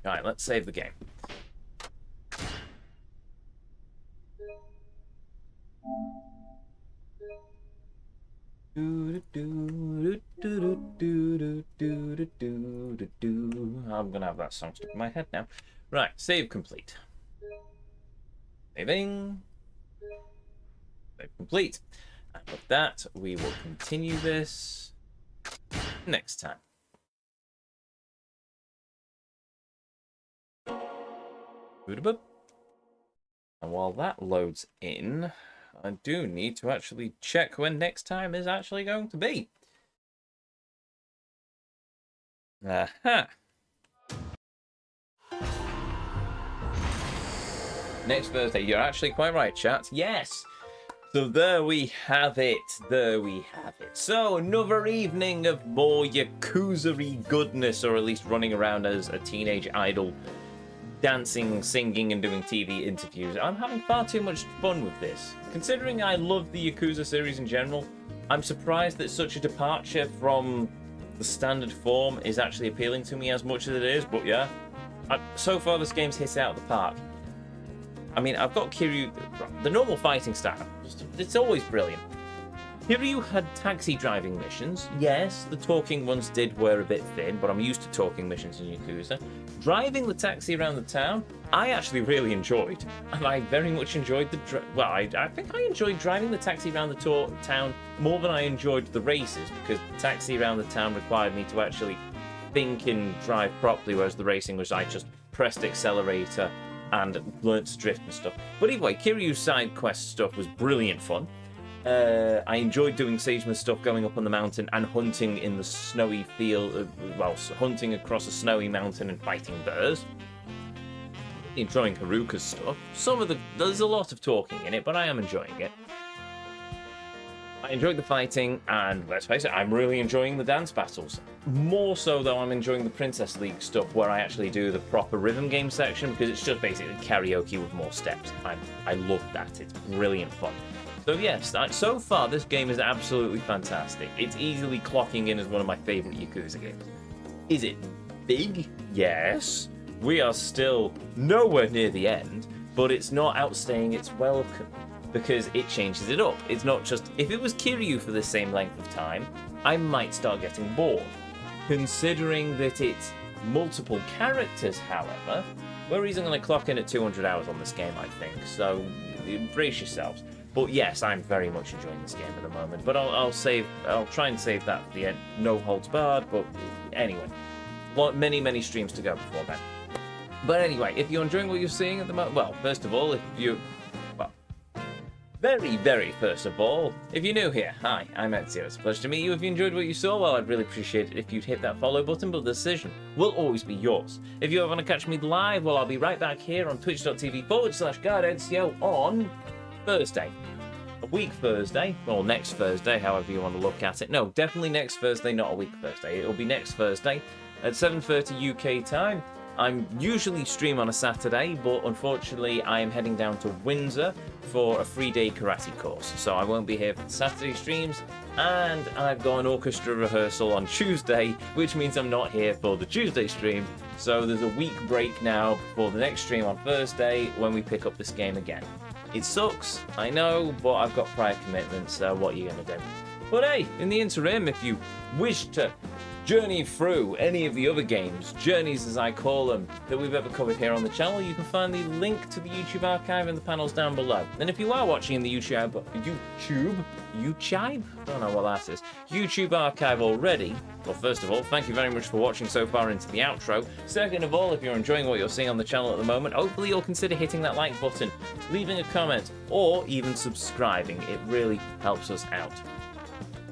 Alright, let's save the game. I'm gonna have that song stuck in my head now. Right, save complete. Saving. Save complete. And with that, we will continue this next time. And while that loads in, I do need to actually check when next time is actually going to be. Aha! Next Thursday. You're actually quite right, chat. Yes! So there we have it. There we have it. So another evening of more Yakuza-y goodness, or at least running around as a teenage idol, dancing, singing, and doing TV interviews. I'm having far too much fun with this. Considering I love the Yakuza series in general, I'm surprised that such a departure from the standard form is actually appealing to me as much as it is, but yeah. So far this game's hit it out of the park. I mean, I've got Kiryu, the normal fighting style, it's always brilliant. Kiryu had taxi driving missions. Yes, the talking ones did wear a bit thin, but I'm used to talking missions in Yakuza. Driving the taxi around the town, I actually really enjoyed. And I very much enjoyed I think I enjoyed driving the taxi around the town more than I enjoyed the races, because the taxi around the town required me to actually think and drive properly, whereas the racing was I just pressed accelerator and learnt to drift and stuff. But anyway, Kiryu's side quest stuff was brilliant fun. I enjoyed doing Sageman's stuff, going up on the mountain and hunting in the snowy field, hunting across a snowy mountain and fighting bears. Enjoying Haruka's stuff. There's a lot of talking in it, but I am enjoying it. I enjoyed the fighting, and let's face it, I'm really enjoying the dance battles. More so, though, I'm enjoying the Princess League stuff, where I actually do the proper rhythm game section, because it's just basically karaoke with more steps. I love that. It's brilliant fun. So yes, so far this game is absolutely fantastic. It's easily clocking in as one of my favourite Yakuza games. Is it big? Yes. We are still nowhere near the end, but it's not outstaying its welcome, because it changes it up. It's not just, if it was Kiryu for the same length of time, I might start getting bored. Considering that it's multiple characters, however, we're easily going to clock in at 200 hours on this game, I think. So brace yourselves. But yes, I'm very much enjoying this game at the moment. But I'll try and save that for the end. No holds barred. But anyway, many streams to go before then. But anyway, if you're enjoying what you're seeing at the moment, well, first of all, very first of all, if you're new here, hi, I'm Ezio. It's a pleasure to meet you. If you enjoyed what you saw, well, I'd really appreciate it if you'd hit that follow button, but the decision will always be yours. If you ever want to catch me live, well, I'll be right back here on twitch.tv/GuardEzio on Thursday. A week Thursday, or next Thursday, however you want to look at it. No, definitely next Thursday, not a week Thursday. It'll be next Thursday at 7:30 UK time. I'm usually stream on a Saturday, but unfortunately I am heading down to Windsor for a 3-day karate course, so I won't be here for the Saturday streams, and I've got an orchestra rehearsal on Tuesday, which means I'm not here for the Tuesday stream, so there's a week break now before the next stream on Thursday when we pick up this game again. It sucks, I know, but I've got prior commitments, so what are you going to do? But hey, in the interim, if you wish to journey through any of the other games, journeys as I call them, that we've ever covered here on the channel, you can find the link to the YouTube archive in the panels down below. And if you are watching in the YouTube, don't know what that is, YouTube archive already, well, first of all, thank you very much for watching so far into the outro. Second of all, if you're enjoying what you're seeing on the channel at the moment, hopefully you'll consider hitting that like button, leaving a comment, or even subscribing. It really helps us out.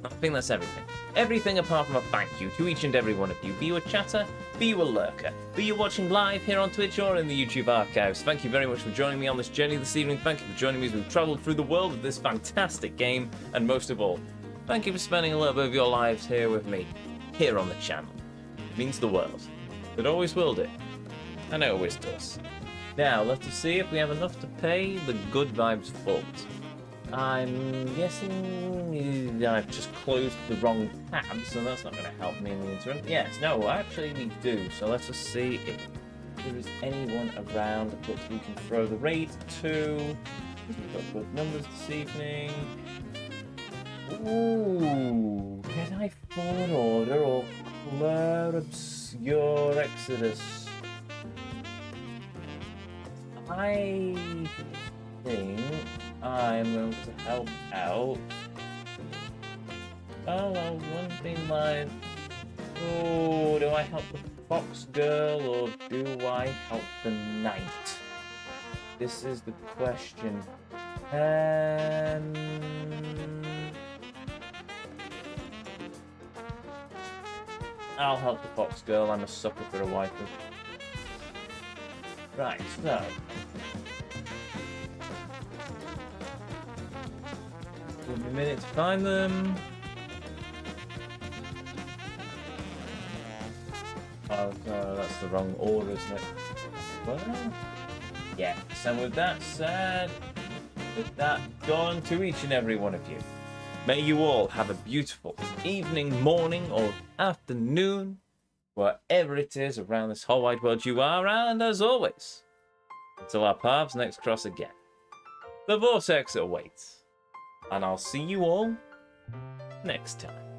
I think that's everything. Everything apart from a thank you to each and every one of you. Be you a chatter, be you a lurker, be you watching live here on Twitch or in the YouTube archives. Thank you very much for joining me on this journey this evening. Thank you for joining me as we've travelled through the world of this fantastic game. And most of all, thank you for spending a little bit of your lives here with me, here on the channel. It means the world. It always will do. And it always does. Now, let's see if we have enough to pay the good vibes vault. I'm guessing I've just closed the wrong tab, so that's not going to help me in the interim. Yes, no, actually we do. So let's just see if there is anyone around that we can throw the raid to. We've got good numbers this evening. Ooh, Jedi Fallen Order or Claire Obscure Exodus? I think I'm going to help out. Oh, well, one thing like, oh, do I help the fox girl or do I help the knight? This is the question. I'll help the fox girl. I'm a sucker for a waifu. Right, so. Give me a minute to find them. Oh, no, that's the wrong order, isn't it? Well, yeah, so with that said, with that gone to each and every one of you, may you all have a beautiful evening, morning, or afternoon, wherever it is around this whole wide world you are, and as always, until our paths next cross again, the Vortex awaits. And I'll see you all next time.